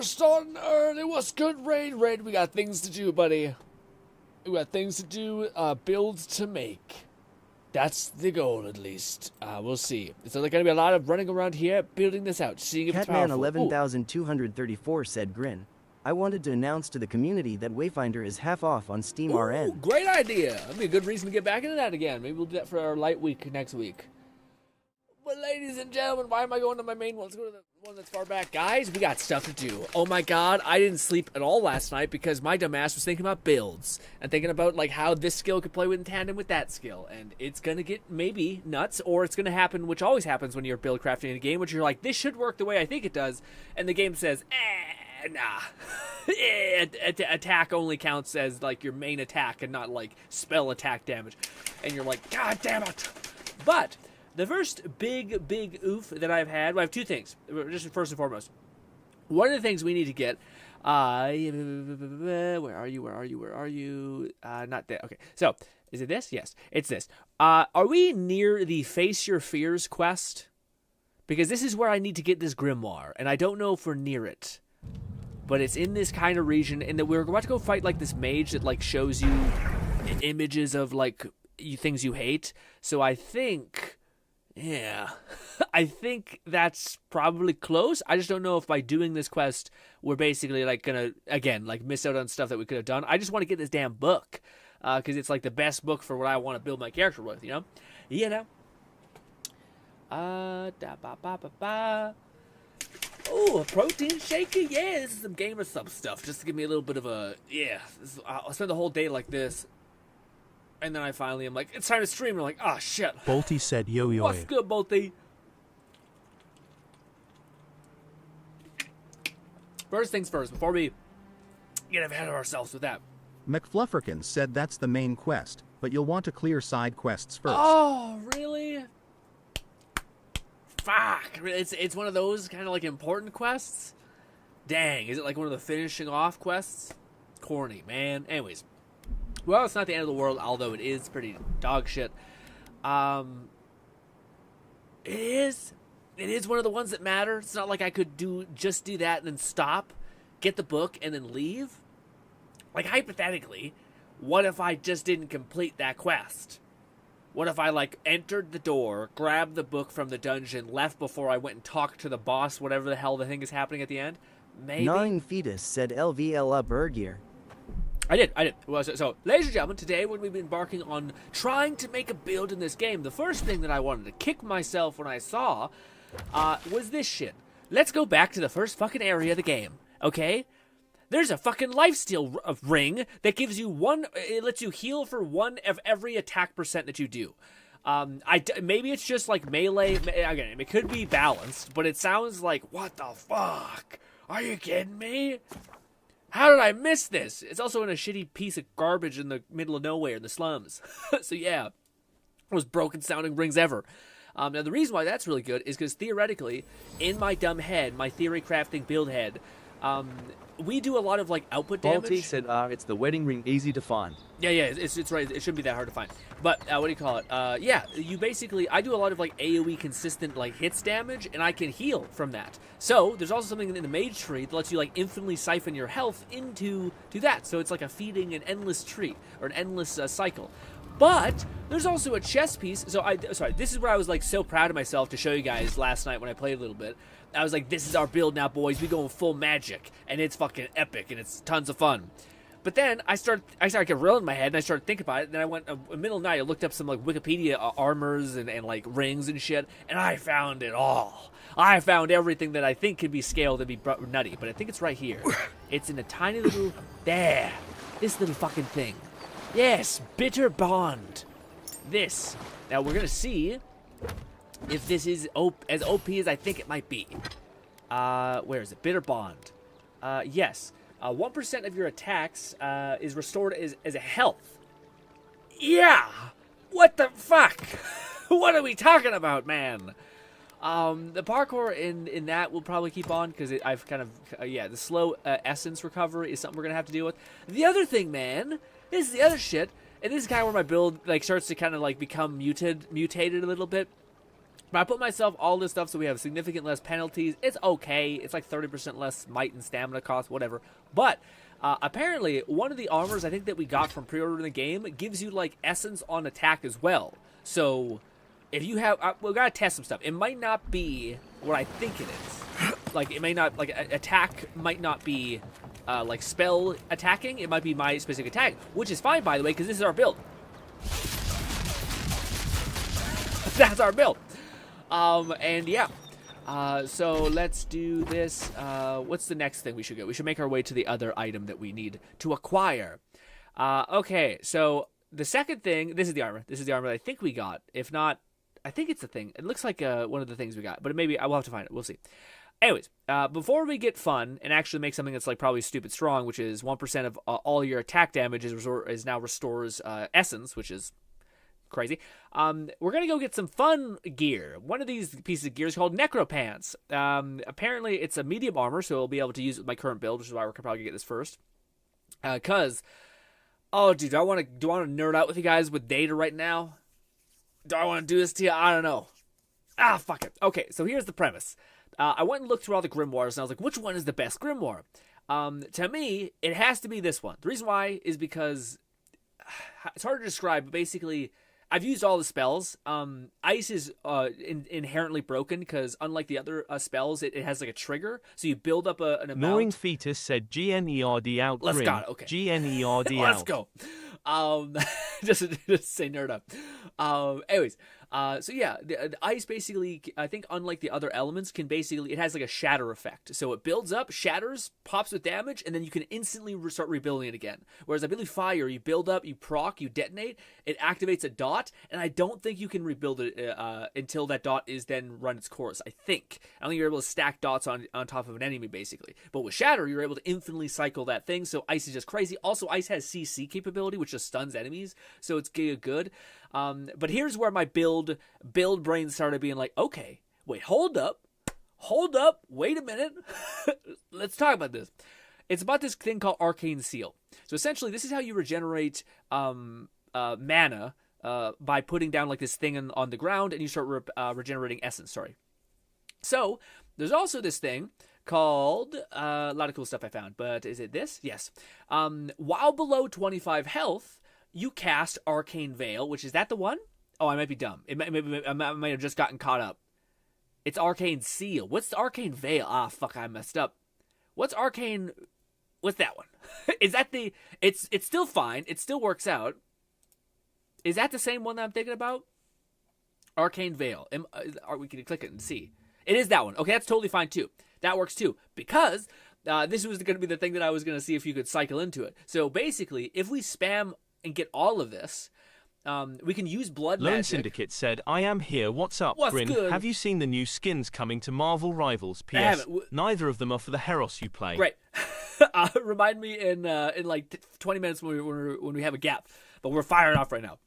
starting early. What's good, Raid? Raid, we got things to do, buddy. We got things to do, builds to make. That's the goal, at least. We'll see. So there's going to be a lot of running around here, building this out, seeing if it's Catman powerful. 11234 said Grin. I wanted to announce to the community that Wayfinder is half off on Steam RN. Great idea. That'd be a good reason to get back into that again. Maybe we'll do that for our light week next week. But ladies and gentlemen, why am I going to my main one? Let's go to the one that's far back. Guys, we got stuff to do. Oh my god, I didn't sleep at all last night because my dumbass was thinking about builds and thinking about like how this skill could play in tandem with that skill. And it's going to get maybe nuts, or it's going to happen, which always happens when you're build crafting in a game, which you're like, this should work the way I think it does. And the game says, nah. Attack only counts as like your main attack and not like spell attack damage. And you're like, god damn it. But the first big oof that I've had, well, I have two things. Just first and foremost, one of the things we need to get, where are you? Not there. Okay, so is it this? Yes, it's this. Are we near the Face Your Fears quest? Because this is where I need to get this grimoire, and I don't know if we're near it. But it's in this kind of region, and that we're about to go fight like this mage that like shows you images of like things you hate. So I think, yeah, I think that's probably close. I just don't know if by doing this quest we're basically like gonna again like miss out on stuff that we could have done. I just want to get this damn book because it's like the best book for what I want to build my character with. You know. Oh, a protein shaker? Yeah, this is some gamer sub stuff. Just to give me a little bit of a, yeah. I'll spend the whole day like this. And then I finally am like, it's time to stream. And I'm like, oh, shit. Bolty said yo-yo. What's good, Bolty? First things first, before we get ahead of ourselves with that. McFlufferkin said that's the main quest, but you'll want to clear side quests first. Oh, really? Fuck. It's one of those kind of like important quests? Dang, is it like one of the finishing off quests? Corny, man. Anyways. Well, it's not the end of the world, although it is pretty dog shit. It is one of the ones that matter. It's not like I could just do that and then stop, get the book, and then leave. Like, hypothetically, what if I just didn't complete that quest? What if I, like, entered the door, grabbed the book from the dungeon, left before I went and talked to the boss, whatever the hell the thing is happening at the end? Maybe. Gnawing Fetus said LVL up Ergear. I did. Well, so, ladies and gentlemen, today when we've been embarking on trying to make a build in this game, the first thing that I wanted to kick myself when I saw was this shit. Let's go back to the first fucking area of the game, okay? There's a fucking lifesteal ring that gives you it lets you heal for one of every attack percent that you do. Maybe it's just like melee, again, it could be balanced, but it sounds like, what the fuck? Are you kidding me? How did I miss this? It's also in a shitty piece of garbage in the middle of nowhere in the slums. So yeah, most broken sounding rings ever. Now the reason why that's really good is because theoretically, in my dumb head, my theory crafting build head, we do a lot of like output damage. Balti said, it's the wedding ring, easy to find. Yeah, it's right. It shouldn't be that hard to find. But what do you call it? Yeah, you basically, I do a lot of like AoE consistent like hits damage, and I can heal from that. So there's also something in the mage tree that lets you like infinitely siphon your health into that. So it's like a feeding an endless tree or an endless cycle. But there's also a chess piece. So this is where I was like so proud of myself to show you guys last night when I played a little bit. I was like, this is our build now, boys. We going full magic, and it's fucking epic, and it's tons of fun. But then I started getting real in my head, and I started thinking about it. And then I went middle of the night. I looked up some like Wikipedia armors and like rings and shit, and I found it all. I found everything that I think could be scaled and be nutty, but I think it's right here. It's in a tiny little this little fucking thing. Yes, Bitter Bond. This. Now we're gonna see if this is as OP as I think it might be. Where is it? Bitter Bond. Yes. 1% of your attacks is restored as a health. Yeah! What the fuck? What are we talking about, man? The parkour in that will probably keep on because I've kind of, the slow essence recovery is something we're going to have to deal with. The other thing, man, this is the other shit, and this is kind of where my build like starts to kind of like become mutated a little bit. But I put myself all this stuff so we have significant less penalties. It's okay. It's like 30% less might and stamina cost, whatever. But apparently, one of the armors I think that we got from pre-ordering the game gives you like essence on attack as well. So if you have, we gotta test some stuff. It might not be what I think it is. Like it may not, like attack might not be like spell attacking. It might be my specific attack, which is fine by the way because this is our build. That's our build. And yeah. So let's do this. What's the next thing we should go? We should make our way to the other item that we need to acquire. Okay, so the second thing, this is the armor. This is the armor that I think we got. If not, I think it's the thing. It looks like one of the things we got, but maybe I will have to find it. We'll see. Anyways, before we get fun and actually make something that's like probably stupid strong, which is 1% of all your attack damage is now restores essence, which is crazy. We're gonna go get some fun gear. One of these pieces of gear is called Necro Pants. Apparently it's a medium armor, so I'll be able to use it with my current build, which is why we're probably gonna get this first. Cause, oh dude, do I want to nerd out with you guys with data right now? Do I want to do this to you? I don't know. Fuck it. Okay, so here's the premise. I went and looked through all the grimoires, and I was like, which one is the best grimoire? To me, it has to be this one. The reason why is because it's hard to describe, but basically, I've used all the spells. Ice is inherently broken because unlike the other spells, it has like a trigger. So you build up an amount. Gnawing Fetus said GNERD out. Let's Grin. go. Okay. GNERD out. Let's go. Just say nerd up. Anyways, so yeah, the ice basically, I think unlike the other elements, it has like a shatter effect. So it builds up, shatters, pops with damage, and then you can instantly start rebuilding it again. Whereas I believe fire, you build up, you proc, you detonate, it activates a dot, and I don't think you can rebuild it until that dot is then run its course. I don't think you're able to stack dots on top of an enemy basically. But with shatter, you're able to infinitely cycle that thing. So ice is just crazy. Also, ice has CC capability, which just stuns enemies, so it's good. But here's where my build brain started being like, okay, wait, hold up, wait a minute, let's talk about this. It's about this thing called Arcane Seal. So essentially, this is how you regenerate mana by putting down like this thing on the ground, and you start regenerating essence. Sorry. So there's also this thing called a lot of cool stuff I found, but is it this? Yes. While below 25 health, you cast Arcane Veil, which is that the one? Oh, I might be dumb. I might have just gotten caught up. It's Arcane Seal. What's the Arcane Veil? Fuck, I messed up. What's Arcane? What's that one? Is that the? It's still fine. It still works out. Is that the same one that I'm thinking about? Arcane Veil. We can click it and see. It is that one. Okay, that's totally fine too. That works too because this was going to be the thing that I was going to see if you could cycle into it. So basically, if we spam and get all of this, we can use blood Lone magic. Syndicate said, I am here. What's up, What's Grin? good? Have you seen the new skins coming to Marvel Rivals? PS. Neither of them are for the Heros you play. Great. Remind me in like 20 minutes when we have a gap. But we're firing off right now.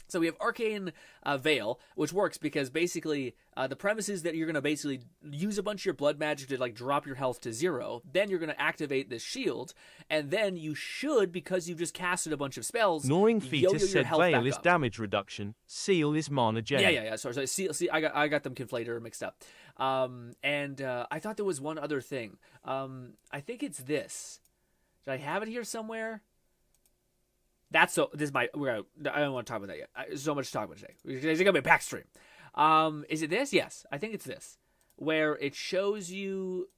So we have Arcane Veil, which works because basically the premise is that you're going to basically use a bunch of your blood magic to like drop your health to 0. Then you're going to activate this shield, and then you should, because you've just casted a bunch of spells, Gnawing Fetus said Veil is up. damage reduction, Seal is mana gen. Yeah. Sorry. See, I got them conflated or mixed up. And I thought there was one other thing. I think it's this. Did I have it here somewhere? I don't want to talk about that yet. There's so much to talk about today. It's going to be a pack stream. Is it this? Yes, I think it's this. Where it shows you...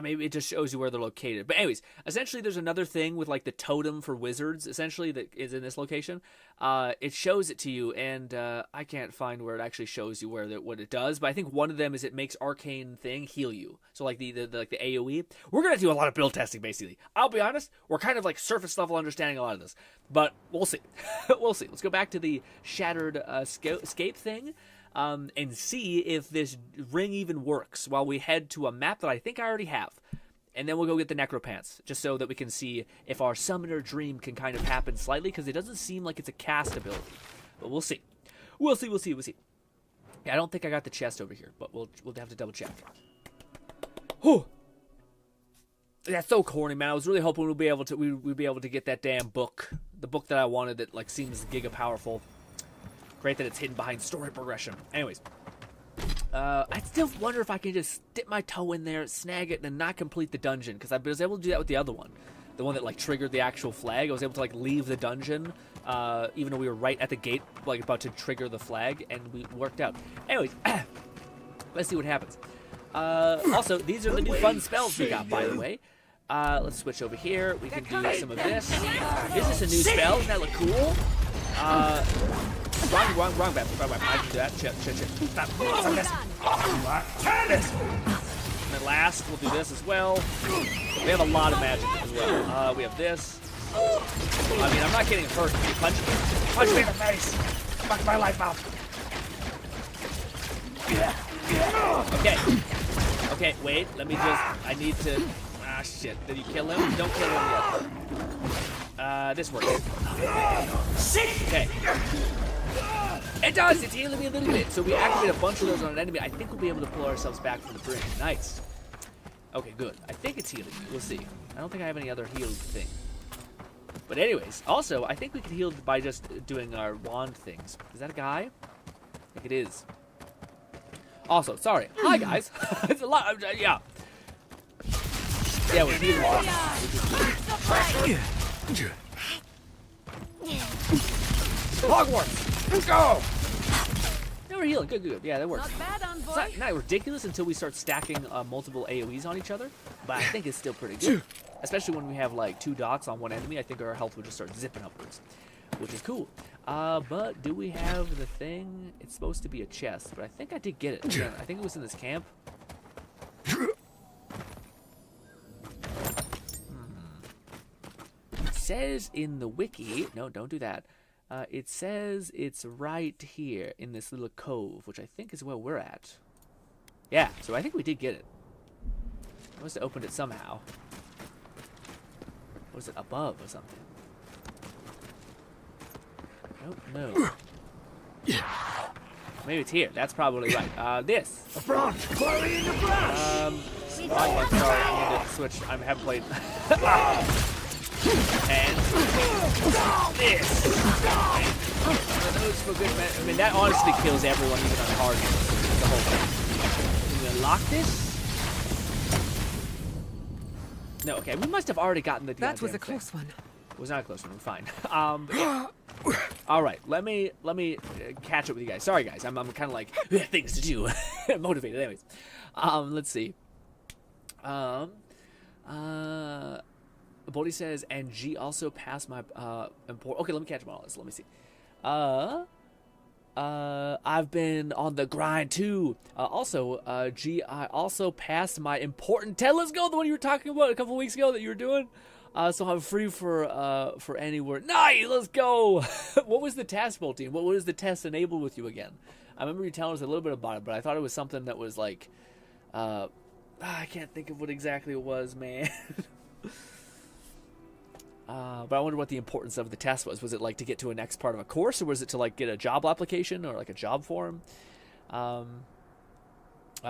maybe it just shows you where they're located. But anyways, essentially there's another thing with like the totem for wizards, essentially, that is in this location. It shows it to you, and I can't find where it actually shows you what it does. But I think one of them is it makes arcane thing heal you. So like the AoE. We're going to do a lot of build testing, basically. I'll be honest, we're kind of like surface level understanding a lot of this. But we'll see. We'll see. Let's go back to the shattered scape thing. And see if this ring even works while we head to a map that I think I already have. And then we'll go get the Necropants, just so that we can see if our Summoner Dream can kind of happen slightly, because it doesn't seem like it's a cast ability. But we'll see. We'll see. Yeah, I don't think I got the chest over here, but we'll have to double check. Whew. That's so corny, man. I was really hoping we'd be able to get that damn book. The book that I wanted that like seems giga powerful. Great that it's hidden behind story progression. Anyways, I still wonder if I can just dip my toe in there, snag it, and not complete the dungeon, because I was able to do that with the other one. The one that, like, triggered the actual flag. I was able to, like, leave the dungeon, even though we were right at the gate, like, about to trigger the flag, and we worked out. Anyways, let's see what happens. Also, these are the new fun spells we got, by the way. Let's switch over here. We can do some of this. Is this a new spell? Doesn't that look cool? Wrong bad. I can do that. Shit. And then last, we'll do this as well. We have a lot of magic as well. We have this. I mean, I'm not getting hurt. You punch me. Punch me in the face. Fuck my life out. Okay, wait. Let me just... I need to... Ah, shit. Did you kill him? Don't kill him yet. This works. Okay. It does! It's healing me a little bit. So we activate a bunch of those on an enemy. I think we'll be able to pull ourselves back from the brink. Nice. Okay, good. I think it's healing me. We'll see. I don't think I have any other healed thing. But anyways, also, I think we can heal by just doing our wand things. Is that a guy? I think it is. Also, sorry. Hi, guys. It's a lot. Yeah. Yeah, we're healing. Hogwarts! Let's go! Yeah, we're healing. Good. Yeah, that works. It's not ridiculous until we start stacking multiple AoEs on each other, but I think it's still pretty good. Especially when we have like 2 dots on one enemy, I think our health will just start zipping upwards, which is cool. But do we have the thing? It's supposed to be a chest, but I think I did get it. Again, I think it was in this camp. It says in the wiki, no, don't do that. It says it's right here in this little cove, which I think is where we're at. Yeah, so I think we did get it. I must have opened it somehow. Was it above or something? Nope, no. Maybe it's here. That's probably right. This. A front! Chloe in the front! Sorry, I need to switch. I haven't played. And this. Those for good. I mean, that honestly kills everyone, even on hard. The whole thing. Can we unlock this? No. Okay, we must have already gotten the. That was a close one. It was not a close one. We're fine. Yeah. All right, let me catch up with you guys. Sorry, guys. I'm kind of like things to do. Motivated, anyways. Let's see. Bodhi says, and G also passed my import. Okay, let me catch up on all this. Let me see. I've been on the grind too. Also, G, I also passed my important test. Let's go, the one you were talking about a couple weeks ago that you were doing. So I'm free for anywhere. Nice, let's go. What was the task team? What was the test enabled with you again? I remember you telling us a little bit about it, but I thought it was something that was like, I can't think of what exactly it was, man. But I wonder what the importance of the test was. Was it like to get to a next part of a course, or was it to like get a job application or like a job form?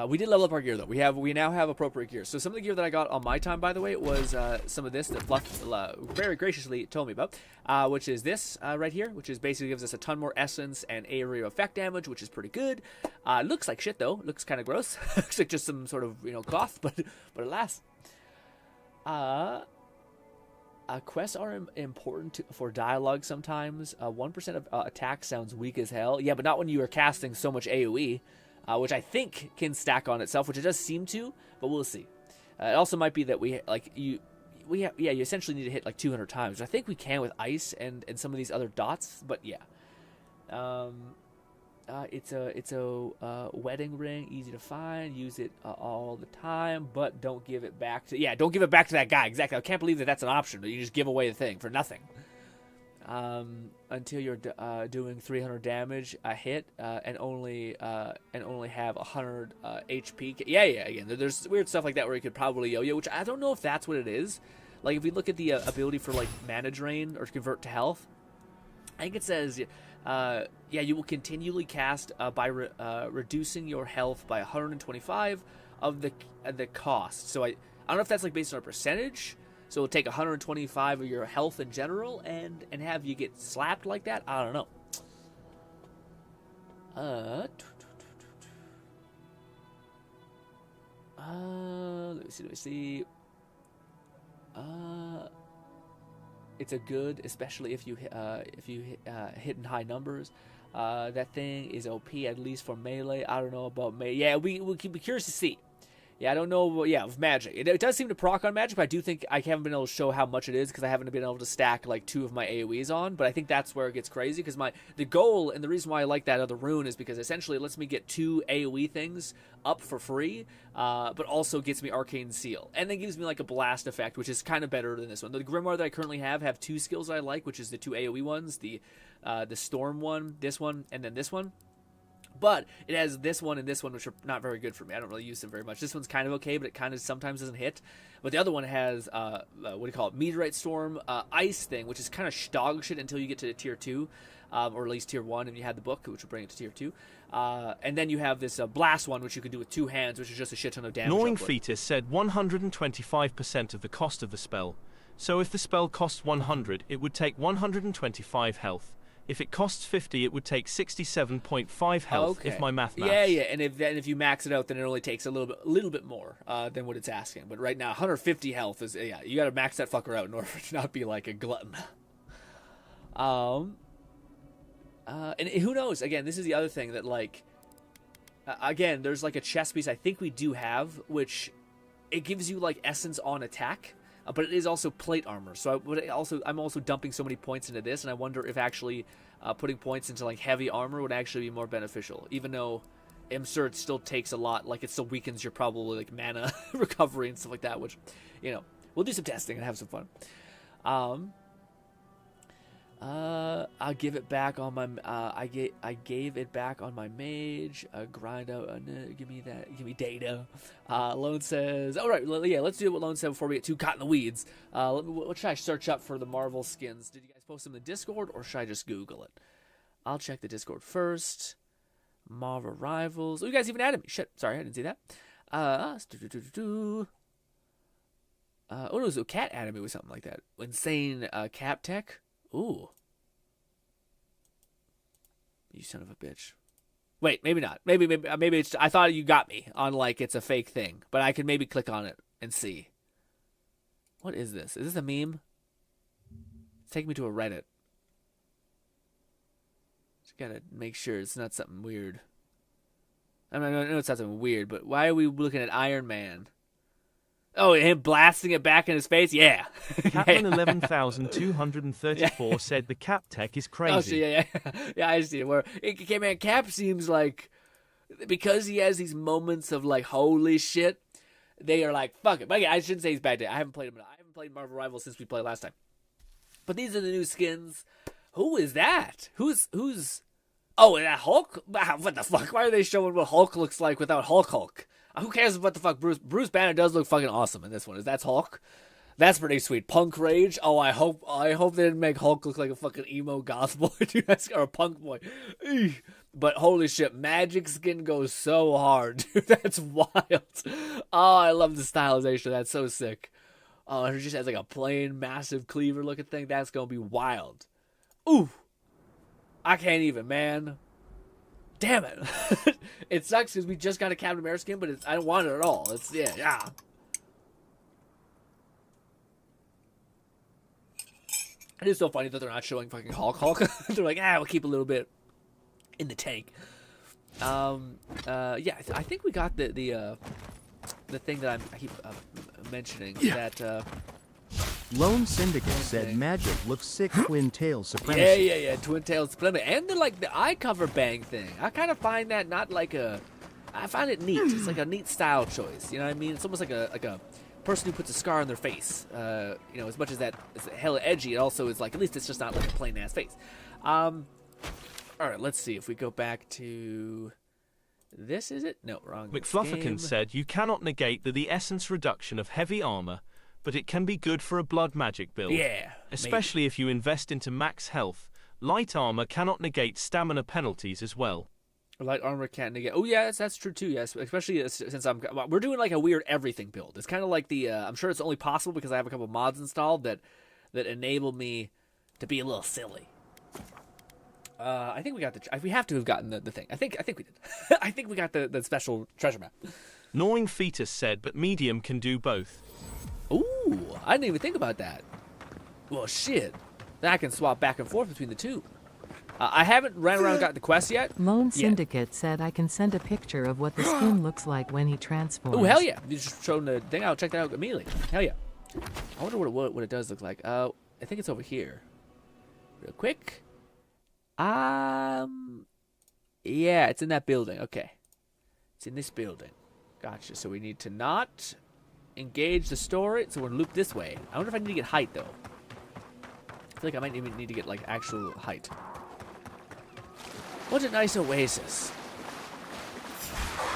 We did level up our gear though. We now have appropriate gear. So some of the gear that I got on my time, by the way, was some of this that Fluff very graciously told me about, which is this right here, which is basically gives us a ton more essence and area effect damage, which is pretty good. Looks like shit though. Looks kind of gross. Looks like just some sort of cloth, but it lasts. Quests are important for dialogue sometimes. 1% of attack sounds weak as hell. Yeah, but not when you are casting so much AoE, which I think can stack on itself, which it does seem to, but we'll see. It also might be that you essentially need to hit like 200 times. I think we can with ice and some of these other dots, but yeah. It's a wedding ring, easy to find. Use it all the time, but don't give it back to. Don't give it back to that guy. Exactly. I can't believe that that's an option. You just give away the thing for nothing. Until you're doing 300 damage a hit, and only have 100 HP. Yeah. Again, there's weird stuff like that where you could probably yo-yo, which I don't know if that's what it is. Like if we look at the ability for like mana drain or convert to health, I think it says. You will continually cast by reducing your health by 125 of the cost. So I don't know if that's like based on a percentage. So it'll take 125 of your health in general and have you get slapped like that. I don't know. Let me see. It's a good, especially if you hit in high numbers. That thing is OP, at least for melee. I don't know about melee. Yeah, we'll be curious to see. Yeah, I don't know. Yeah, with magic, it does seem to proc on magic, but I do think I haven't been able to show how much it is because I haven't been able to stack like 2 of my AoEs on. But I think that's where it gets crazy because the goal and the reason why I like that other rune is because essentially it lets me get 2 AoE things up for free, but also gets me Arcane Seal and then gives me like a blast effect, which is kind of better than this one. The Grimoire that I currently have 2 skills that I like, which is the 2 AoE ones, the Storm one, this one, and then this one. But it has this one and this one, which are not very good for me. I don't really use them very much. This one's kind of okay, but it kind of sometimes doesn't hit. But the other one has, what do you call it? Meteorite Storm, Ice thing, which is kind of dog shit until you get to tier 2, or at least tier 1, and you had the book, which will bring it to tier 2. And then you have this Blast one, which you can do with 2 hands, which is just a shit ton of damage. Gnawing Fetus said 125% of the cost of the spell. So if the spell costs 100, it would take 125 health. If it costs 50, it would take 67.5 health, if my math matches. Yeah, and if you max it out, then it only takes a little bit more than what it's asking. But right now, 150 health is, you got to max that fucker out in order for it to not be like a glutton. And who knows? Again, this is the other thing that, like, again, there's like a chest piece I think we do have, which it gives you like essence on attack. But it is also plate armor, so I'm also dumping so many points into this, and I wonder if actually putting points into like heavy armor would actually be more beneficial. Even though I'm sure it still takes a lot, like it still weakens your probably like mana recovery and stuff like that. Which, we'll do some testing and have some fun. I'll give it back on my. I gave it back on my mage. Grind out. Give me that. Give me data. Lone says. All right. Yeah. Let's do what Lone said before we get too caught in the weeds. What should I search up for the Marvel skins? Did you guys post them in the Discord, or should I just Google it? I'll check the Discord first. Marvel Rivals. Oh, you guys even added me. Shit. Sorry, I didn't see that. It was a cat added me with something like that. Insane cap tech. Ooh. You son of a bitch. Wait, maybe not. Maybe it's. I thought you got me on like it's a fake thing, but I could maybe click on it and see. What is this? Is this a meme? It's taking me to a Reddit. Just gotta make sure it's not something weird. I know it's not something weird, but why are we looking at Iron Man? Oh, him blasting it back in his face? Yeah. Captain 11,234 said the cap tech is crazy. Oh, so yeah. Yeah, I see it. Where, okay, man, Cap seems like, because he has these moments of like, holy shit, they are like, fuck it. But yeah, I shouldn't say he's bad. I haven't played him. I haven't played Marvel Rivals since we played last time. But these are the new skins. Who is that? Who's... Oh, that Hulk? What the fuck? Why are they showing what Hulk looks like without Hulk? Who cares what the fuck Bruce Banner does look fucking awesome in this one. That's Hulk. That's pretty sweet. Punk Rage. Oh, I hope they didn't make Hulk look like a fucking emo goth boy, dude. Or a punk boy. Eesh. But holy shit, Magic skin goes so hard, dude. That's wild. Oh, I love the stylization. That's so sick. Oh, it just has like a plain, massive cleaver looking thing. That's gonna be wild. Ooh. I can't even, man. Damn it. It sucks because we just got a Captain America skin, but I don't want it at all. It's, yeah. It is so funny that they're not showing fucking Hulk. They're like, we'll keep a little bit in the tank. Yeah, I think we got the thing that I keep mentioning. Yeah. That, Lone Syndicate said magic looks sick. Twin Tail Supremacy. Yeah. Twin Tail Supremacy. And the eye cover bang thing. I kind of find that not like I find it neat. It's like a neat style choice. You know what I mean? It's almost like a person who puts a scar on their face. As much as that is hella edgy, it also is like, at least it's just not like a plain ass face. All right, let's see if we go back to this. Is it? No, wrong. McFlufferkin said you cannot negate the essence reduction of heavy armor, but it can be good for a blood magic build. Yeah. Especially if you invest into max health. Light armor cannot negate stamina penalties as well. Light armor can't negate. Oh yeah, that's true too. Yes, especially since we're doing like a weird everything build. It's kind of like the. I'm sure it's only possible because I have a couple mods installed that enable me to be a little silly. I think we got we have to have gotten the thing. I think we did. I think we got the special treasure map. Gnawing Fetus said, but medium can do both. Ooh, I didn't even think about that. Well, shit. Then I can swap back and forth between the two. I haven't ran around and got the quest yet. Lone Syndicate said I can send a picture of what the skin looks like when he transforms. Oh, hell yeah. You just showed the thing. I'll check that out immediately. Hell yeah. I wonder what it does look like. I think it's over here. Real quick. Yeah, it's in that building. Okay. It's in this building. Gotcha. So we need to not engage the story. So we're going to loop this way. I wonder if I need to get height, though. I feel like I might even need to get, like, actual height. What a nice oasis.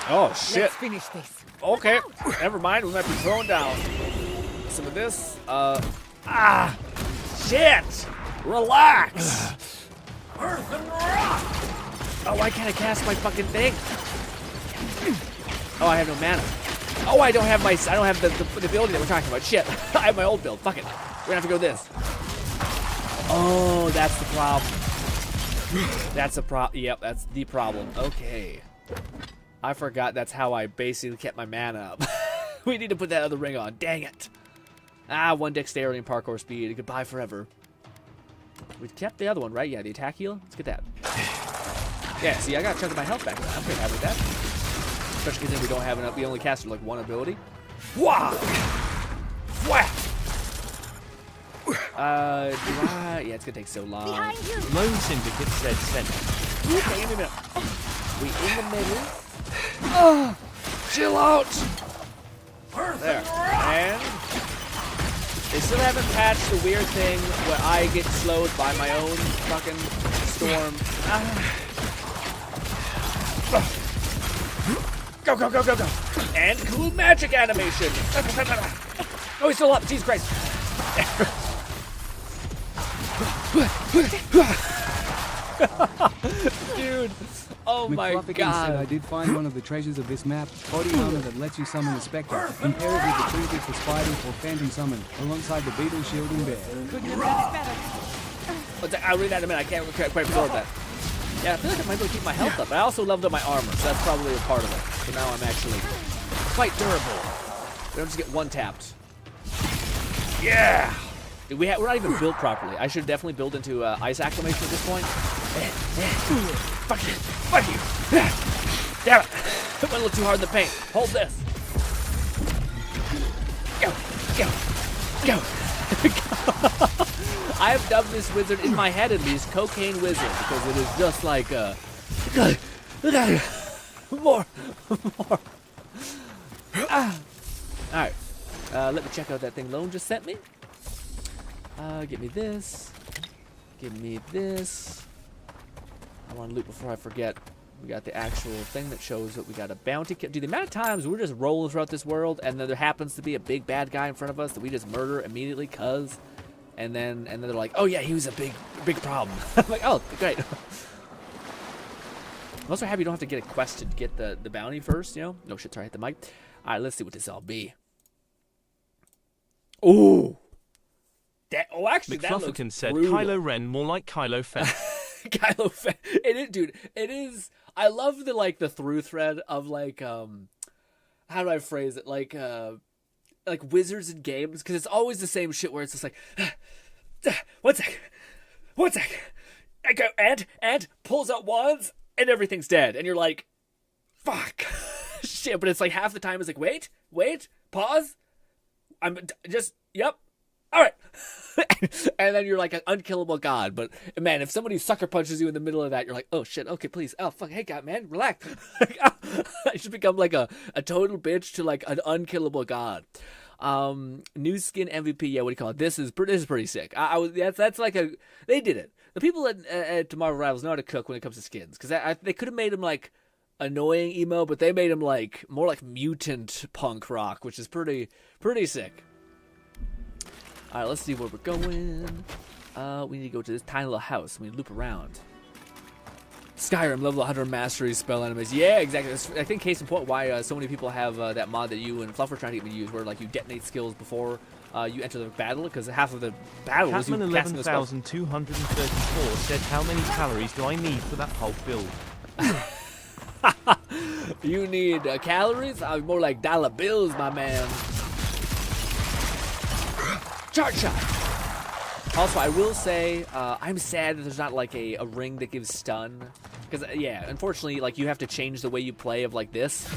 Oh, shit. Let's finish this. Okay. Never mind. We might be throwing down some of this. Shit. Relax. Earth and rock! Oh, why can't I cast my fucking thing? Oh, I have no mana. Oh, I don't have the ability that we're talking about. Shit. I have my old build. Fuck it. We're gonna have to go this. Oh, that's the problem. That's the problem. Yep, that's the problem. Okay. I forgot that's how I basically kept my mana up. We need to put that other ring on. Dang it. 1 dexterity and parkour speed. Goodbye forever. We kept the other one, right? Yeah, the attack heal. Let's get that. Yeah, see, I got a chunk of my health back. I'm pretty happy with that. Especially considering we don't have enough. We only casted like 1 ability. Wah! Wah! Yeah, it's gonna take so long. Behind you. Lone Syndicate said send. Okay, give me a minute. We in the middle. Oh, chill out. There. And they still haven't patched the weird thing where I get slowed by my own fucking storm. Go, go, go, go, go. And cool magic animation. Oh, he's still up. Jesus Christ. Dude. Oh my god. said I did find one of the treasures of this map, body armor that lets you summon a spectre. Compare it with the trinket for spider or phantom summon, alongside the beetle shield and bear. Couldn't have done it better. I'll read that in a minute. I can't quite absorb that. Yeah, I feel like I might be able to keep my health up. I also leveled up my armor, so that's probably a part of it. So now I'm actually quite durable. We don't just get one tapped. Yeah! Dude, we're not even built properly. I should definitely build into ice acclimation at this point. Fuck you! Fuck you! Damn it! Went a little too hard in the paint. Hold this. Go! Go! Go! I have dubbed this wizard in my head at least Cocaine Wizard because it is just like more. Alright. Let me check out that thing Lone just sent me. Give me this. Give me this. I want to loot before I forget. We got the actual thing that shows that we got a bounty. Dude, the amount of times we're just rolling throughout this world and then there happens to be a big bad guy in front of us that we just murder immediately cuz. And then they're like, oh yeah, he was a big problem. I'm like, oh, great. I'm also happy you don't have to get a quest to get the bounty first, you know? No shit, sorry, I hit the mic. Alright, let's see what this all be. Ooh. Actually, that looks said brutal. Kylo Ren more like Kylo Fen. Kylo Fen. It is, dude. It is. I love the through thread of like how do I phrase it? Like wizards in games, because it's always the same shit where it's just like, 1 sec, I go and pulls out wands and everything's dead, and you're like, fuck, shit. But it's like half the time it's like, wait, pause, I'm just, yep, all right. And then you're like an unkillable god. But man, if somebody sucker punches you in the middle of that, you're like, oh shit, okay, please, oh fuck, hey god, man, relax. I should become like a total bitch to like an unkillable god. New skin MVP. Yeah, what do you call it? This is pretty sick. That's like they did it. The people at Tomorrow Rivals know how to cook when it comes to skins, because they could have made him like annoying emo, but they made him like more like mutant punk rock, which is pretty sick. All right, let's see where we're going. We need to go to this tiny little house. We need to loop around. Skyrim, level 100 mastery spell enemies. Yeah, exactly. That's, I think case in point why so many people have that mod that you and Fluff were trying to get me to use, where like you detonate skills before you enter the battle, because half of the battle is you casting the spells. 11,234 said, how many calories do I need for that whole build? You need calories? More like dollar bills, my man. Charge shot. Also, I will say, I'm sad that there's not like a ring that gives stun. Because, yeah, unfortunately, like, you have to change the way you play of like this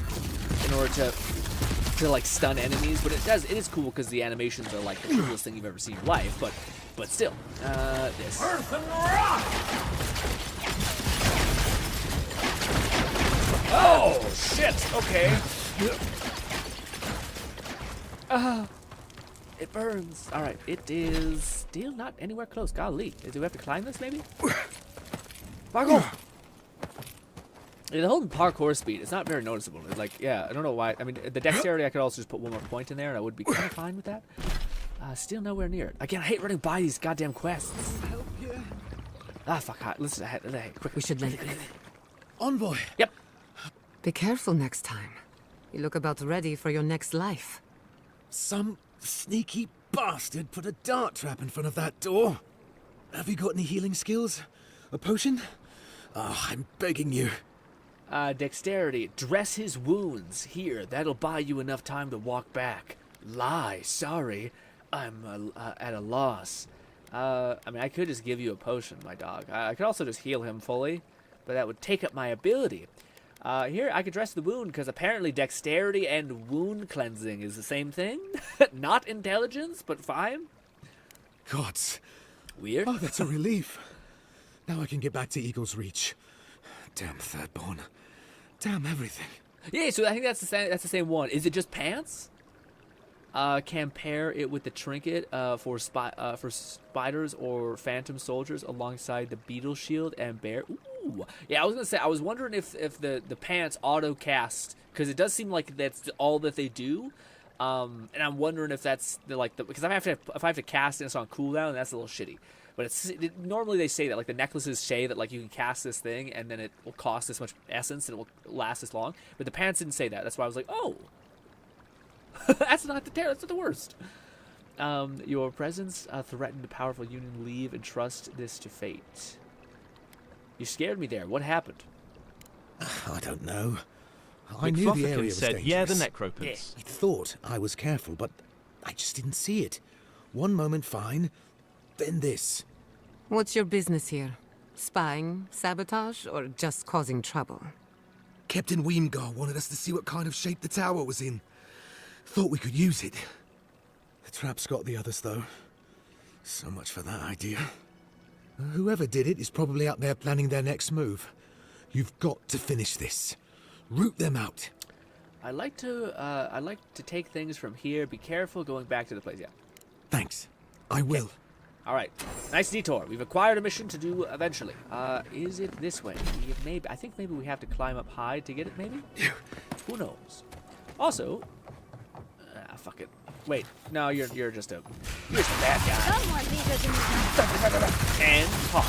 in order to like stun enemies. But it is cool because the animations are like the coolest thing you've ever seen in your life. But still, this. Earth and rock! Oh, shit. Okay. It burns. All right, it is still not anywhere close. Golly, do we have to climb this maybe? Parkour. Yeah, the whole parkour speed, it's not very noticeable. It's like, yeah, I don't know why. I mean, the dexterity, I could also just put one more point in there, and I would be kind of fine with that. Still nowhere near it. Again, I hate running by these goddamn quests. Help you. Fuck. Listen, quick. We should let it. Envoy. Yep. Be careful next time. You look about ready for your next life. Some sneaky bastard put a dart trap in front of that door. Have you got any healing skills? A potion? Oh, I'm begging you. Dexterity. Dress his wounds. Here, that'll buy you enough time to walk back. Lie. Sorry. I'm at a loss. I mean, I could just give you a potion, my dog. I could also just heal him fully, but that would take up my ability. Here, I could dress the wound, because apparently dexterity and wound cleansing is the same thing. Not intelligence, but fine. Gods. Weird. Oh, that's a relief. Now I can get back to Eagle's Reach. Damn Thirdborn. Damn everything. Yeah, so I think that's the same one. Is it just pants? Can pair it with the trinket for spiders or phantom soldiers alongside the beetle shield and bear. Ooh. Yeah, I was gonna say, I was wondering if the pants auto cast, because it does seem like that's all that they do. And I'm wondering if that's because if I have to cast it, it's on cooldown, that's a little shitty. But normally they say that, like the necklaces say that like you can cast this thing and then it will cost this much essence and it will last this long. But the pants didn't say that. That's why I was like, oh. That's not the worst. Your presence threatened a powerful union. Leave and trust this to fate. You scared me there. What happened? I don't know. I knew the area was said, dangerous. yeah, the necropants. I thought I was careful, but I just didn't see it. One moment fine, then this. What's your business here? Spying, sabotage, or just causing trouble? Captain Weemgar wanted us to see what kind of shape the tower was in. Thought we could use it. The trap's got the others, though. So much for that idea. Whoever did it is probably out there planning their next move. You've got to finish this. Root them out. I like to take things from here. Be careful going back to the place. Yeah. Thanks. I will. Okay. All right. Nice detour. We've acquired a mission to do eventually. Is it this way? I think maybe we have to climb up high to get it, maybe? Who knows? Also, fuck it. Wait, no, you're just a bad guy. Someone needs And pop.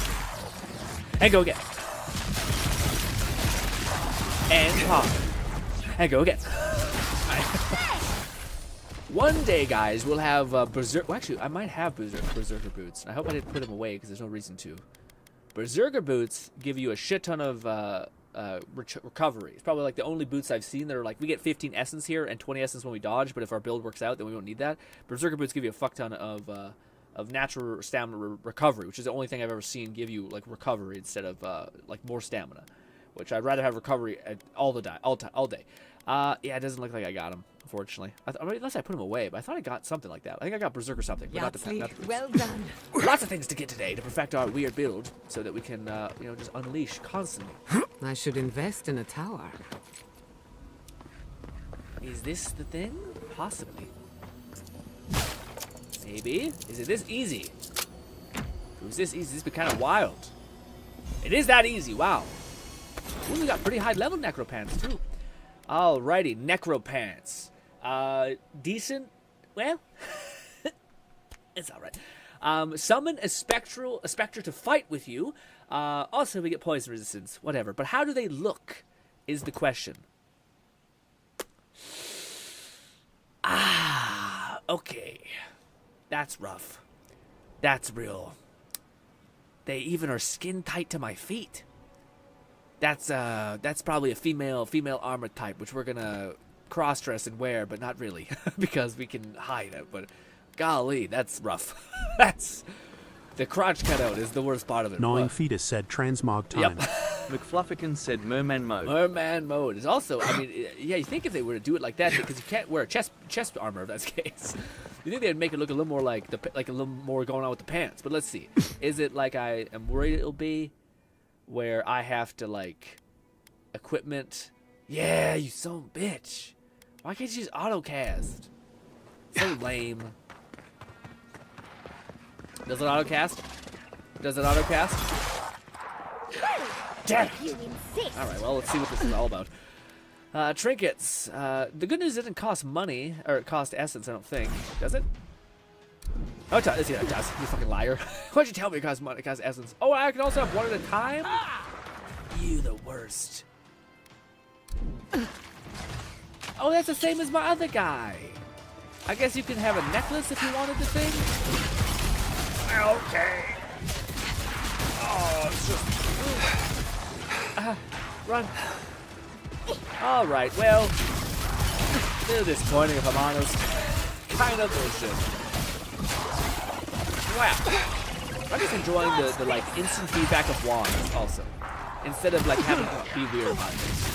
And go again. And pop. And go again. One day, guys, we'll have Berserker... Well, actually, I might have Berserker boots. I hope I didn't put them away, because there's no reason to. Berserker boots give you a shit ton of recovery. It's probably like the only boots I've seen that are like, we get 15 essence here and 20 essence when we dodge, but if our build works out, then we won't need that. Berserker boots give you a fuck ton of natural stamina recovery, which is the only thing I've ever seen give you like recovery instead of like more stamina, which I'd rather have recovery all day. Yeah, it doesn't look like I got him, unfortunately. Unless I put him away, but I thought I got something like that. I think I got Berserker something, but not the boots. Well done. Lots of things to get today to perfect our weird build, so that we can, just unleash constantly. I should invest in a tower. Is this the thing? Possibly. Maybe. Is it this easy? Who's this easy? This be kind of wild. It is that easy. Wow. Ooh, we got pretty high level necropants too. Alrighty, necropants. Decent. Well, it's all right. Summon a spectre to fight with you. Also, we get poison resistance. Whatever. But how do they look? Is the question. Okay. That's rough. That's real. They even are skin tight to my feet. That's probably a female armor type, which we're gonna cross-dress and wear, but not really, because we can hide it. But golly, that's rough. That's the crotch cutout is the worst part of it. Gnawing Fetus said transmog time. Yep. McFlufferkin said merman mode. Merman mode is also, I mean, yeah, you think if they were to do it like that, because you can't wear chest armor if that's the case. You think they'd make it look a little more like a little more going on with the pants. But let's see. Is it like I am worried it'll be, where I have to like equipment? Yeah, you son of a bitch. Why can't you use autocast? So lame. Does it autocast? Does it autocast? Damn it. Alright, well, let's see what this is all about. Trinkets. The good news is it didn't cost money, or it cost essence, I don't think. Does it? Oh, it does. Yeah, it does. You fucking liar. Why'd you tell me it costs money? It costs essence. Oh, I can also have one at a time? You the worst. Oh, that's the same as my other guy. I guess you can have a necklace if you wanted the thing. Okay. Oh, it's just... run. Alright, well, a little disappointing if I'm honest. Kind of bullshit. Wow. I'm just enjoying the like instant feedback of wands also. Instead of like having to be weird about this.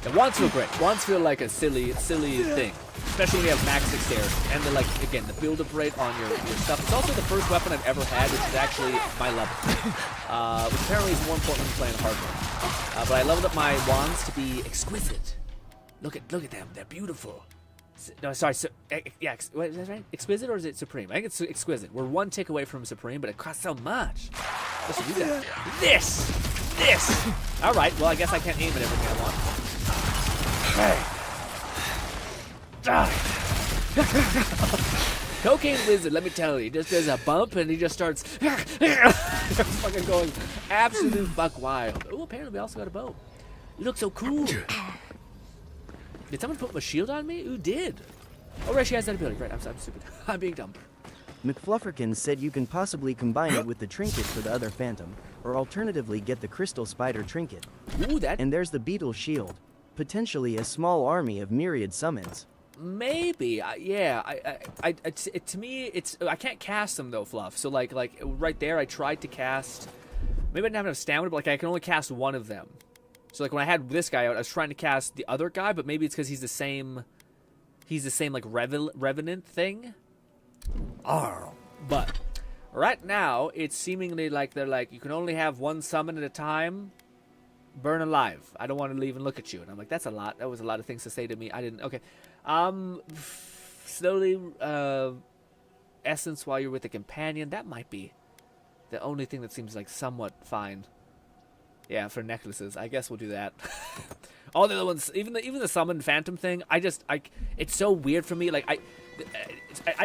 And wands feel great. Wands feel like a silly thing. Especially when you have max dexterity. And the like again, the build-up rate on your stuff. It's also the first weapon I've ever had, which is actually my level. Which apparently is more important than playing hard mode. But I leveled up my wands to be exquisite. Look at them. They're beautiful. No, sorry. Yeah, wait, is that right? Exquisite or is it supreme? I think it's exquisite. We're one tick away from supreme, but it costs so much. Let's do that. This. All right. Well, I guess I can't aim at everything I want. Hey. Cocaine Wizard, let me tell you, just does a bump and he just starts fucking going absolute buck wild. Oh, apparently we also got a bow. You look so cool. Did someone put a shield on me? Who did? Oh, right, she has that ability. Right, I'm stupid. I'm being dumb. McFlufferkin said you can possibly combine it with the trinket for the other phantom, or alternatively get the crystal spider trinket. Ooh, that... And there's the beetle shield. Potentially a small army of myriad summons. Maybe, yeah. To me, it's I can't cast them though, Fluff. So like right there, I tried to cast. Maybe I didn't have enough stamina, but like I can only cast one of them. So like when I had this guy out, I was trying to cast the other guy, but maybe it's because he's the same. He's the same like revenant thing. But right now, it's seemingly like they're like you can only have one summon at a time. Burn alive. I don't want to leave and look at you. And I'm like, that's a lot. That was a lot of things to say to me. I didn't. Okay. Slowly, essence while you're with a companion. That might be the only thing that seems like somewhat fine. Yeah, for necklaces. I guess we'll do that. All the other ones, even the summoned phantom thing, it's so weird for me. Like, I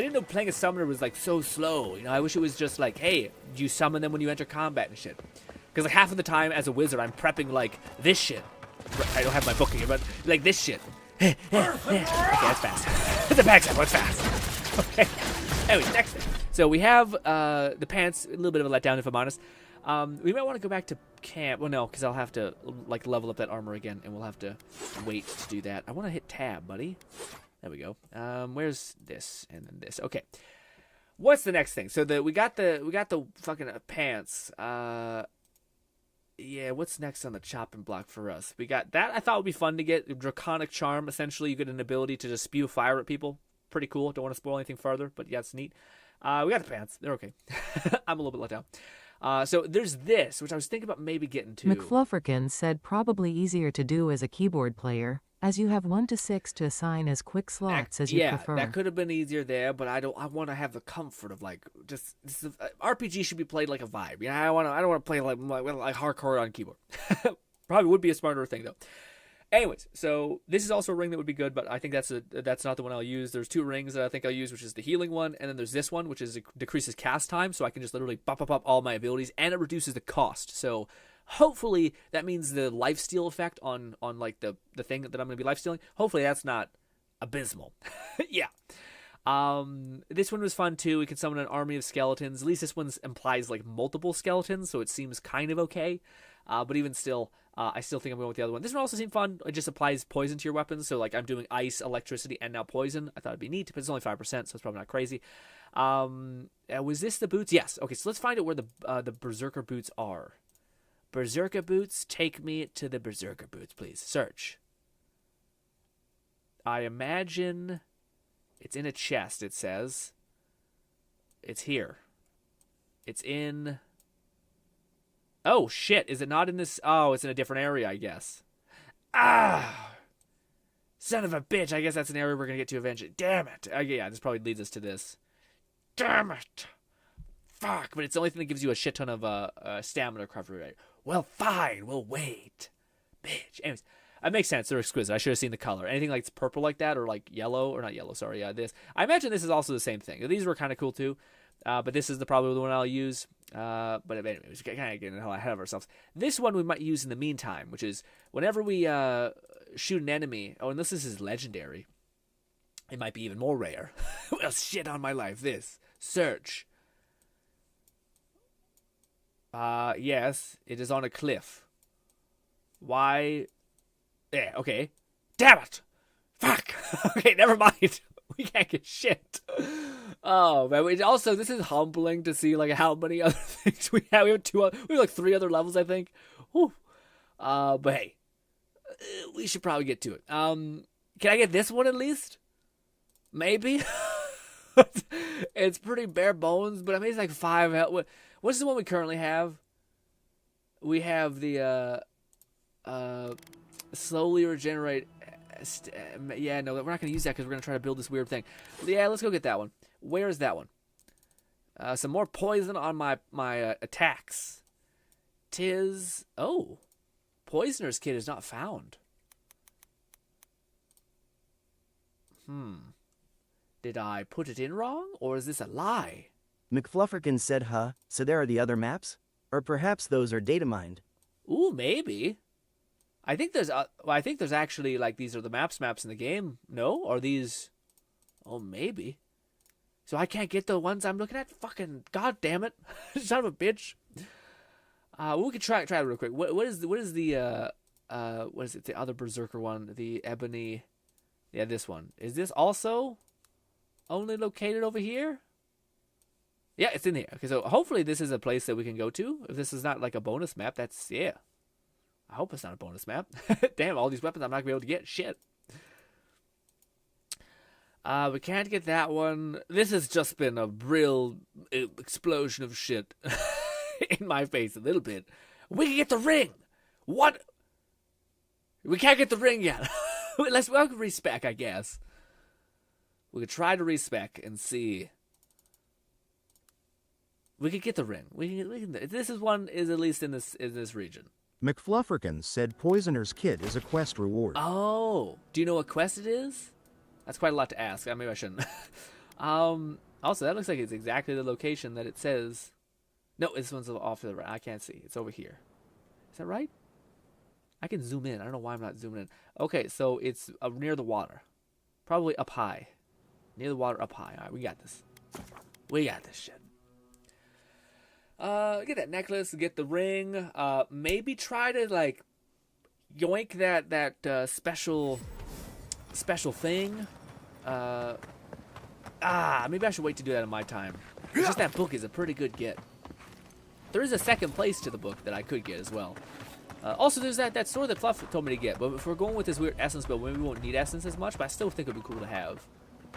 didn't know playing a summoner was like so slow. You know, I wish it was just like, hey, you summon them when you enter combat and shit. Because like half of the time as a wizard, I'm prepping like this shit. I don't have my book here, but like this shit. Okay, that's fast. It's a backstab, but it's fast. Okay. Anyway, next thing. So we have the pants, a little bit of a letdown if I'm honest. We might want to go back to camp. Well, no, because I'll have to like level up that armor again, and we'll have to wait to do that. I want to hit tab, buddy. There we go. Where's this and then this? Okay. What's the next thing? So we got the fucking pants. Yeah, what's next on the chopping block for us? We got that. I thought would be fun to get. Draconic Charm. Essentially, you get an ability to just spew fire at people. Pretty cool. Don't want to spoil anything further, but yeah, it's neat. We got the pants. They're okay. I'm a little bit let down. So there's this, which I was thinking about maybe getting to. McFlufferkin said probably easier to do as a keyboard player, as you have 1 to 6 to assign as quick slots as you prefer. Yeah, that could have been easier there, but I want to have the comfort of like just RPG should be played like a vibe. You know, I don't want to play like hardcore on keyboard. Probably would be a smarter thing though. Anyways, so this is also a ring that would be good, but I think that's not the one I'll use. There's 2 rings that I think I'll use, which is the healing one, and then there's this one, which decreases cast time, so I can just literally pop all my abilities, and it reduces the cost. So hopefully that means the lifesteal effect on like the thing that I'm going to be lifestealing. Hopefully that's not abysmal. Yeah. This one was fun too. We can summon an army of skeletons. At least this one implies like multiple skeletons, so it seems kind of okay. But even still, I still think I'm going with the other one. This one also seemed fun. It just applies poison to your weapons. So, like, I'm doing ice, electricity, and now poison. I thought it'd be neat, but it's only 5%, so it's probably not crazy. Was this the boots? Yes. Okay, so let's find out where the Berserker boots are. Berserker boots, take me to the Berserker boots, please. Search. I imagine it's in a chest, it says. It's here. It's in... Oh, shit. Is it not in this? Oh, it's in a different area, I guess. Ah! Son of a bitch. I guess that's an area we're going to get to eventually. Damn it. Yeah, this probably leads us to this. Damn it. Fuck. But it's the only thing that gives you a shit ton of stamina recovery, right? Well, fine. We'll wait. Bitch. Anyways, that makes sense. They're exquisite. I should have seen the color. Anything like purple like that or like yellow. Or not yellow, sorry. This. I imagine this is also the same thing. These were kind of cool too. But this is probably the one I'll use. But anyway, we're kind of getting ahead of ourselves. This one we might use in the meantime, which is whenever we shoot an enemy. Oh, unless this is legendary. It might be even more rare. Well, shit on my life. This. Search. Yes, it is on a cliff. Why? Yeah, okay. Damn it! Fuck! Okay, never mind. We can't get shit. Oh, man. Also, this is humbling to see, like, how many other things we have. We have like 3 other levels, I think. Whew. But hey, we should probably get to it. Can I get this one at least? Maybe? It's pretty bare bones, but I mean, it's like 5 health. What's the one we currently have? We have the, slowly regenerate. Yeah, no, we're not going to use that because we're going to try to build this weird thing. Yeah, let's go get that one. Where is that one? Some more poison on my attacks. Oh. Poisoner's Kit is not found. Did I put it in wrong, or is this a lie? McFlufferkin said, huh, so there are the other maps? Or perhaps those are data mined. Ooh, maybe. I think there's actually, like, these are the maps in the game. No? Or these... Oh, maybe. So I can't get the ones I'm looking at? Fucking god damn it. Son of a bitch. We could try it real quick. What is the other Berserker one? The Ebony... Yeah, this one. Is this also only located over here? Yeah, it's in here. Okay, so hopefully this is a place that we can go to. If this is not like a bonus map, that's... Yeah. I hope it's not a bonus map. Damn, all these weapons I'm not going to be able to get. Shit. We can't get that one. This has just been a real explosion of shit in my face a little bit. We can get the ring. What? We can't get the ring yet. Let's respec, I guess. We could try to respec and see. We could get the ring. We can. This is one is at least in this region. McFlufferkin said Poisoner's Kit is a quest reward. Oh, do you know what quest it is? That's quite a lot to ask. Maybe I shouldn't. Also, that looks like it's exactly the location that it says. No, this one's off to the right. I can't see. It's over here. Is that right? I can zoom in. I don't know why I'm not zooming in. Okay, so it's near the water. Probably up high. Near the water, up high. All right, we got this. We got this shit. Get that necklace, get the ring. Maybe try to, like, yoink that special thing. Maybe I should wait to do that in my time. It's just that book is a pretty good get. There is a second place to the book that I could get as well. Also, there's that sword that Fluff told me to get. But if we're going with this weird essence build, maybe we won't need essence as much, but I still think it would be cool to have.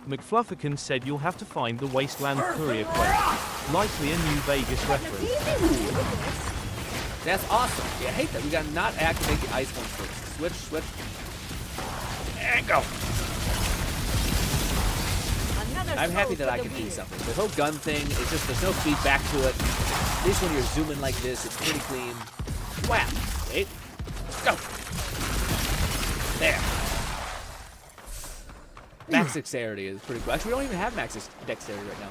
McFlufferkin said you'll have to find the Wasteland Courier quest. Likely a New Vegas reference. That's awesome. Yeah, I hate that. We got to not activate the ice one first. Switch. And go. I'm happy that I can do something. The whole gun thing, it's just there's no feedback to it. At least when you're zooming like this, it's pretty clean. Whap. Wait. Go. There. Max dexterity is pretty cool. Actually, we don't even have max dexterity right now.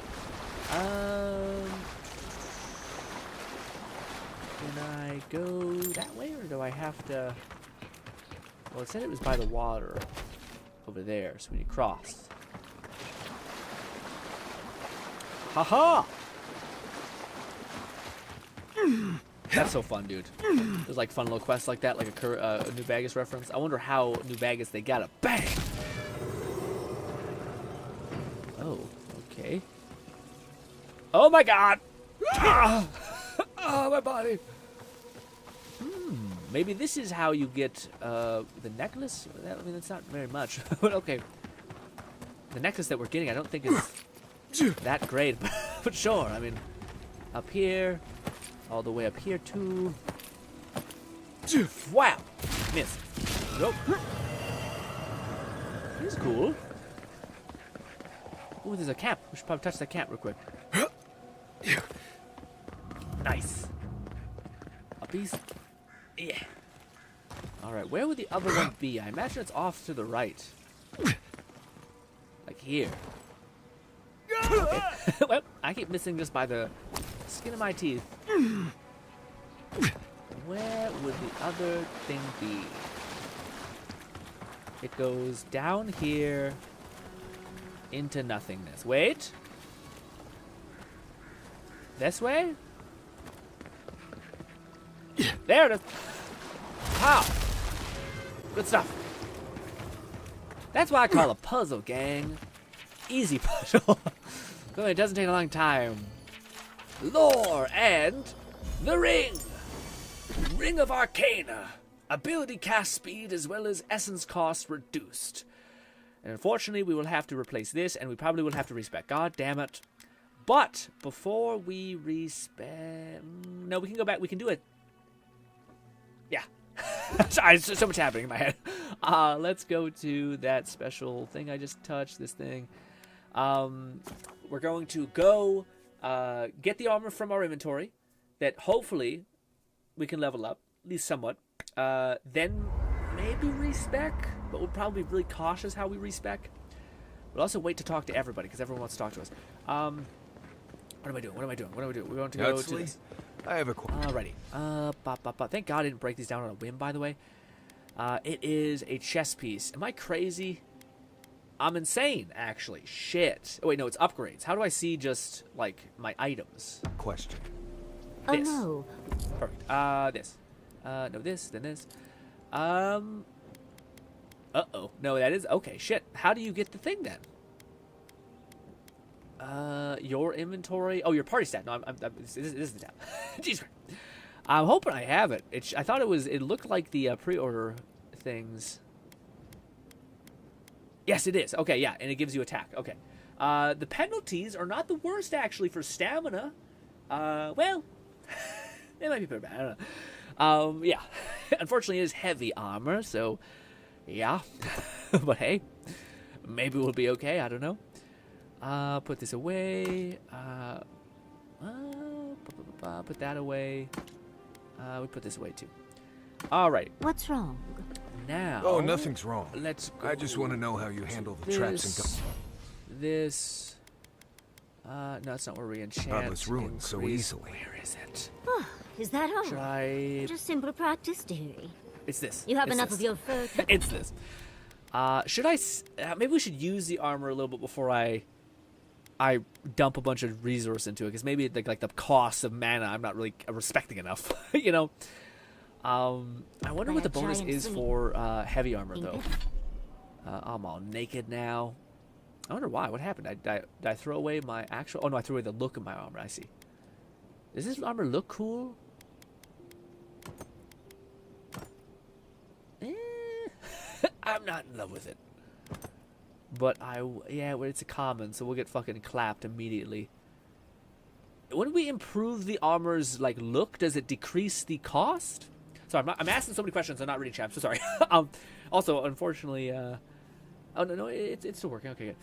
Can I go that way, or do I have to... Well, it said it was by the water over there, so we need to cross. Haha! That's so fun, dude. There's like fun little quests like that, like a New Vegas reference. I wonder how New Vegas they got a bang. Oh, okay. Oh my God! Ah! Oh, my body. Maybe this is how you get the necklace. I mean, it's not very much, but okay. The necklace that we're getting, I don't think is that great, but sure. I mean, up here, all the way up here too. Wow, miss. Nope. He's cool. Ooh, there's a cap. We should probably touch that cap real quick. Nice. Uppies. Yeah. All right, where would the other one be? I imagine it's off to the right. Like here. Okay. Well, I keep missing just by the skin of my teeth. Where would the other thing be? It goes down here into nothingness. Wait. This way? There it is. Wow. Good stuff. That's what I call a puzzle, gang. Easy puzzle. It doesn't take a long time. Lore and the ring. Ring of Arcana. Ability cast speed as well as essence cost reduced. And unfortunately, we will have to replace this, and we probably will have to respec. God damn it. But before we respec... No, we can go back. We can do it. Yeah. Sorry, there's so much happening in my head. Let's go to that special thing I just touched, this thing. We're going to go get the armor from our inventory that hopefully we can level up, at least somewhat. Then maybe respec, but we'll probably be really cautious how we respec. We'll also wait to talk to everybody because everyone wants to talk to us. What am I doing? We're going to go to this. I have a question. Alrighty. Thank God I didn't break these down on a whim, by the way. It is a chess piece. Am I crazy? I'm insane, actually. Shit. Oh, wait, no, it's upgrades. How do I see just, like, my items? Question. Oh This. no. Perfect. This. No, this, then this. Uh-oh. No, that is... Okay, shit. How do you get the thing, then? Your inventory. Oh, your party stat. No, this is the tab. Jeez. I'm hoping I have it. I thought it was. It looked like the pre-order things. Yes, it is. Okay, yeah, and it gives you attack. Okay. The penalties are not the worst actually for stamina. Well, it might be pretty bad. I don't know. Yeah. Unfortunately, it is heavy armor, so yeah. But hey, maybe we'll be okay. I don't know. Put this away. Put that away. We put this away too. All right. What's wrong? Now. Oh, nothing's wrong. Let's go. I just want to know how you handle the traps and guns. This. No, it's not where we enchant. Godless ruin so easily. Where is it? Oh, is that all? Should I? Just simple practice, dearie. It's this. You have It's enough this. of your fur. It's this. Should I? Maybe we should use the armor a little bit before I dump a bunch of resource into it, because maybe like the cost of mana I'm not really respecting enough. You know. I wonder what the bonus is for heavy armor though. I'm all naked now. I wonder why. What happened? Did I throw away my actual? Oh no, I threw away the look of my armor. I see. Does this armor look cool? I'm not in love with it. But yeah, well, it's a common, so we'll get fucking clapped immediately. When we improve the armor's like look, does it decrease the cost? Sorry, I'm asking so many questions. I'm not reading chat. So sorry. Also, unfortunately, oh no, it's still working. Okay, good.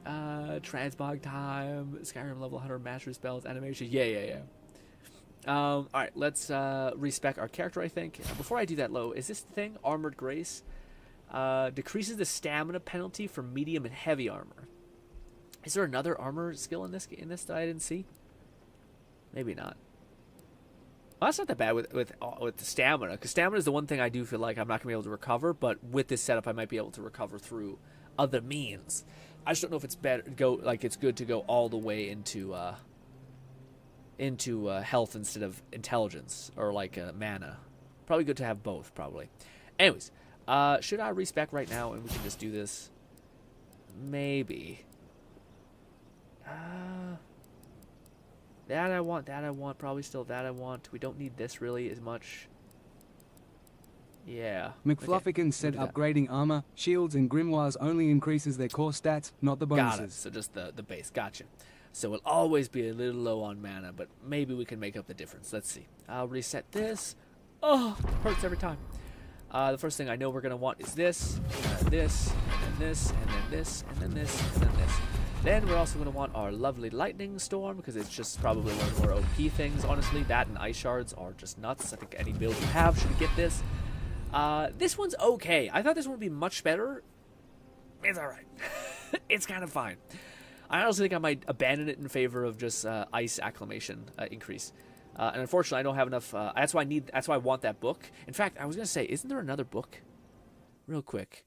Transmog time, Skyrim level 100 mastery spells, animation. Yeah. All right, let's respec our character. I think before I do that, is this thing Armored Grace? Decreases the stamina penalty for medium and heavy armor. Is there another armor skill in this that I didn't see? Maybe not. Well, that's not that bad with the stamina, because stamina is the one thing I do feel like I'm not gonna be able to recover. But with this setup, I might be able to recover through other means. I just don't know if it's better it's good to go all the way into into health instead of intelligence or like mana. Probably good to have both, probably. Anyways, should I respec right now and we can just do this? Maybe. That I want, probably still that I want. We don't need this really as much. Yeah. McFluffican said upgrading armor, shields, and grimoires only increases their core stats, not the bonuses. Got it. So just the base. Gotcha. So we'll always be a little low on mana, but maybe we can make up the difference. Let's see. I'll reset this. Oh, hurts every time. The first thing I know we're going to want is this, and then this, and then this, and then this, and then this, and then this. Then we're also going to want our lovely lightning storm, because it's just probably one of the more OP things, honestly. That and ice shards are just nuts. I think any build you have should get this. This one's okay. I thought this one would be much better. It's alright. It's kind of fine. I honestly think I might abandon it in favor of just ice acclimation increase. And unfortunately, I don't have enough. That's why I want that book. In fact, I was gonna say, isn't there another book? Real quick,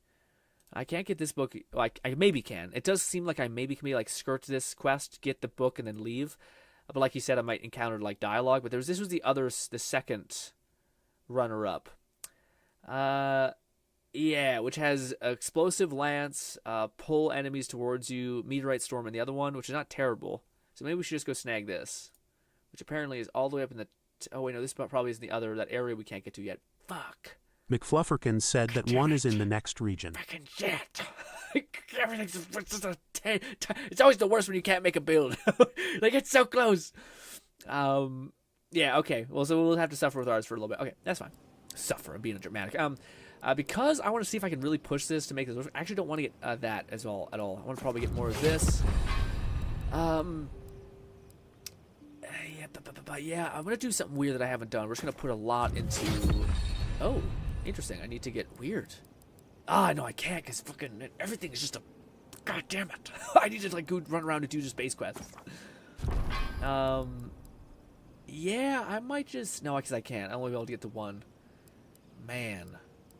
I can't get this book. Like I maybe can. It does seem like I maybe can be like skirt this quest, get the book, and then leave. But like you said, I might encounter like dialogue. But this was the second runner up. Yeah, which has explosive lance, pull enemies towards you, meteorite storm, and the other one, which is not terrible. So maybe we should just go snag this, which apparently is all the way up in the. Oh wait, no, this probably is in the other that area we can't get to yet. Fuck. McFlufferkin said that one is in the next region. Fucking shit. Everything's just it's always the worst when you can't make a build. Like it's so close. Yeah. Okay. Well, so we'll have to suffer with ours for a little bit. Okay, that's fine. Suffer. I'm being dramatic. Because I want to see if I can really push this to make this work. I actually don't want to get that as well at all. I want to probably get more of this. Yeah, I'm gonna do something weird that I haven't done. We're just gonna put a lot into. Oh, interesting. I need to get weird. No, I can't because fucking everything is just a. God damn it! I need to like go run around and do just base quests. Yeah, I might just no, because I can't. I'll only be able to get to one. Man.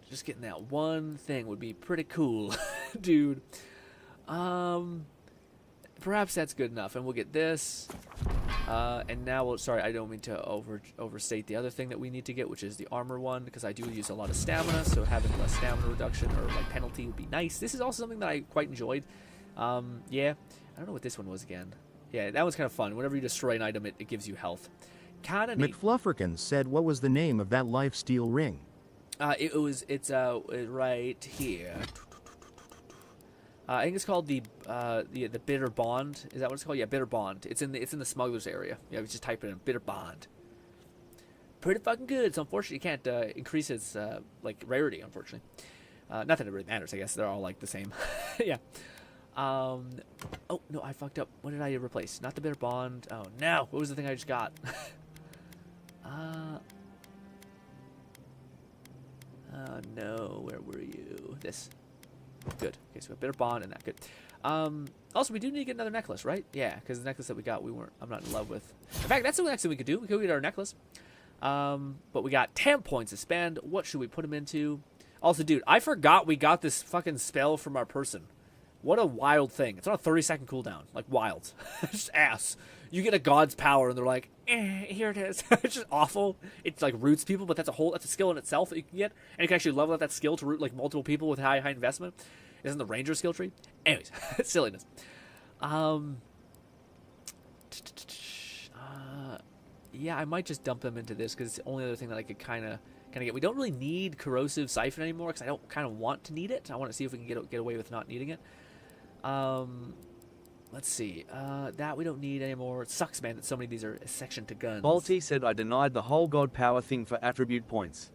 Just getting that one thing would be pretty cool, dude. Perhaps that's good enough, and we'll get this. And now we'll. Sorry, I don't mean to overstate the other thing that we need to get, which is the armor one, because I do use a lot of stamina. So having less stamina reduction or like penalty would be nice. This is also something that I quite enjoyed. Yeah, I don't know what this one was again. Yeah, that was kind of fun. Whenever you destroy an item, it gives you health. Kind of neat. McFlufferkin said, "What was the name of that lifesteal ring?" It's right here. I think it's called the Bitter Bond. Is that what it's called? Yeah, Bitter Bond. It's in the smuggler's area. Yeah, we just type it in Bitter Bond. Pretty fucking good. It's unfortunate you can't increase its like rarity. Unfortunately, not that it really matters. I guess they're all like the same. Yeah. Oh no, I fucked up. What did I replace? Not the Bitter Bond. Oh no, what was the thing I just got? No, where were you? This. Good. Okay, so we have Bitter Bond and that. Good. Also, we do need to get another necklace, right? Yeah, because the necklace that we got, I'm not in love with. In fact, that's the next thing we could do. We could get our necklace. But we got 10 points to spend. What should we put them into? Also, dude, I forgot we got this fucking spell from our person. What a wild thing. It's on a 30-second cooldown. Like, wild. Just ass. You get a god's power, and they're like, here it is. It's just awful. It's like roots people, but that's a skill in itself that you can get. And you can actually level up that skill to root like multiple people with high investment. Isn't the ranger skill tree? Anyways, silliness. Yeah, I might just dump them into this because it's the only other thing that I could kind of get. We don't really need corrosive siphon anymore because I don't kind of want to need it. I want to see if we can get away with not needing it. Let's see. That we don't need anymore. It sucks, man, that so many of these are sectioned to guns. Balti said I denied the whole god power thing for attribute points.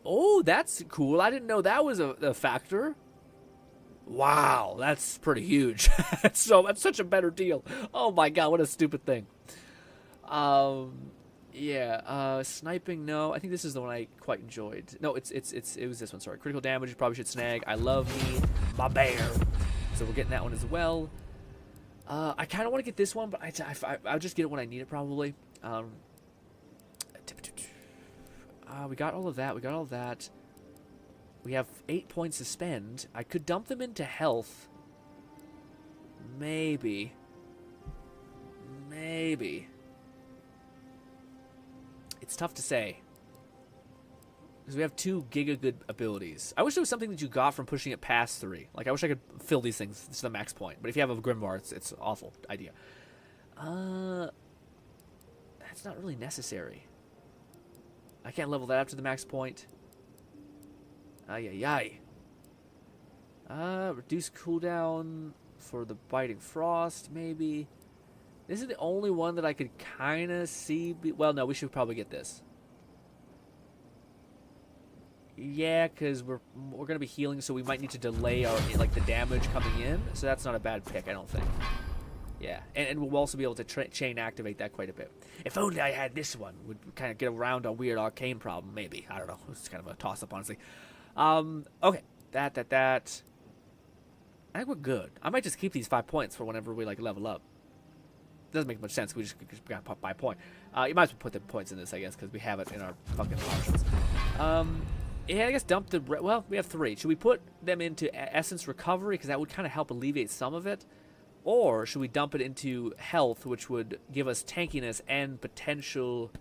Oh, that's cool. I didn't know that was a factor. Wow, that's pretty huge. That's such a better deal. Oh my god, what a stupid thing. Yeah, sniping, no. I think this is the one I quite enjoyed. No, it was this one, sorry. Critical damage, you probably should snag. I love me, my bear. So we're getting that one as well. I kind of want to get this one, but I'll just get it when I need it, probably. We got all of that. We have 8 points to spend. I could dump them into health. Maybe. It's tough to say. Because we have 2 Giga Good abilities. I wish there was something that you got from pushing it past 3. Like, I wish I could fill these things to the max point. But if you have a Grimoire, it's an awful idea. That's not really necessary. I can't level that up to the max point. Ay, ay, ay. Reduce cooldown for the Biting Frost, maybe. This is the only one that I could kind of see. Well, no, we should probably get this. Yeah, because we're going to be healing, so we might need to delay our the damage coming in. So that's not a bad pick, I don't think. Yeah, and we'll also be able to chain activate that quite a bit. If only I had this one, would kind of get around a weird arcane problem. Maybe, I don't know. It's kind of a toss up, honestly. Okay, that. I think we're good. I might just keep these 5 points for whenever we level up. Doesn't make much sense. We just got to buy point. You might as well put the points in this, I guess, because we have it in our fucking options. Yeah, I guess dump the... Well, we have 3. Should we put them into Essence Recovery? Because that would kind of help alleviate some of it. Or should we dump it into Health, which would give us tankiness and potential...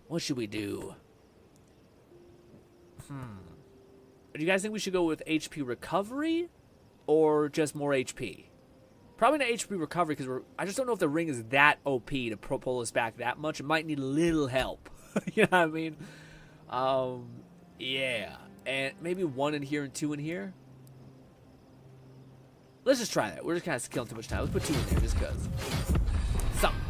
What should we do? Do you guys think we should go with HP Recovery? Or just more HP? Probably not HP Recovery, because I just don't know if the ring is that OP to pull us back that much. It might need a little help. You know what I mean? Yeah. And maybe 1 in here and 2 in here. Let's just try that. We're just kind of killing too much time. Let's put 2 in there just because. Something.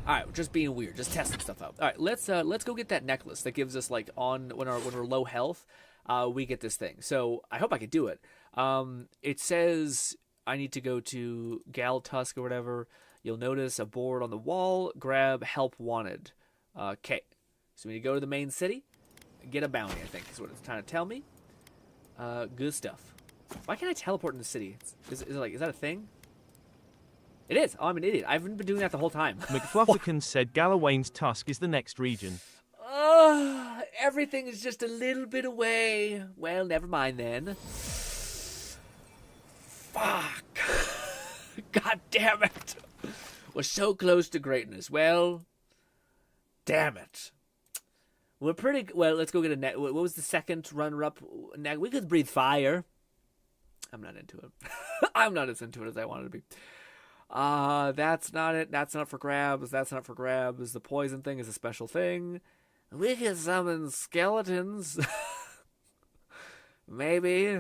Alright, we're just being weird. Just testing stuff out. Alright, let's go get that necklace that gives us, when we're low health, we get this thing. So, I hope I can do it. It says I need to go to Gal Tusk or whatever. You'll notice a board on the wall. Grab Help Wanted. Okay. So we need to go to the main city. Get a bounty, I think, is what it's trying to tell me. Good stuff. Why can't I teleport in the city? Is that a thing? It is. Oh, I'm an idiot. I haven't been doing that the whole time. McFlufferkin said Galawain's Tusk is the next region. Everything is just a little bit away. Well, never mind then. Fuck. God damn it. We're so close to greatness. Well, damn it. We're pretty... Well, let's go get a net. What was the second runner-up? We could breathe fire. I'm not into it. I'm not as into it as I wanted to be. That's not it. That's not for grabs. That's not for grabs. The poison thing is a special thing. We can summon skeletons. Maybe.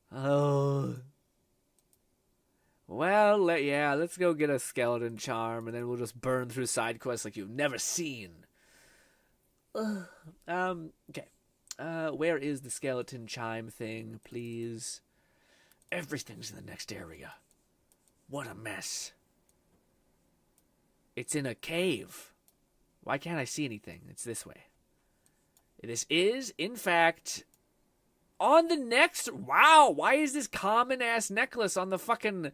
Oh. Well, let's go get a skeleton charm, and then we'll just burn through side quests like you've never seen. Okay. Where is the skeleton chime thing, please? Everything's in the next area. What a mess. It's in a cave. Why can't I see anything? It's this way. This is, in fact, on the next... Wow, why is this common-ass necklace on the fucking...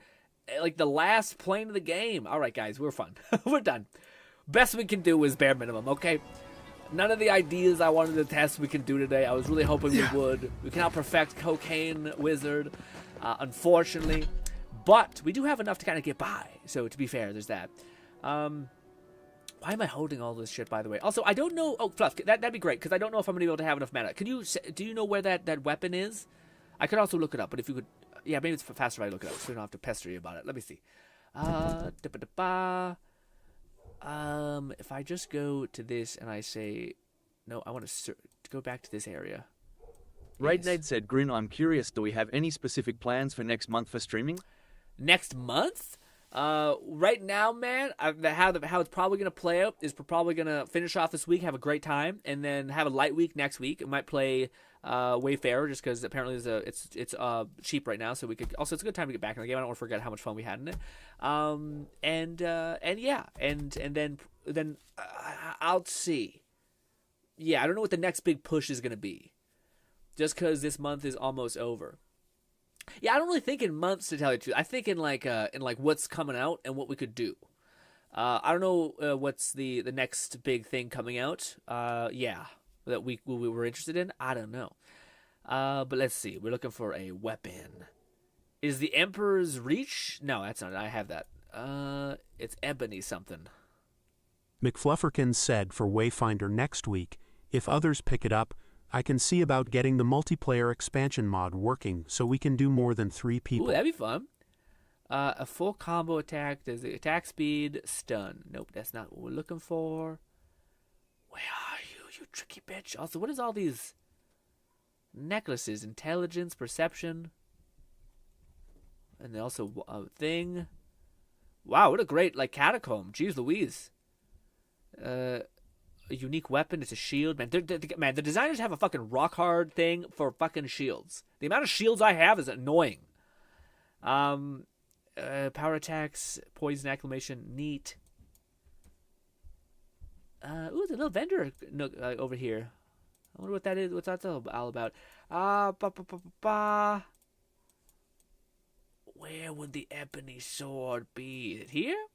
the last plane of the game? Alright, guys, we're fun. We're done. Best we can do is bare minimum, okay? None of the ideas I wanted to test we can do today. I was really hoping we would. We cannot perfect Cocaine Wizard, unfortunately. But we do have enough to kind of get by. So, to be fair, there's that. Why am I holding all this shit, by the way? Also, I don't know... Oh, Fluff, that'd be great, because I don't know if I'm going to be able to have enough mana. Do you know where that weapon is? I could also look it up, but if you could... Yeah, maybe it's faster if I look it up, so we don't have to pester you about it. Let me see. If I just go to this and I say... No, I want to go back to this area. Raid Nade said, Grin, I'm curious, do we have any specific plans for next month for streaming? Next month? Right now, man, how it's probably going to play out is we're probably going to finish off this week, have a great time, and then have a light week next week. It might play Wayfarer just because apparently it's cheap right now, so we could... Also, it's a good time to get back in the game. I don't want to forget how much fun we had in it. And then I'll see. Yeah, I don't know what the next big push is going to be. Just because this month is almost over. Yeah, I don't really think in months, to tell you the truth. I think in what's coming out and what we could do. I don't know what's the next big thing coming out. Yeah, that we were interested in. I don't know. But let's see. We're looking for a weapon. Is the Emperor's Reach? No, that's not it. I have that. It's Ebony something. McFlufferkin said for Wayfinder next week, if others pick it up, I can see about getting the multiplayer expansion mod working so we can do more than 3 people. Ooh, that'd be fun. A full combo attack. Does the attack speed, stun. Nope, that's not what we're looking for. Where are you, you tricky bitch? Also, what is all these necklaces? Intelligence, perception. And then also a thing. Wow, what a great, like, catacomb. Jeez Louise. A unique weapon. It's a shield. Man, the designers have a fucking rock hard thing for fucking shields. The amount of shields I have is annoying. Power attacks, poison acclamation, neat. Ooh, the little vendor nook over here. I wonder what that is. What's that all about? Where would the ebony sword be? Is it here?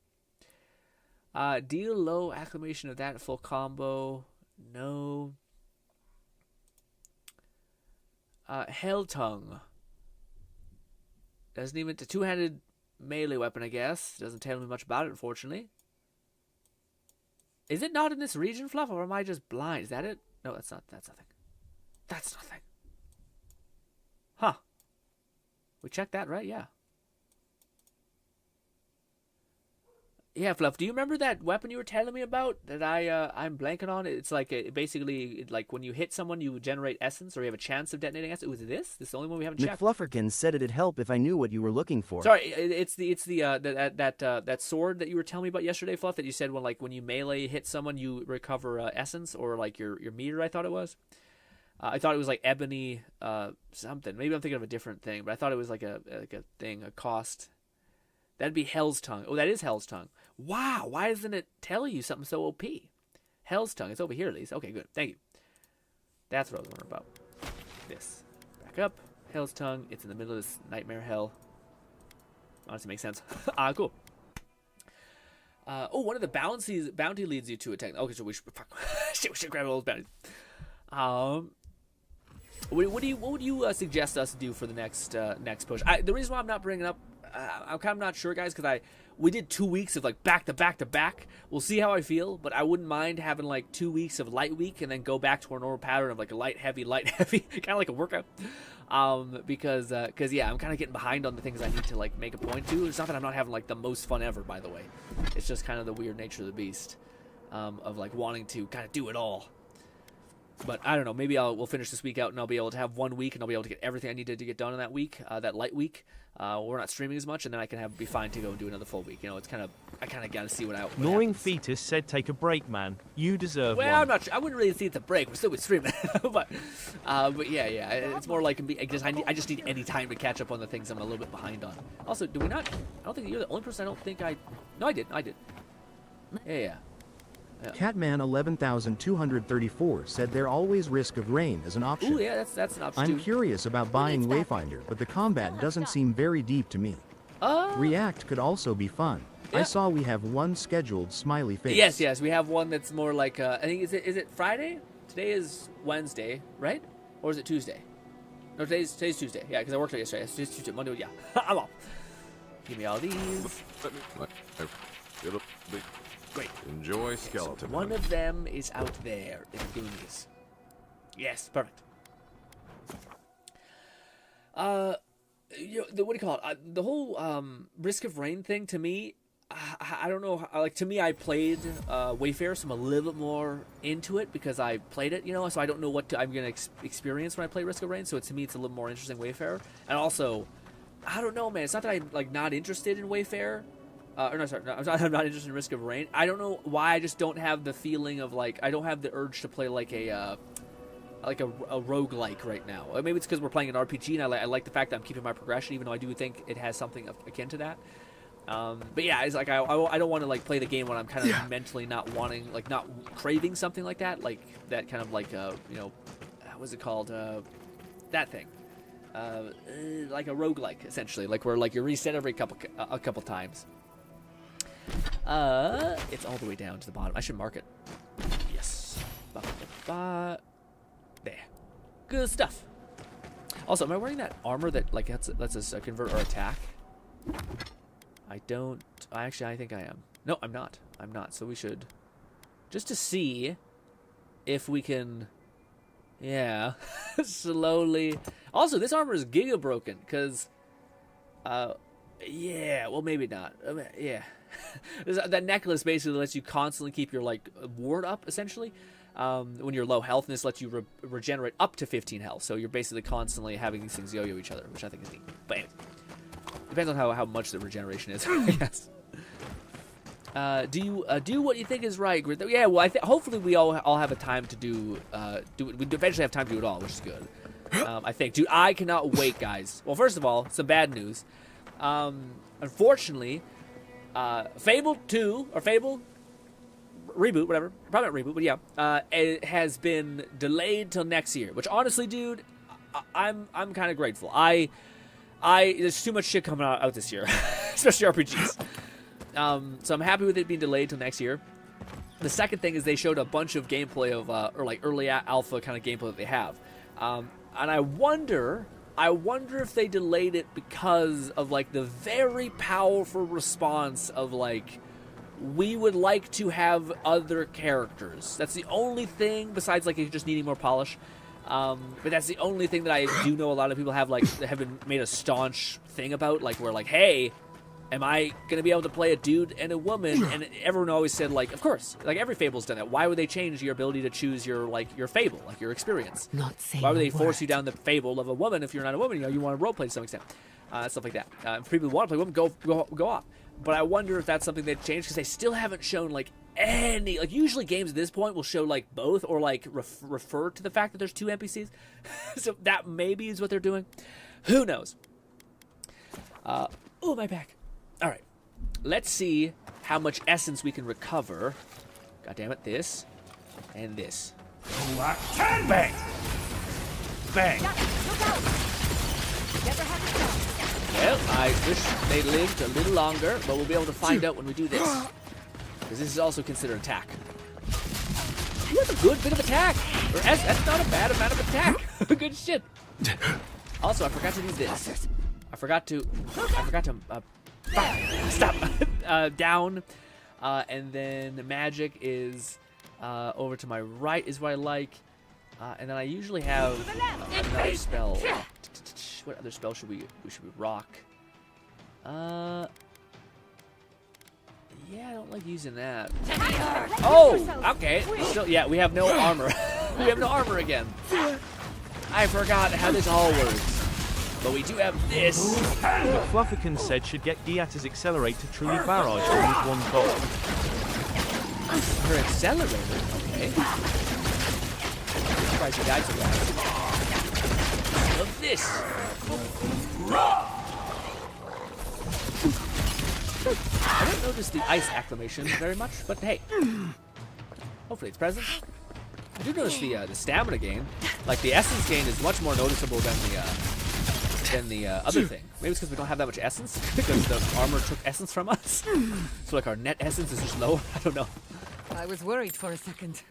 Deal low acclamation of that full combo. No. Hell tongue. Doesn't even. It's a two-handed melee weapon, I guess. Doesn't tell me much about it, unfortunately. Is it not in this region, Fluff, or am I just blind? Is that it? No, that's not. That's nothing. That's nothing. Huh. We checked that, right? Yeah. Yeah, Fluff, do you remember that weapon you were telling me about that I'm blanking on? It's like basically like when you hit someone, you generate essence, or you have a chance of detonating essence. Was it this? This is the only one we haven't checked. McFlufferkin said it'd help if I knew what you were looking for. Sorry, it's that sword that you were telling me about yesterday, Fluff. That you said when you melee hit someone, you recover essence or like your meter. I thought it was. I thought it was like ebony something. Maybe I'm thinking of a different thing, but I thought it was like a thing, a cost. That'd be Hell's Tongue. Oh, that is Hell's Tongue. Wow, why doesn't it tell you something so OP? Hell's Tongue. It's over here at least. Okay, good. Thank you. That's what I was wondering about. This. Back up. Hell's Tongue. It's in the middle of this nightmare hell. Honestly, makes sense. Cool. One of the bounty leads you to a technical. Okay, so we should grab all those bounties. What would you suggest us do for the next push? The reason why I'm not bringing up, I'm kind of not sure, guys, because we did 2 weeks of like back to back to back. We'll see how I feel, but I wouldn't mind having like 2 weeks of light week and then go back to our normal pattern of like a light heavy, kind of like a workout. Because yeah, I'm kind of getting behind on the things I need to like make a point to. It's not that I'm not having like the most fun ever, by the way. It's just kind of the weird nature of the beast, of like wanting to kind of do it all. But I don't know. Maybe we'll finish this week out, and I'll be able to have 1 week, and I'll be able to get everything I needed to get done in that week, that light week. We're not streaming as much, and then I can be fine to go and do another full week. You know, it's I kind of got to see what Gnawing happens. Fetus said, "Take a break, man. You deserve one." Well, I'm not sure. I wouldn't really see it's a break. We're still streaming, but yeah, it's more like I just need any time to catch up on the things I'm a little bit behind on. Also, do we not? I don't think you're the only person. I don't think I. No, I did. Yeah. Catman 11,234 said there always risk of rain as an option. Ooh, yeah, that's an option I'm too. curious about buying Wayfinder, but the combat doesn't seem very deep to me. React could also be fun. Yeah. I saw we have one scheduled smiley face. Yes, we have one that's more like I think is it Friday? Today is Wednesday, right? Or is it Tuesday? No, today's Tuesday. Yeah, because I worked yesterday. It's Tuesday, Monday. Yeah, I'm off. Give me all these. Great. Enjoy skeleton. One of them is out there in the Goonies. Yes, perfect. What do you call it? The whole risk of rain thing to me, I don't know. Like to me, I played Wayfarer, so I'm a little bit more into it because I played it. You know, so I don't know what I'm gonna experience when I play Risk of Rain. So to me, it's a little more interesting Wayfarer. And also, I don't know, man. It's not that I'm like not interested in Wayfarer. I'm not interested in Risk of Rain. I don't know why. I just don't have the feeling of like I don't have the urge to play like a roguelike right now. Maybe it's because we're playing an RPG, and I like the fact that I'm keeping my progression, even though I do think it has something akin to that. But yeah, it's like I don't want to like play the game when I'm kind of mentally not wanting, like not craving something like that, like that kind of like what's it called? That thing. Like a roguelike, essentially, like where like you reset every a couple times. It's all the way down to the bottom. I should mark it. Yes. There. Good stuff. Also, am I wearing that armor that like lets us convert our attack? I don't. I think I am. No, I'm not. So we should just to see if we can, yeah, slowly. Also, this armor is giga broken because, yeah, well, maybe not. Yeah, that necklace basically lets you constantly keep your like ward up essentially. When you're low health, and this lets you regenerate up to 15 health. So you're basically constantly having these things yo-yo each other, which I think is neat. But anyway, depends on how much the regeneration is, I guess. Do you do what you think is right? Yeah, well, hopefully we all have a time to do it. We eventually have time to do it all, which is good. I think, dude, I cannot wait, guys. Well, first of all, some bad news. Unfortunately, Fable 2 or Fable reboot, whatever, probably not reboot, but yeah, it has been delayed till next year. Which honestly, dude, I'm kind of grateful. There's too much shit coming out this year, especially RPGs. So I'm happy with it being delayed till next year. The second thing is they showed a bunch of gameplay of, or like early alpha kind of gameplay that they have. And I wonder if they delayed it because of like the very powerful response of like, we would like to have other characters. That's the only thing besides like just needing more polish. But that's the only thing that I do know a lot of people have been made a staunch thing about, like where like, hey, am I going to be able to play a dude and a woman? And everyone always said, like, of course. Like, every Fable's done that. Why would they change your ability to choose your Fable, like, your experience? Not saying Why would they a force word. you down the Fable of a woman if you're not a woman? You want to roleplay to some extent. Stuff like that. For people who want to play women, go off. But I wonder if that's something they've changed, because they still haven't shown, like, any... Like, usually games at this point will show, like, both, or, like, refer to the fact that there's two NPCs. So that maybe is what they're doing. Who knows? Oh, my back. All right. Let's see how much essence we can recover. God damn it, this and this. Can bang! Bang! Well, I wish they lived a little longer, but we'll be able to find out when we do this. Because this is also considered attack. That's a good bit of attack. Or that's not a bad amount of attack. Good shit. Also, I forgot to do this. I forgot to stop. Down. And then the magic is over to my right is what I like. And then I usually have another spell. What other spell should we rock? Yeah, I don't like using that. Oh, okay. Still, yeah, we have no armor. We have no armor again. I forgot how this all works. But we do have this. What Flufferkin said should get Giata's accelerator to truly barrage with one goal. Her accelerator? Okay. Surprised you died so fast. Love this. I don't notice the ice acclamation very much, but hey. Hopefully it's present. I do notice the stamina gain. Like, the essence gain is much more noticeable than the other thing. Maybe it's because we don't have that much essence, because the armor took essence from us. So like our net essence is just low. I don't know. I was worried for a second.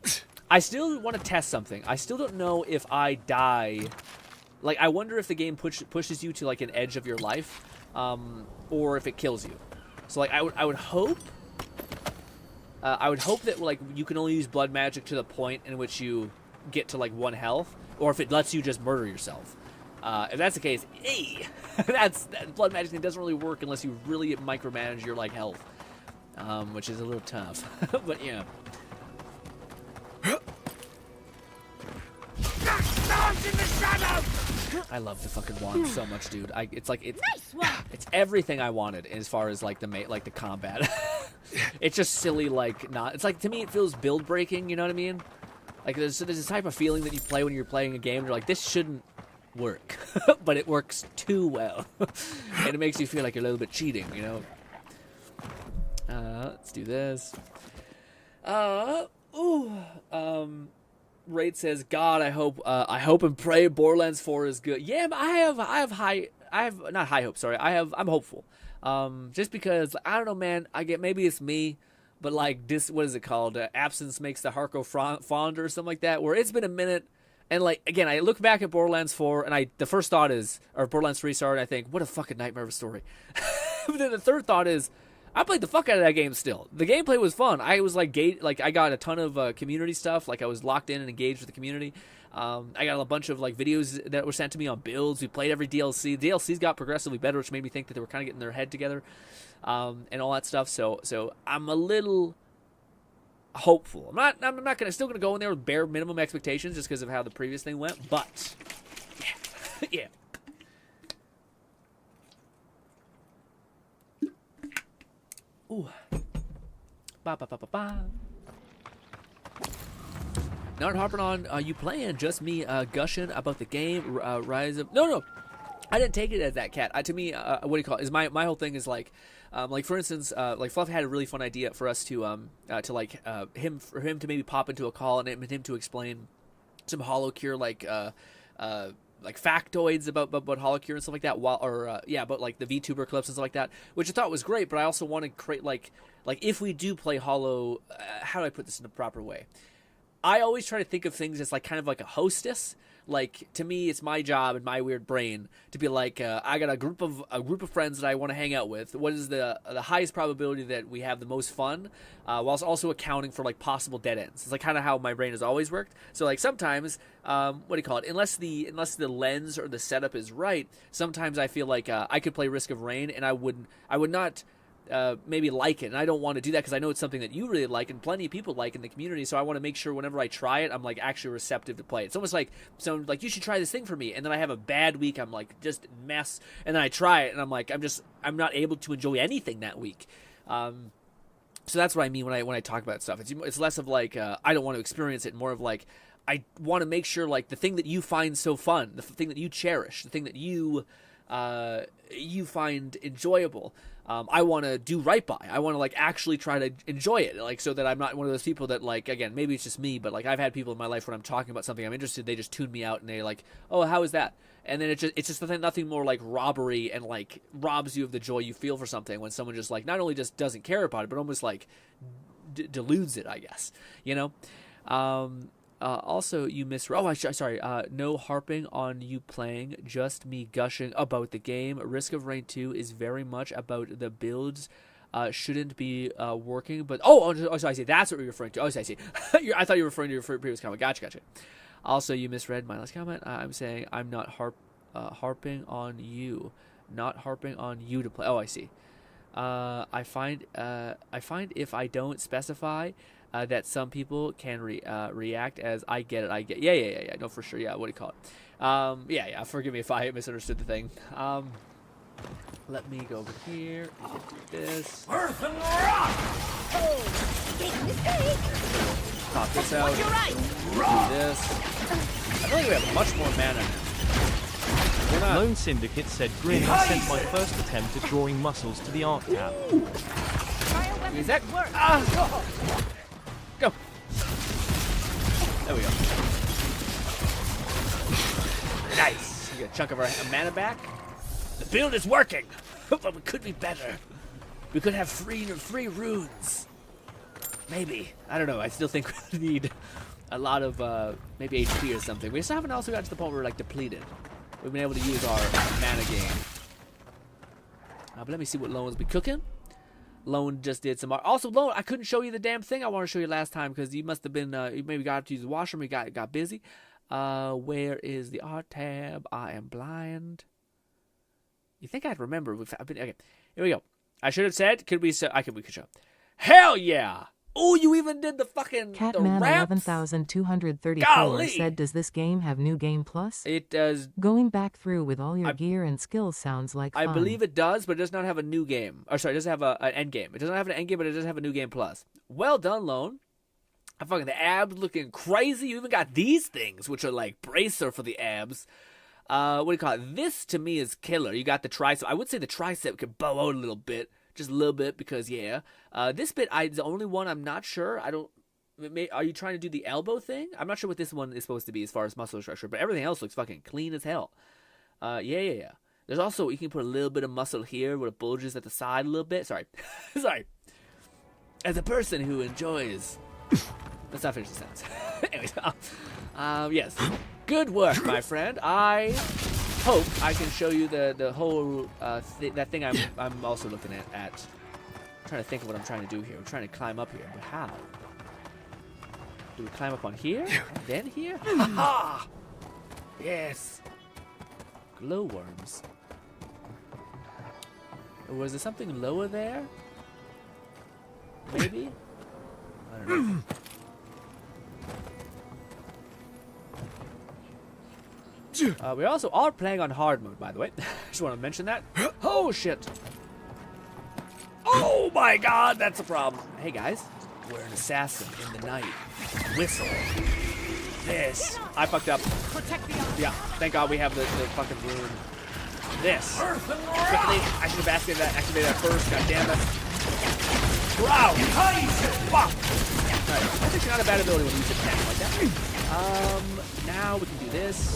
I still want to test something. I still don't know if I die. Like, I wonder if the game pushes you to like an edge of your life, or if it kills you. So like I would hope that like you can only use blood magic to the point in which you get to like 1 health, or if it lets you just murder yourself. If that's the case, that blood magic thing doesn't really work unless you really micromanage your like health, which is a little tough. But yeah. I love the fucking wand so much, dude. It's everything I wanted as far as like the combat. It's just silly, like not. It's like, to me it feels build breaking. You know what I mean? Like there's this type of feeling that you play when you're playing a game. You're like, this shouldn't work, but it works too well, and it makes you feel like you're a little bit cheating. You know. Let's do this. Raid says, God, I hope and pray Borderlands 4 is good. Yeah, but I'm hopeful. Just because, I don't know, man, maybe it's me, but like this, what is it called? Absence makes the heart go fonder or something like that, where it's been a minute, and like, again, I look back at Borderlands 4, and the first thought is, or Borderlands 3 started, and I think, what a fucking nightmare of a story. But then the third thought is, I played the fuck out of that game still. The gameplay was fun. I was like, I got a ton of community stuff. Like I was locked in and engaged with the community. I got a bunch of like videos that were sent to me on builds. We played every DLC. DLCs got progressively better, which made me think that they were kind of getting their head together, and all that stuff. So I'm a little hopeful. I'm not still gonna go in there with bare minimum expectations just because of how the previous thing went. But yeah, yeah. Ooh. Ba ba ba ba ba. Not harping on you playing, just me gushing about the game. Rise of no. I didn't take it as that, Cat. To me, what do you call it? Is my whole thing is like for instance, like Fluff had a really fun idea for us to him to maybe pop into a call and him to explain some HoloCure like factoids about HoloCure and stuff like that, about like the VTuber clips and stuff like that, which I thought was great. But I also want to create like if we do play Holo, how do I put this in a proper way? I always try to think of things as like kind of like a hostess. Like to me, it's my job in my weird brain to be like, I got a group of friends that I want to hang out with. What is the highest probability that we have the most fun, whilst also accounting for like possible dead ends? It's like kind of how my brain has always worked. So like sometimes, what do you call it? Unless the lens or the setup is right, sometimes I feel like I could play Risk of Rain and I would not. Maybe like it, and I don't want to do that because I know it's something that you really like and plenty of people like in the community, so I want to make sure whenever I try it I'm like actually receptive to play it. It's almost like someone like, you should try this thing for me, and then I have a bad week, I'm like just mess, and then I try it and I'm like I'm not able to enjoy anything that week. So that's what I mean when I talk about stuff. It's less of like I don't want to experience it, more of like I want to make sure like the thing that you find so fun, the thing that you cherish, the thing that you find enjoyable, I want to do right by. I want to like actually try to enjoy it, like so that I'm not one of those people that like, again, maybe it's just me, but like I've had people in my life when I'm talking about something I'm interested, they just tune me out and they're like, oh, how is that? And then it's just nothing more like robbery and like robs you of the joy you feel for something when someone just like not only just doesn't care about it, but almost like deludes it, I guess, you know. Also, you missed. Oh, sorry. No harping on you playing, just me gushing about the game. Risk of Rain 2 is very much about the builds. Shouldn't be working, but so I see. That's what you're referring to. Oh, so I see. I thought you were referring to your previous comment. Gotcha. Also, you misread my last comment. I'm saying I'm not harping on you, not harping on you to play. Oh, I see. I find if I don't specify. That some people can react as I get it. Yeah. No, for sure. Yeah, what do you call it? Yeah. Forgive me if I misunderstood the thing. Let me go over here. Do this. Earth and rock! Pop this out. You're right. Do this. I think we have much more mana now. We're not. Lone Syndicate said, Grin, I sent my first attempt at drawing muscles to the art tab. Is that work? Go. There we go. Nice. We got a chunk of our mana back. The build is working, but we could be better. We could have free runes. Maybe. I don't know. I still think we need a lot of maybe HP or something. We still haven't also got to the point where we're like depleted. We've been able to use our mana gain. But let me see what Lone's been cooking. Lone just did some art. Also, Lone, I couldn't show you the damn thing I want to show you last time because you must have been, you maybe got to use the washroom. You got busy. Where is the art tab? I am blind. You think I'd remember? Okay, here we go. I should have said, we could show. Hell yeah! Oh, you even did the fucking Catman 11,234 said, does this game have New Game Plus? It does. Going back through with all your gear and skills sounds like fun. I believe it does, but it does not have a new game. Or sorry, it doesn't have an end game. It doesn't have an end game, but it does have a New Game Plus. Well done, Lone. Fucking the abs looking crazy. You even got these things, which are like bracer for the abs. What do you call it? This to me is killer. You got the tricep. I would say the tricep could bow out a little bit. Just a little bit because, yeah. This bit, the only one I'm not sure. Are you trying to do the elbow thing? I'm not sure what this one is supposed to be as far as muscle structure, but everything else looks fucking clean as hell. Yeah. There's also, you can put a little bit of muscle here where it bulges at the side a little bit. Sorry. As a person who enjoys... Let's not finish the sentence. Anyways, yes. Good work, my friend. I hope I can show you the whole that thing I'm also looking at. I'm trying to think of what I'm trying to do here. We're trying to climb up here, but how? Do we climb up on here? And then here? Ha! Yes! Glowworms. Was there something lower there? Maybe? I don't know. We also are playing on hard mode, by the way. Just want to mention that. Oh, shit. Oh, my God, that's a problem. Hey, guys. We're an assassin in the night. Whistle. This. I fucked up. Yeah, thank God we have the fucking rune. This. Quickly. I should have activated that first. God damn it. Wow. Fuck. Alright, that's actually not a bad ability when you use attack like that. Now we can do this.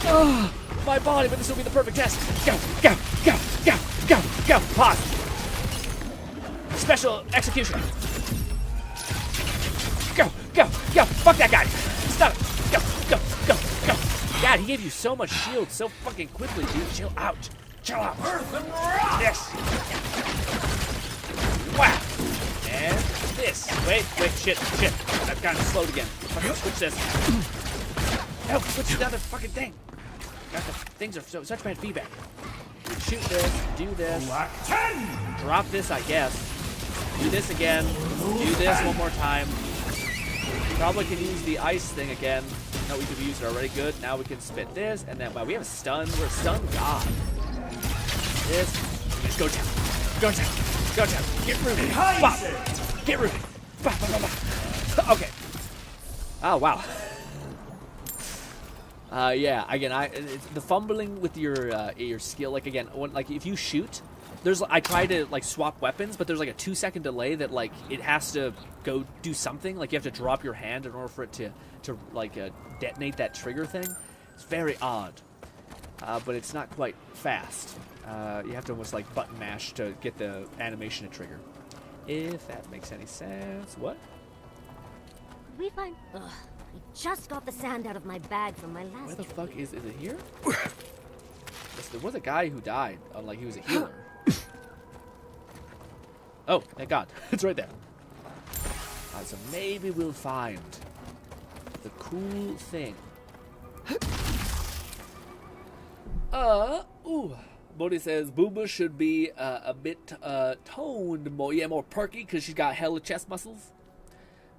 Oh, my body, but this will be the perfect test. Go, go, go, go, go, go. Pause. Special execution. Go, go, go. Fuck that guy. Stop it. Go, go, go, go. God, he gave you so much shield so fucking quickly, dude. Chill out. Chill out. This. Wow. And this. Wait, shit. I've gotten slowed again. Fucking switch this. No, switch the other fucking thing. God, the things are such bad feedback. Shoot this, do this. Drop this, I guess. Do this again. Do this one more time. Probably can use the ice thing again. No, we've used it already. Good. Now we can spit this, and then, wow, we have a stun. We're a stun god. This. Just go down. Go down. Go down. Get rooted. Bop. Get rooted. Bop, bop, bop, bop. Okay. Oh, wow. Yeah, again, the fumbling with your skill, like, again, like, if you shoot, I try to, like, swap weapons, but there's, like, a 2-second delay that, like, it has to go do something. Like, you have to drop your hand in order for it to detonate that trigger thing. It's very odd, but it's not quite fast. You have to almost, like, button mash to get the animation to trigger. If that makes any sense. What? We find... Ugh, I just got the sand out of my bag from my last... Where the fuck is it here? Yes, there was a guy who died. Like, he was a healer. Oh, thank God. It's right there. So maybe we'll find the cool thing. Ooh. Bodhi says Booba should be a bit toned more. Yeah, more perky because she's got hella chest muscles.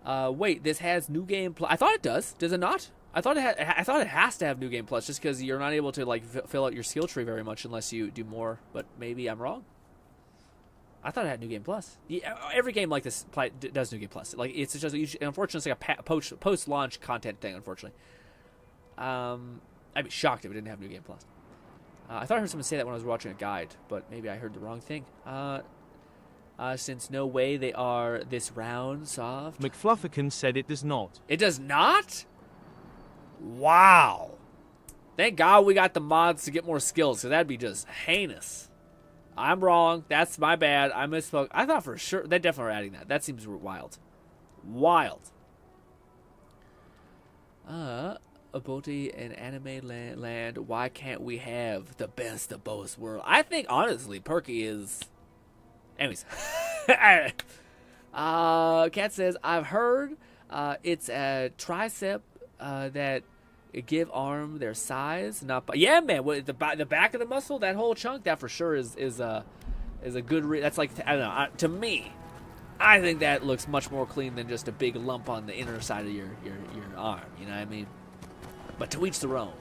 Wait, this has New Game Plus. I thought it does. Does it not? I thought it has to have New Game Plus just because you're not able to, like, fill out your skill tree very much unless you do more. But maybe I'm wrong. I thought it had New Game Plus. Yeah, every game like this does New Game Plus. Like, it's just unfortunately it's like a post-launch content thing. Unfortunately, I'd be shocked if it didn't have New Game Plus. I thought I heard someone say that when I was watching a guide, but maybe I heard the wrong thing. Since no way they are this round soft. McFlufferkin said it does not. It does not? Wow. Thank God we got the mods to get more skills, so that'd be just heinous. I'm wrong. That's my bad. I misspoke. I thought for sure they definitely are adding that. That seems wild. Wild. Aboti and anime land. Why can't we have the best of both worlds? I think honestly, Perky is. Anyways, Cat says I've heard it's a tricep that give arm their size. Not, yeah, man. What, the back of the muscle, that whole chunk, that for sure is a good. That's like, I don't know. To me, I think that looks much more clean than just a big lump on the inner side of your arm. You know what I mean? But to each their own.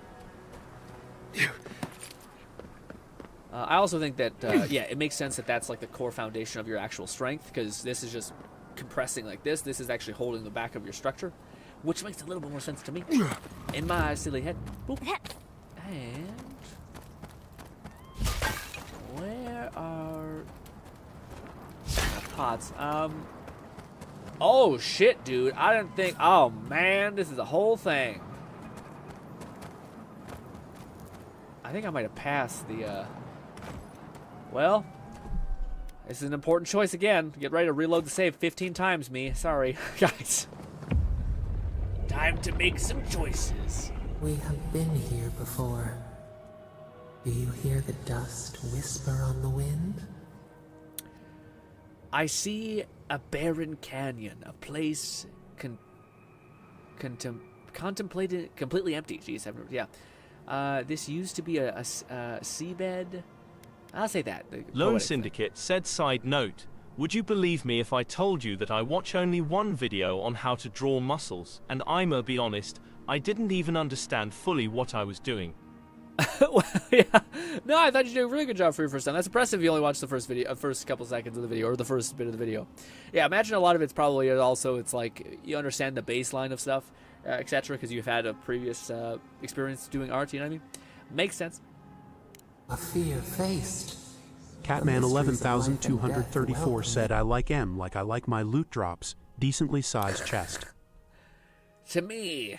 I also think that yeah, it makes sense that that's like the core foundation of your actual strength, because this is just compressing like this. This is actually holding the back of your structure, which makes a little bit more sense to me in my silly head. Boop. And where are the pots? Oh shit, dude! I didn't think. Oh man, this is a whole thing. I think I might have passed the. Well, this is an important choice again. Get ready to reload the save 15 times, me. Sorry, guys. Time to make some choices. We have been here before. Do you hear the dust whisper on the wind? I see a barren canyon, a place contemplated completely empty. Jeez, this used to be a seabed. I'll say that. Lone Syndicate said, side note, would you believe me if I told you that I watch only one video on how to draw muscles, and I'ma be honest, I didn't even understand fully what I was doing. Well, yeah. No, I thought you did a really good job for your first time. That's impressive if you only watched the first couple seconds of the video, or the first bit of the video. Yeah, imagine a lot of it's probably also, it's like, you understand the baseline of stuff, etc., because you've had a previous experience doing art, you know what I mean? Makes sense. A fear faced. Catman 11234 said, I like M like I like my loot drops. Decently sized chest. To me,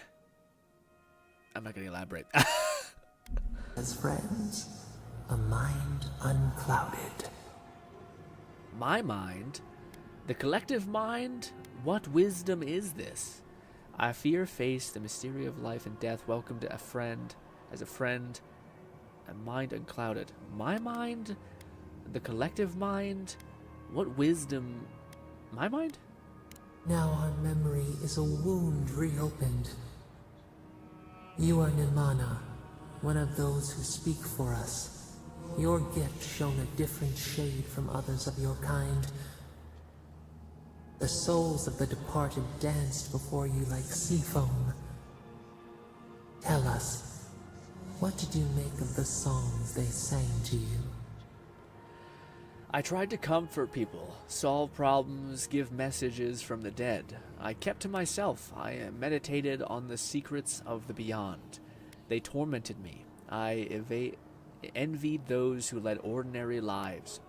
I'm not going to elaborate. As friends, a mind unclouded. My mind? The collective mind? What wisdom is this? I fear face the mystery of life and death, welcomed a friend, as a friend, a mind unclouded. My mind? The collective mind? What wisdom? My mind? Now our memory is a wound reopened. You are Nimana, one of those who speak for us. Your gift shone a different shade from others of your kind. The souls of the departed danced before you like sea foam. Tell us, what did you make of the songs they sang to you? I tried to comfort people, solve problems, give messages from the dead. I kept to myself. I meditated on the secrets of the beyond. They tormented me. I envied those who led ordinary lives.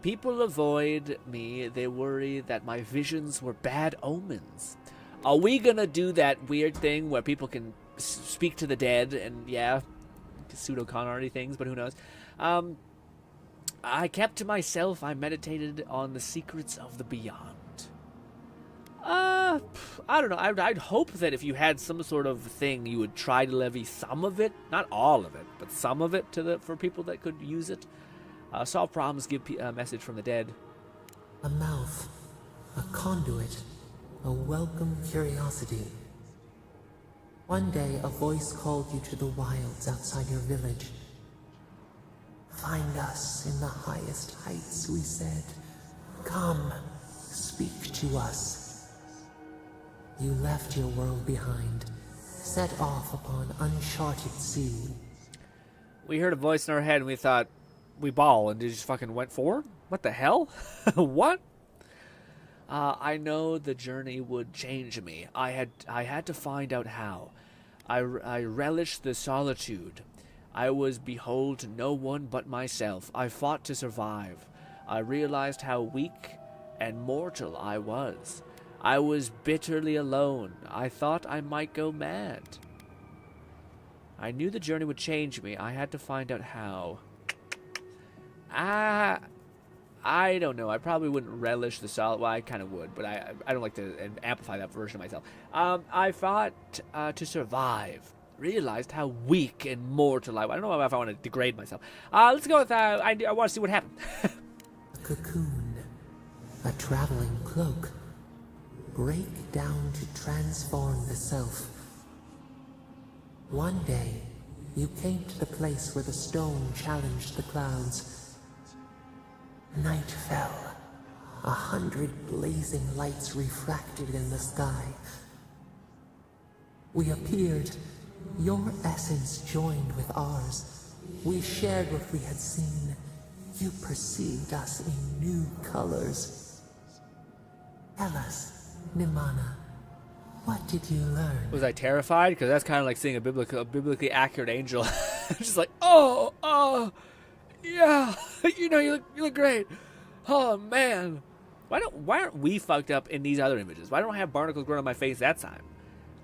People avoid me. They worry that my visions were bad omens. Are we gonna do that weird thing where people can speak to the dead and, yeah, pseudo-con arty things, but who knows? I kept to myself. I meditated on the secrets of the beyond. I don't know. I'd hope that if you had some sort of thing, you would try to levy some of it, not all of it, but some of it for people that could use it. Solve problems, give a message from the dead. A mouth, a conduit, a welcome curiosity. One day, a voice called you to the wilds outside your village. Find us in the highest heights, we said. Come, speak to us. You left your world behind, set off upon uncharted sea. We heard a voice in our head and we thought, we ball, and just fucking went forward? What the hell? What? I know the journey would change me. I had to find out how. I relished the solitude. I was behold to no one but myself. I fought to survive. I realized how weak and mortal I was. I was bitterly alone. I thought I might go mad. I knew the journey would change me. I had to find out how. I don't know. I probably wouldn't relish the solitude. Well, I kind of would, but I don't like to amplify that version of myself. I fought to survive. Realized how weak and mortal I was. I don't know if I want to degrade myself. Let's go with, I want to see what happened. A cocoon, a traveling cloak. Break down to transform the self. One day, you came to the place where the stone challenged the clouds. Night fell. 100 blazing lights refracted in the sky. We appeared. Your essence joined with ours. We shared what we had seen. You perceived us in new colors. Tell us, Nimana, what did you learn? Was I terrified? Because that's kind of like seeing a biblically accurate angel. Just like, oh, yeah, you look great. Oh man, why aren't we fucked up in these other images? Why don't I have barnacles growing on my face that time?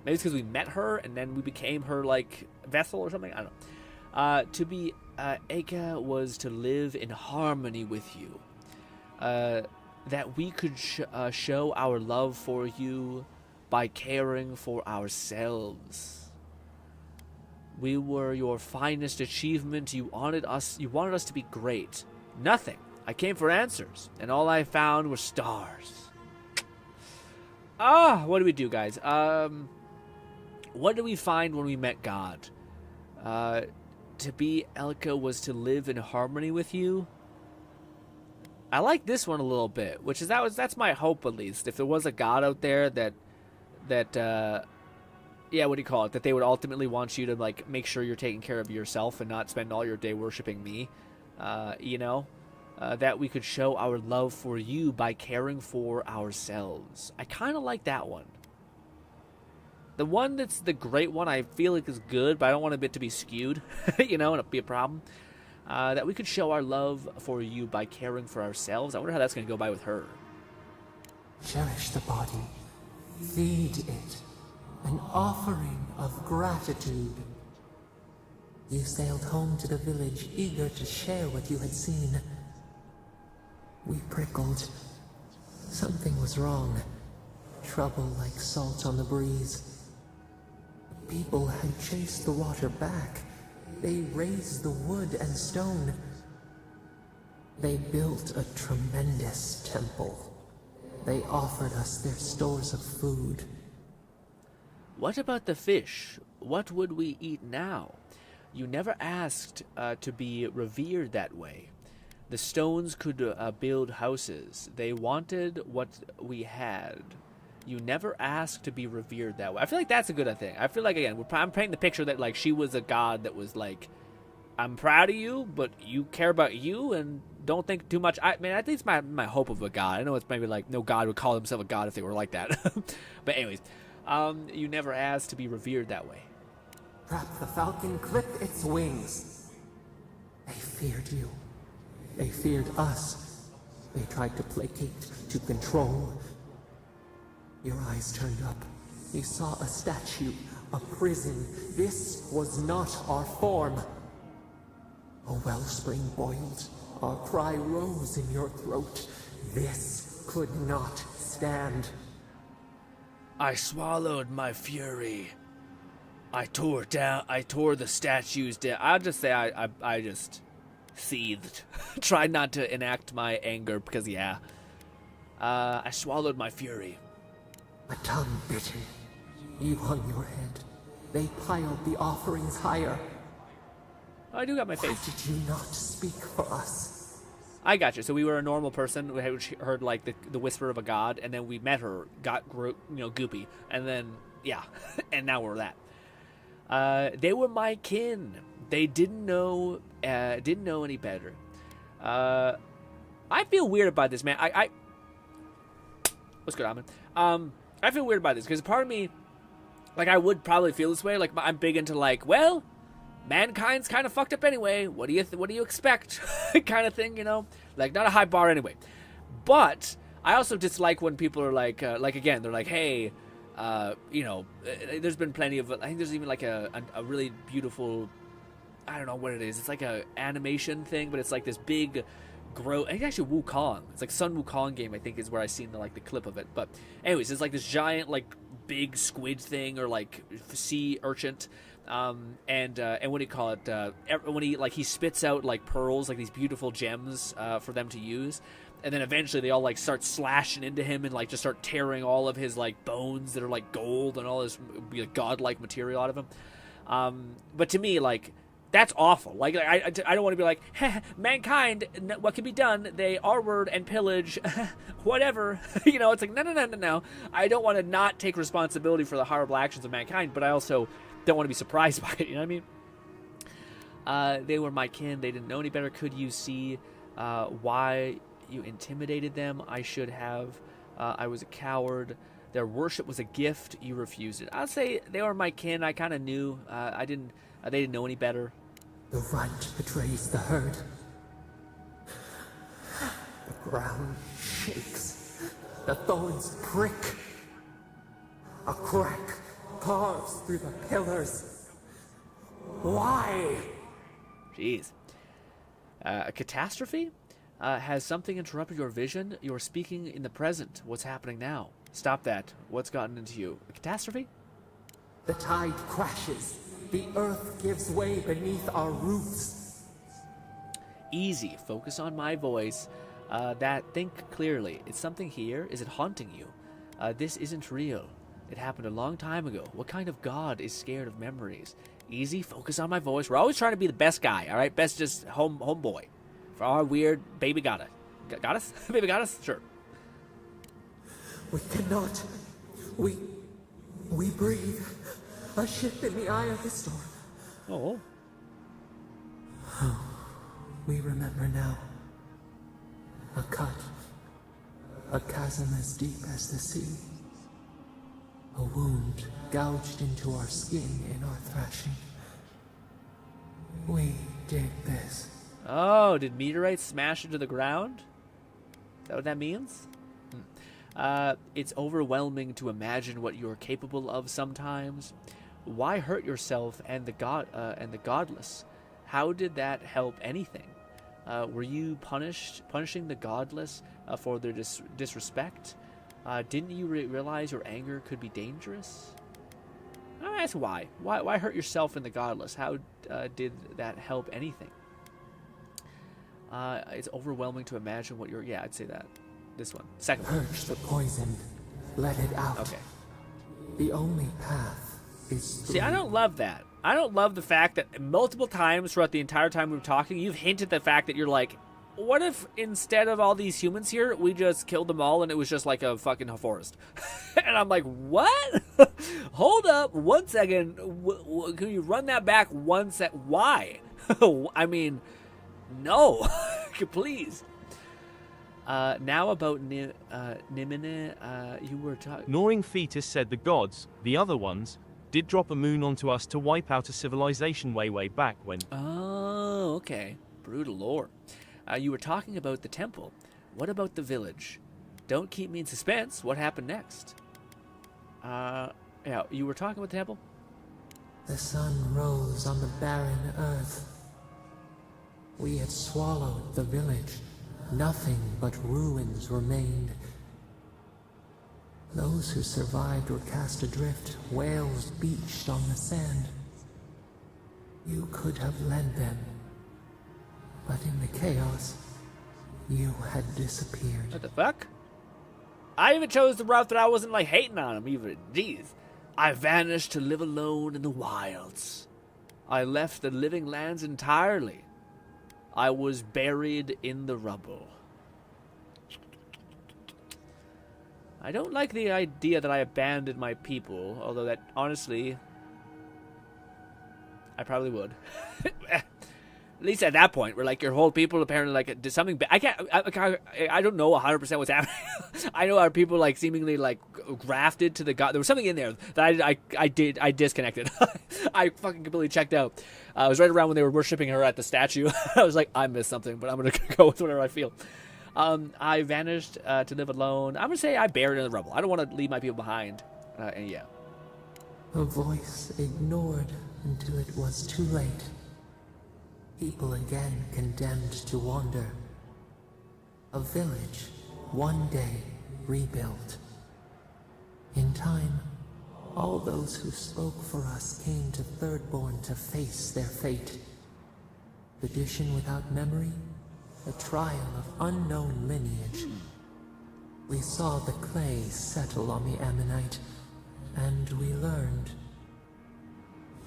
Maybe it's because we met her and then we became her, like, vessel or something? I don't know. To be Eka was to live in harmony with you. That we could show our love for you by caring for ourselves. We were your finest achievement. You wanted us to be great. Nothing I came for answers, and all I found were stars. What do we do, guys? What did we find when we met God? To be Elka was to live in harmony with you. I like this one a little bit, which is that's my hope, at least. If there was a God out there that yeah, what do you call it? That they would ultimately want you to like make sure you're taking care of yourself and not spend all your day worshiping me. You know, that we could show our love for you by caring for ourselves. I kind of like that one. The one that's the great one, I feel like is good, but I don't want it to be skewed, you know, and it'd be a problem. That we could show our love for you by caring for ourselves. I wonder how that's going to go by with her. Cherish the body. Feed it. An offering of gratitude. You sailed home to the village, eager to share what you had seen. We prickled. Something was wrong. Trouble like salt on the breeze. People had chased the water back. They raised the wood and stone. They built a tremendous temple. They offered us their stores of food. What about the fish? What would we eat now? You never asked to be revered that way. The stones could build houses. They wanted what we had. You never asked to be revered that way. I feel like that's a good thing. I feel like, again, I'm painting the picture that, like, she was a god that was like, I'm proud of you, but you care about you and don't think too much. I mean, I think it's my hope of a god. I know it's maybe like no god would call himself a god if they were like that. But anyways, you never asked to be revered that way. Perhaps the falcon clipped its wings. They feared you. They feared us. They tried to placate, to control. Your eyes turned up. You saw a statue, a prison. This was not our form. A wellspring boiled. Our cry rose in your throat. This could not stand. I swallowed my fury. I tore the statues down. I'll just say I just seethed. Tried not to enact my anger because, yeah. I swallowed my fury. A tongue bitten. You hung your head. They piled the offerings higher. I do got my face. Why did you not speak for us? I got you. So we were a normal person. We heard like the whisper of a god, and then we met her, got goopy, and then yeah, and now we're that. They were my kin. They didn't know any better. I feel weird about this, man. What's good, Ahmed? I feel weird about this because part of me, like, I would probably feel this way. Like, I'm big into like, well, mankind's kind of fucked up anyway. What do you expect? Kind of thing, you know? Like, not a high bar anyway. But I also dislike when people are like again, they're like, hey, there's been plenty of. I think there's even like a really beautiful. I don't know what it is. It's like a animation thing, but it's like this big. I think actually Wukong. It's like Sun Wukong game, I think, is where I seen the clip of it. But anyways, it's like this giant like big squid thing or like sea urchin, and what do you call it? When he spits out like pearls, like these beautiful gems for them to use, and then eventually they all like start slashing into him and like just start tearing all of his like bones that are like gold and all this godlike material out of him. But to me, like. That's awful. Like I don't want to be like, mankind, what can be done? They R-word and pillage, whatever. It's like, no. I don't want to not take responsibility for the horrible actions of mankind, but I also don't want to be surprised by it. You know what I mean? They were my kin. They didn't know any better. Could you see why you intimidated them? I should have. I was a coward. Their worship was a gift. You refused it. I'd say they were my kin. I kind of knew. They didn't know any better. The runt betrays the herd. The ground shakes. The thorns prick. A crack carves through the pillars. Why? Jeez. A catastrophe? Has something interrupted your vision? You're speaking in the present. What's happening now? Stop that. What's gotten into you? A catastrophe? The tide crashes. The earth gives way beneath our roots. Easy. Focus on my voice. Think clearly. It's something here. Is it haunting you? This isn't real. It happened a long time ago. What kind of god is scared of memories? Easy. Focus on my voice. We're always trying to be the best guy, all right? Best just homeboy. For our weird baby goddess. Goddess? Baby goddess? Sure. We cannot. We breathe. A shift in the eye of the storm. Oh. We remember now. A cut. A chasm as deep as the sea. A wound gouged into our skin in our thrashing. We did this. Oh, did meteorites smash into the ground? Is that what that means? It's overwhelming to imagine what you're capable of sometimes. Why hurt yourself and the godless? How did that help anything? Were you punishing the godless for their disrespect? Didn't you realize your anger could be dangerous? I ask why. Why hurt yourself and the godless? How did that help anything? It's overwhelming to imagine what you're... Yeah, I'd say that. This one. Second one. Purge the poison. Let it out. Okay. The only path is through. See, I don't love that. I don't love the fact that multiple times throughout the entire time we were talking, you've hinted the fact that you're like, what if instead of all these humans here, we just killed them all and it was just like a fucking forest? And I'm like, what? Hold up 1 second. Can you run that back 1 sec? Why? I mean, no. Please. Now about Nimine, you were talking... Gnawing Fetus said the gods, the other ones, did drop a moon onto us to wipe out a civilization way back when... Oh, okay. Brutal lore. You were talking about the temple. What about the village? Don't keep me in suspense. What happened next? Yeah, you were talking about the temple? The sun rose on the barren earth. We had swallowed the village. Nothing but ruins remained. Those who survived were cast adrift, whales beached on the sand. You could have led them. But in the chaos, you had disappeared. What the fuck? I even chose the route that I wasn't like hating on him even. Jeez. I vanished to live alone in the wilds. I left the living lands entirely. I was buried in the rubble. I don't like the idea that I abandoned my people, although that, honestly, I probably would. At least at that point, where like your whole people apparently like did something. I don't know 100% what's happening. I know our people like seemingly like grafted to the god. There was something in there that I disconnected. I fucking completely checked out. I was right around when they were worshiping her at the statue. I was like, I missed something, but I'm gonna go with whatever I feel. I vanished to live alone. I'm gonna say I buried in the rubble. I don't want to leave my people behind. And yeah. A voice ignored until it was too late. People again condemned to wander. A village, one day rebuilt. In time, all those who spoke for us came to Thirdborn to face their fate. Tradition without memory, a trial of unknown lineage. We saw the clay settle on the ammonite, and we learned.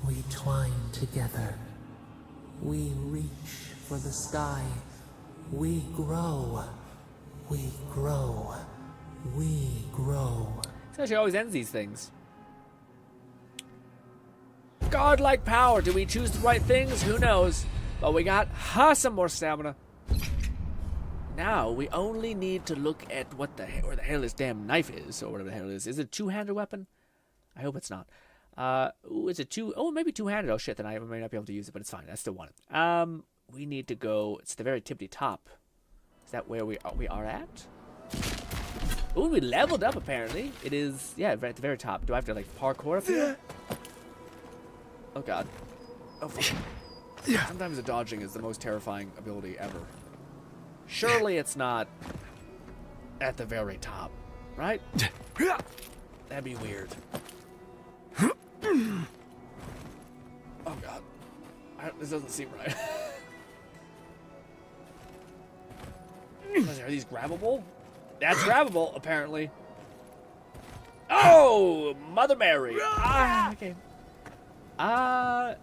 We twined together. We reach for the sky. We grow. We grow. We grow. That's how she always ends these things. Godlike power. Do we choose the right things? Who knows? But we got some more stamina. Now we only need to look at where the hell this damn knife is, or whatever the hell it is. Is it a two-handed weapon? I hope it's not. Is it maybe two-handed. Oh shit, then I may not be able to use it, but it's fine. I still want it. We need to go. It's the very tippity top. Is that where we are at? Ooh, we leveled up apparently. It is, yeah, right at the very top. Do I have to like parkour up here? Oh god. Oh fuck. Yeah. Sometimes the dodging is the most terrifying ability ever. Surely it's not at the very top, right? That'd be weird. Oh god. This doesn't seem right. Are these grabbable? That's grabbable, apparently. Oh, Mother Mary. Okay. Yeah.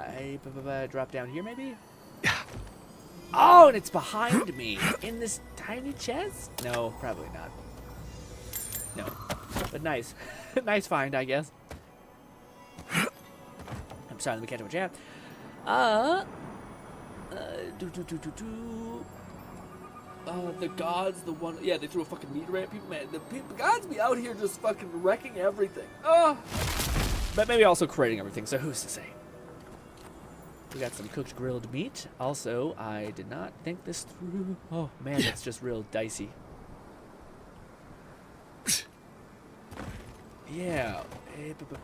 I drop down here, maybe? Oh, and it's behind me. In this tiny chest? No, probably not. No. But nice. Nice find, I guess. I'm sorry, let me catch up with you. The gods, the one... Yeah, they threw a fucking meteor at people. Man, the gods be out here just fucking wrecking everything. Oh! But maybe also creating everything, so who's to say? We got some cooked grilled meat. Also, I did not think this through. Oh, man, that's just real dicey. Yeah,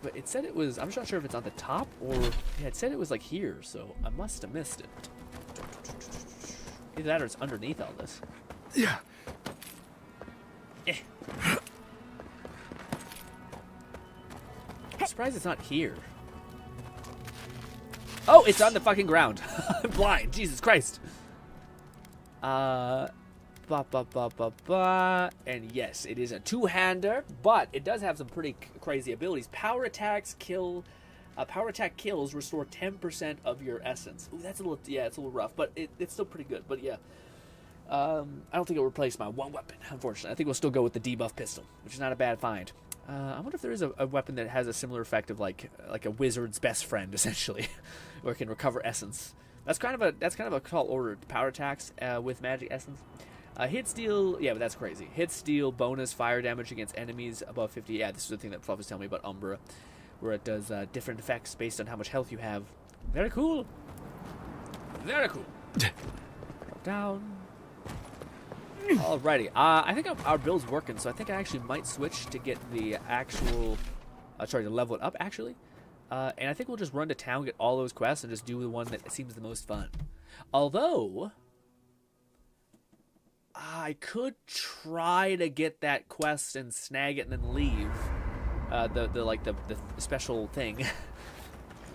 but it said it was... I'm just not sure if it's on the top or... Yeah, it said it was like here, so I must have missed it. Either that or it's underneath all this. Yeah. I'm surprised it's not here. Oh, it's on the fucking ground. I'm blind. Jesus Christ. And yes, it is a two-hander, but it does have some pretty crazy abilities. Power attacks kill... power attack kills restore 10% of your essence. Ooh, that's a little... Yeah, it's a little rough, but it's still pretty good. But yeah. I don't think it'll replace my one weapon, unfortunately. I think we'll still go with the debuff pistol, which is not a bad find. I wonder if there is a weapon that has a similar effect of like a wizard's best friend, essentially, where it can recover essence. That's kind of a tall order. Power attacks with magic essence. Hit steal, yeah, but that's crazy. Hit steal bonus fire damage against enemies above 50. Yeah, this is the thing that Fluff was telling me about Umbra, where it does different effects based on how much health you have. Very cool. Very cool. Down. Alrighty, I think our build's working, so I think I actually might switch to get the actual, to level it up, actually. And I think we'll just run to town, get all those quests, and just do the one that seems the most fun. Although, I could try to get that quest and snag it and then leave. The special thing.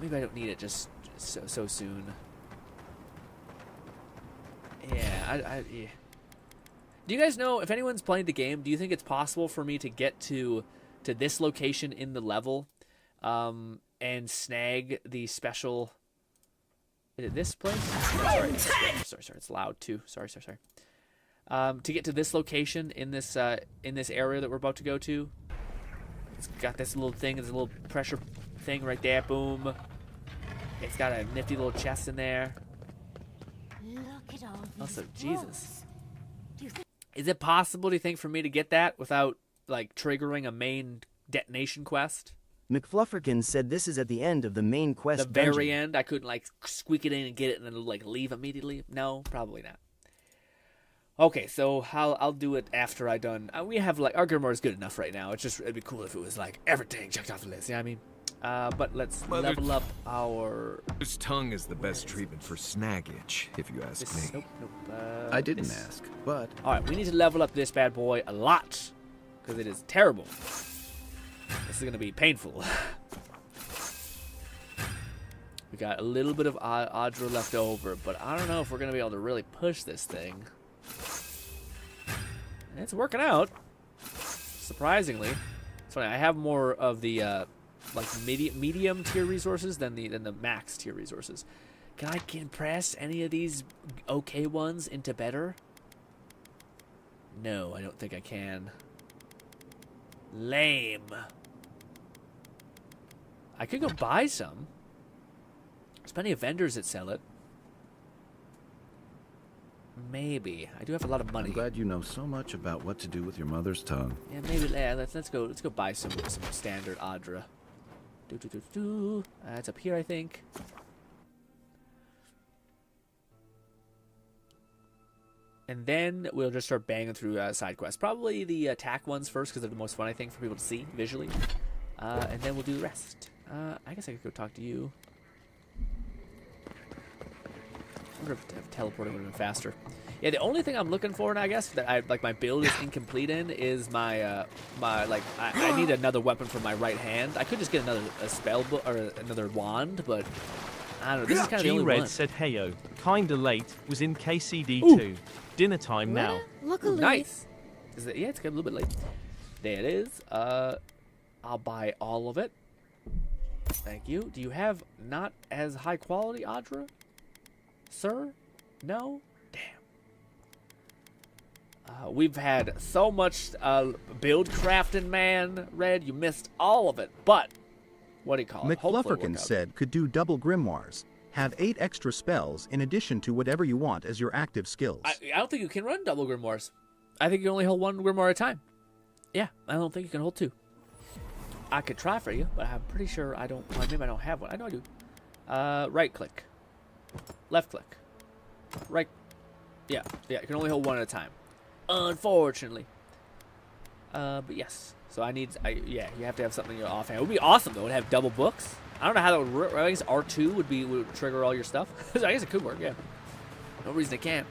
Maybe I don't need it just so soon. Yeah, yeah. Do you guys know, if anyone's playing the game, do you think it's possible for me to get to this location in the level and snag the special... Is it this place? No, sorry, it's loud too. Sorry. To get to this location in this area that we're about to go to, it's got this little thing, this little pressure thing right there. Boom. It's got a nifty little chest in there. Look at all these Also, walls. Jesus. Is it possible, do you think, for me to get that without, like, triggering a main detonation quest? McFlufferkin said this is at the end of the main quest The very dungeon. end? I couldn't, like, squeak it in and get it and then, like, leave immediately? No, probably not. Okay, so I'll do it after I done... we have, like... Our Grimoire is good enough right now. It'd be cool if it was, like, everything checked off the list, you know what I mean? But let's level up our... This tongue is the best treatment for snag itch, if you ask me. Nope. I didn't ask, but... Alright, we need to level up this bad boy a lot, because it is terrible. This is going to be painful. We got a little bit of Audra left over, but I don't know if we're going to be able to really push this thing. It's working out, surprisingly. It's funny, I have more of the... like medium tier resources than the max tier resources. Can I compress any of these okay ones into better? No, I don't think I can. Lame. I could go buy some. There's plenty of vendors that sell it. Maybe. I do have a lot of money. I'm glad you know so much about what to do with your mother's tongue. Yeah, maybe. Yeah, let's go buy some standard Audra. It's up here, I think. And then we'll just start banging through side quests. Probably the attack ones first, because they're the most fun, I think, for people to see visually. And then we'll do the rest. I guess I could go talk to you. I wonder if teleporting would have been faster. Yeah, the only thing I'm looking for, and I guess that my build is incomplete in, is I need another weapon for my right hand. I could just get another spell book or another wand, but I don't know. This is kind of the only G-Red one. said, heyo, kinda late, was in KCD Ooh. 2. Dinner time now. Luckily. Nice. Is it? Yeah, it's getting a little bit late. There it is. I'll buy all of it. Thank you. Do you have not as high quality Audra? Sir? No? Damn. We've had so much build crafting, man, Red. You missed all of it. But, what do you call it? Hopefully it'll work McFlufferkin out. said could do double grimoires. Have 8 extra spells in addition to whatever you want as your active skills. I don't think you can run double grimoires. I think you only hold one grimoire at a time. Yeah, I don't think you can hold 2. I could try for you, but I'm pretty sure I don't. Well, maybe I don't have one. I know I do. Right click, left click, right. Yeah. You can only hold one at a time, unfortunately. But yes. So yeah, you have to have something in your offhand. It would be awesome though to have double books. I don't know how that would work. I guess R2 would trigger all your stuff. I guess it could work. Yeah. No reason it can't.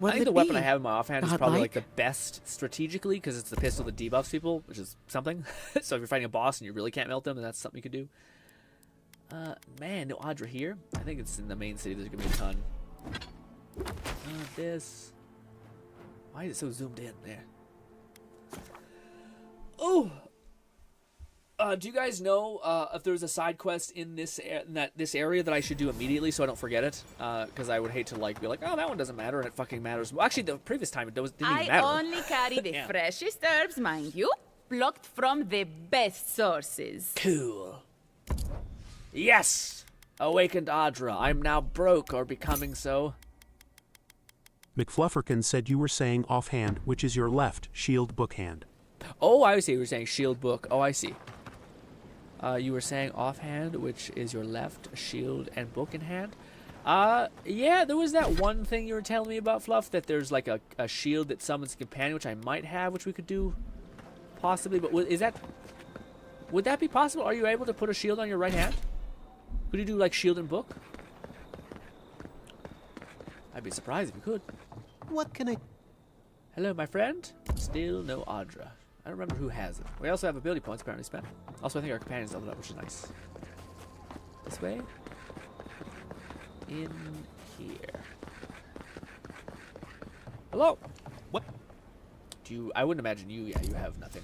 I think the weapon I have in my offhand is probably like the best strategically because it's the pistol that debuffs people, which is something. So if you're fighting a boss and you really can't melt them, then that's something you could do. Man, no Audra here. I think it's in the main city. There's gonna be a ton. This. Why is it so zoomed in there? Oh. Do you guys know if there's a side quest in this area that I should do immediately so I don't forget it? Because I would hate to be like, oh, that one doesn't matter, and it fucking matters. Well, actually, the previous time it didn't even matter. I only carry the freshest herbs, mind you, plucked from the best sources. Cool. Yes! Awakened Audra. I'm now broke or becoming so. McFlufferkin said you were saying offhand, which is your left shield book hand. Oh, I see. You were saying shield book. Oh, I see. You were saying offhand, which is your left shield and book in hand. Yeah, there was that one thing you were telling me about, Fluff, that there's like a shield that summons a companion, which I might have, which we could do possibly. But would that be possible? Are you able to put a shield on your right hand? Could you do like shield and book? I'd be surprised if you could. What can I... Hello, my friend. Still no Audra. I don't remember who has it. We also have ability points apparently spent. Also, I think our companion's leveled up, which is nice. This way. In here. Hello. What? I wouldn't imagine you. Yeah, you have nothing.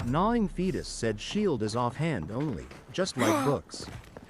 Gnawing Fetus said shield is offhand only, just like books.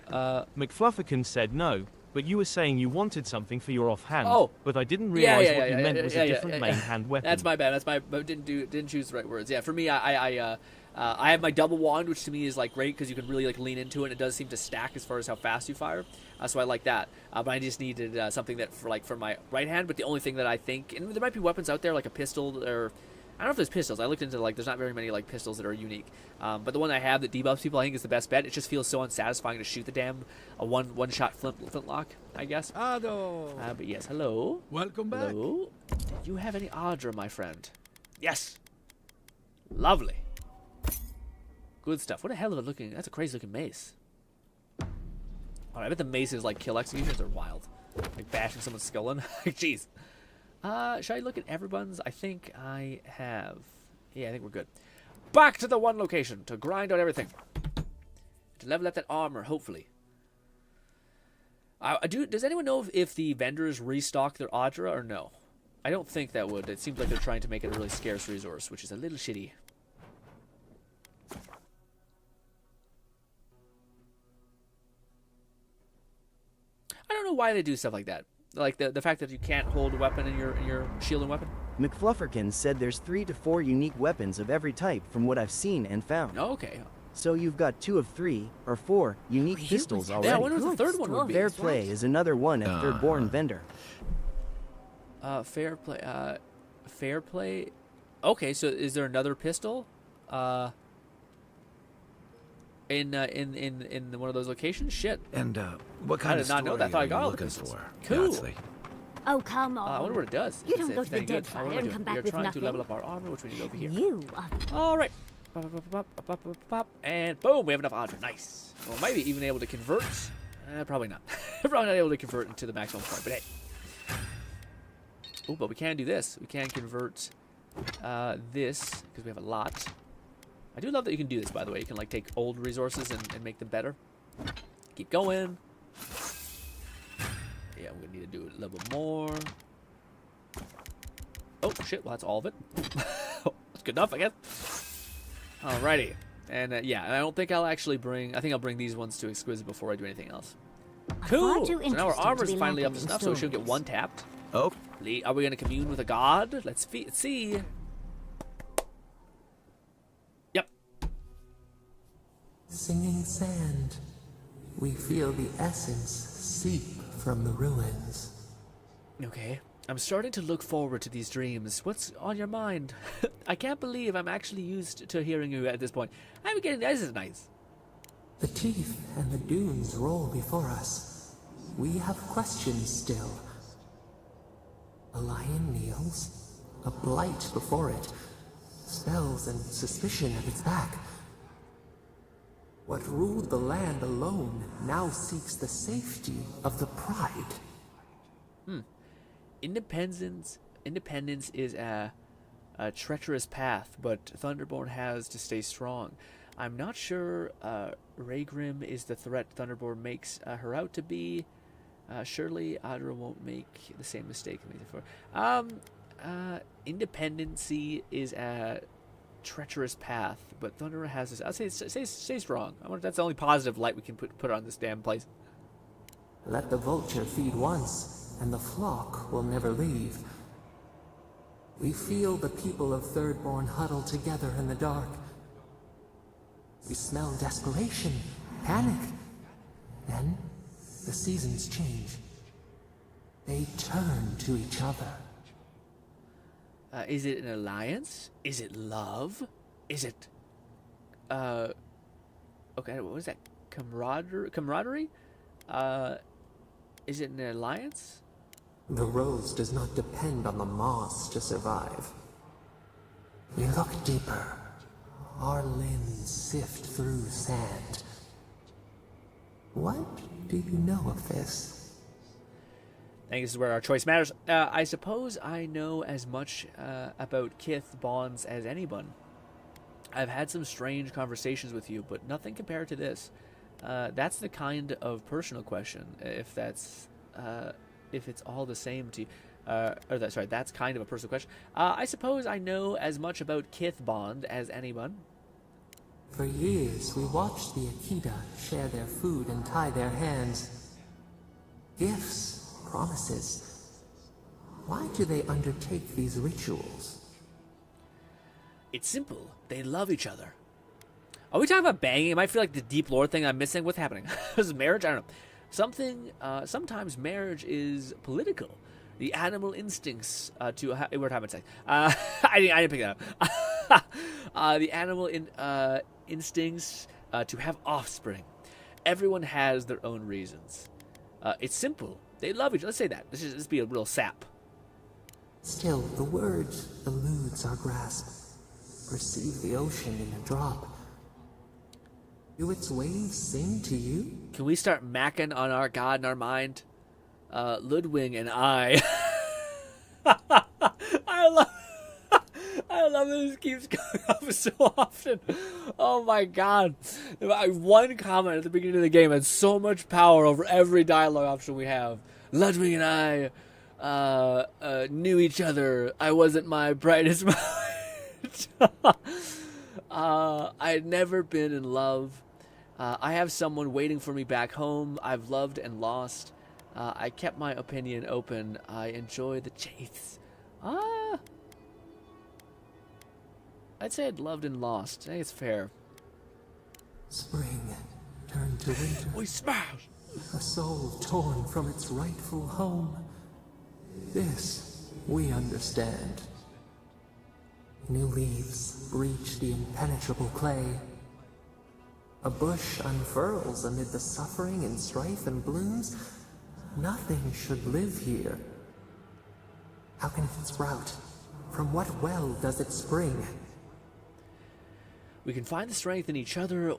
McFlufferkin said no, but you were saying you wanted something for your offhand. Oh. But I didn't realize what you meant was a different main hand weapon. That's my bad. Didn't choose the right words. Yeah, for me, I have my double wand, which to me is like great because you can really like lean into it. And it does seem to stack as far as how fast you fire. So I like that. But I just needed something that for my right hand. But the only thing that I think, and there might be weapons out there like a pistol or. I don't know if there's pistols. I looked into there's not very many like pistols that are unique. But the one I have that debuffs people, I think is the best bet. It just feels so unsatisfying to shoot the damn one shot flintlock, I guess. Ado. But yes, hello. Welcome back. Hello. Did you have any Audra, my friend? Yes. Lovely. Good stuff. What a hell of a looking. That's a crazy looking mace. Oh, I bet the maces like kill executions are wild. Like bashing someone's skull in. Jeez. Should I look at everyone's? I think I have. Yeah, I think we're good. Back to the one location to grind out everything. To level up that armor, hopefully. Does anyone know if the vendors restock their Audra or no? I don't think that would. It seems like they're trying to make it a really scarce resource, which is a little shitty. I don't know why they do stuff like that. Like the fact that you can't hold a weapon in your shield and weapon. McFlufferkin said there's 3 to 4 unique weapons of every type from what I've seen and found. Oh, okay. So you've got 2 of 3 or 4 unique pistols already. Yeah, I wonder what the third one would be. Fair Play is another one at Third Born vendor. Fair Play. Fair Play. Okay, so is there another pistol? In one of those locations? Shit. And what kind of story story I thought I got are you all the looking pistols. for? Cool. Godsley? Oh, come on. I wonder what it does. You don't go to the dead fire and come back We are with trying nothing. to level up our armor, which we need over here. You are... All right. And boom, we have enough Audra. Nice. Well, maybe even able to convert. Probably not. Probably not able to convert into the maximum part, but hey. Oh, but we can do this. We can convert this, because we have a lot. I do love that you can do this, by the way. You can like take old resources and make them better. Keep going. Yeah, I'm gonna need to do a little bit more. Oh shit! Well, that's all of it. That's good enough, I guess. Alrighty, and yeah, I don't think I'll actually bring. I think I'll bring these ones to exquisite before I do anything else. Cool. So now our armor's finally up to snuff, so we should get one tapped. Oh. Are we gonna commune with a god? Let's see. Yep. Singing sand, we feel the essence seep from the ruins. Okay. I'm starting to look forward to these dreams. What's on your mind? I can't believe I'm actually used to hearing you at this point. I'm getting this is nice. The teeth and the dunes roll before us. We have questions still. A lion kneels, a blight before it, spells and suspicion at its back. What ruled the land alone now seeks the safety of the pride. Independence is a treacherous path, but Thunderborn has to stay strong. I'm not sure Raygrim is the threat Thunderborn makes her out to be. Surely Adra won't make the same mistake he made before. Independency is a treacherous path, but Thunderer has this. I'll stay strong. That's the only positive light we can put on this damn place. Let the vulture feed once, and the flock will never leave. We feel the people of Thirdborn huddle together in the dark. We smell desperation, panic. Then, the seasons change. They turn to each other. Is it an alliance? Is it love? Is it... Okay, what was that? Camaraderie? Is it an alliance? The rose does not depend on the moss to survive. We look deeper. Our limbs sift through sand. What do you know of this? I think this is where our choice matters. I suppose I know as much about kith bonds as anyone. I've had some strange conversations with you, but nothing compared to this. That's the kind of personal question, if it's all the same to you. That's kind of a personal question. I suppose I know as much about kith bond as anyone. For years, we watched the Akita share their food and tie their hands. Gifts, promises. Why do they undertake these rituals? It's simple. They love each other. Are we talking about banging? It might feel like the deep lore thing I'm missing. What's happening? Is it marriage? I don't know. Sometimes marriage is political. The animal instincts we're talking about sex. I didn't pick that up. The animal instincts to have offspring. Everyone has their own reasons. It's simple. They love each other. Let's say that. Let's be a real sap. Still, the word eludes our grasp. Perceive the ocean in a drop. Do its waves sing to you? Can we start macking on our god in our mind? Ludwig and I. I love that this keeps going up so often. Oh my god. One comment at the beginning of the game had so much power over every dialogue option we have. Ludwig and I knew each other. I wasn't my brightest moment. I had never been in love. I have someone waiting for me back home. I've loved and lost. I kept my opinion open. I enjoy the chase. I'd say I'd loved and lost. I think it's fair. Spring turned to winter. We smash! A soul torn from its rightful home. This we understand. New leaves breach the impenetrable clay. A bush unfurls amid the suffering and strife and blooms. Nothing should live here. How can it sprout? From what well does it spring? We can find the strength in each other,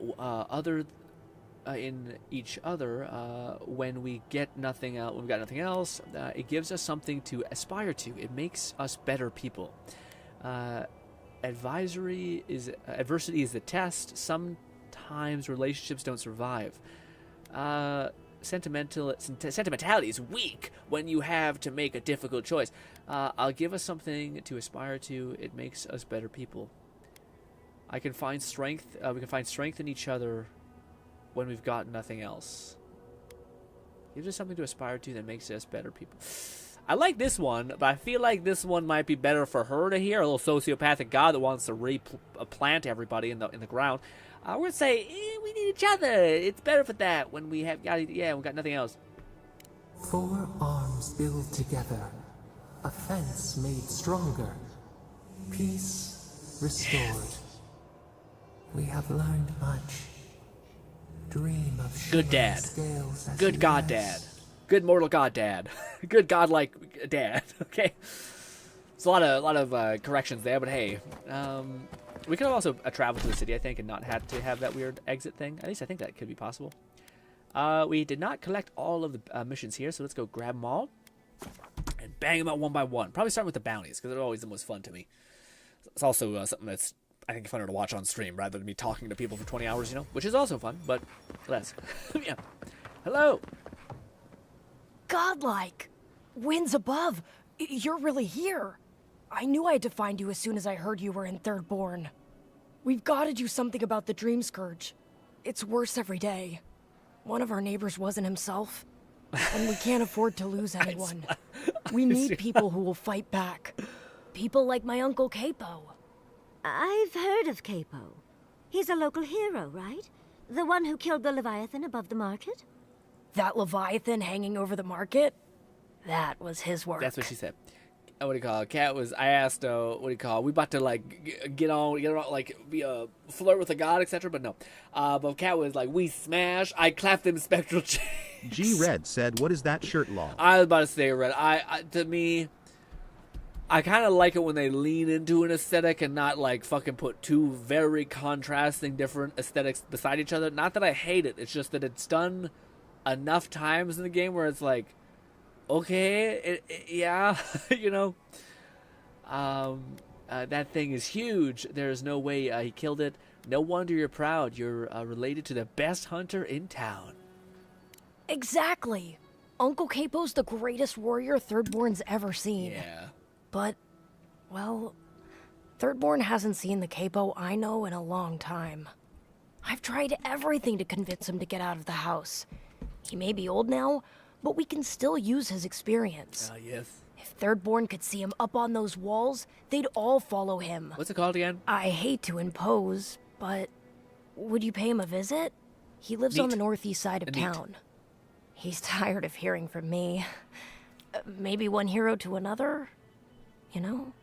when we get nothing out. When we got nothing else, it gives us something to aspire to. It makes us better people. Adversity is the test. Sometimes relationships don't survive. Sentimentality is weak when you have to make a difficult choice. I'll give us something to aspire to. It makes us better people. I can find strength. We can find strength in each other when we've got nothing else. Gives us something to aspire to that makes us better people. I like this one, but I feel like this one might be better for her to hear. A little sociopathic god that wants to replant everybody in the ground. We're gonna say we need each other. It's better for that when we have got we got nothing else. 4 arms build together, a fence made stronger, peace restored. We have learned much. Dream of Good dad. scales as Good you god rest. dad. Good mortal god dad. Good godlike dad. Okay. It's a lot of corrections there, but hey, we could have also traveled to the city, I think, and not had to have that weird exit thing. At least I think that could be possible. We did not collect all of the missions here, so let's go grab them all and bang them out one by one. Probably start with the bounties, because they're always the most fun to me. It's also something that's, I think, funner to watch on stream rather than me talking to people for 20 hours, you know, which is also fun, but less. Yeah. Hello. Godlike. Winds above. You're really here. I knew I had to find you as soon as I heard you were in Thirdborn. We've got to do something about the Dream Scourge. It's worse every day. One of our neighbors wasn't himself, and we can't afford to lose anyone. We need people who will fight back. People like my Uncle Capo. I've heard of Capo. He's a local hero, right? The one who killed the Leviathan above the market? That Leviathan hanging over the market? That was his work. That's what she said. What do you call it? Cat was, I asked, what do you call it? We about to, like, get on, like, be a flirt with a god, etc., but no. But Cat was like, we smash, I clap them spectral cheeks. G-Red said, what is that shirt law? I was about to say, Red, to me, I kind of like it when they lean into an aesthetic and not, like, fucking put two very contrasting different aesthetics beside each other. Not that I hate it, it's just that it's done enough times in the game where it's like, okay, yeah, you know, that thing is huge. There's no way he killed it. No wonder you're proud. You're related to the best hunter in town. Exactly. Uncle Capo's the greatest warrior Thirdborn's ever seen. Yeah. But, well, Thirdborn hasn't seen the Capo I know in a long time. I've tried everything to convince him to get out of the house. He may be old now, but we can still use his experience. Yes. If Thirdborn could see him up on those walls, they'd all follow him. What's it called again? I hate to impose, but would you pay him a visit? He lives on the northeast side of town. He's tired of hearing from me. Maybe one hero to another, you know?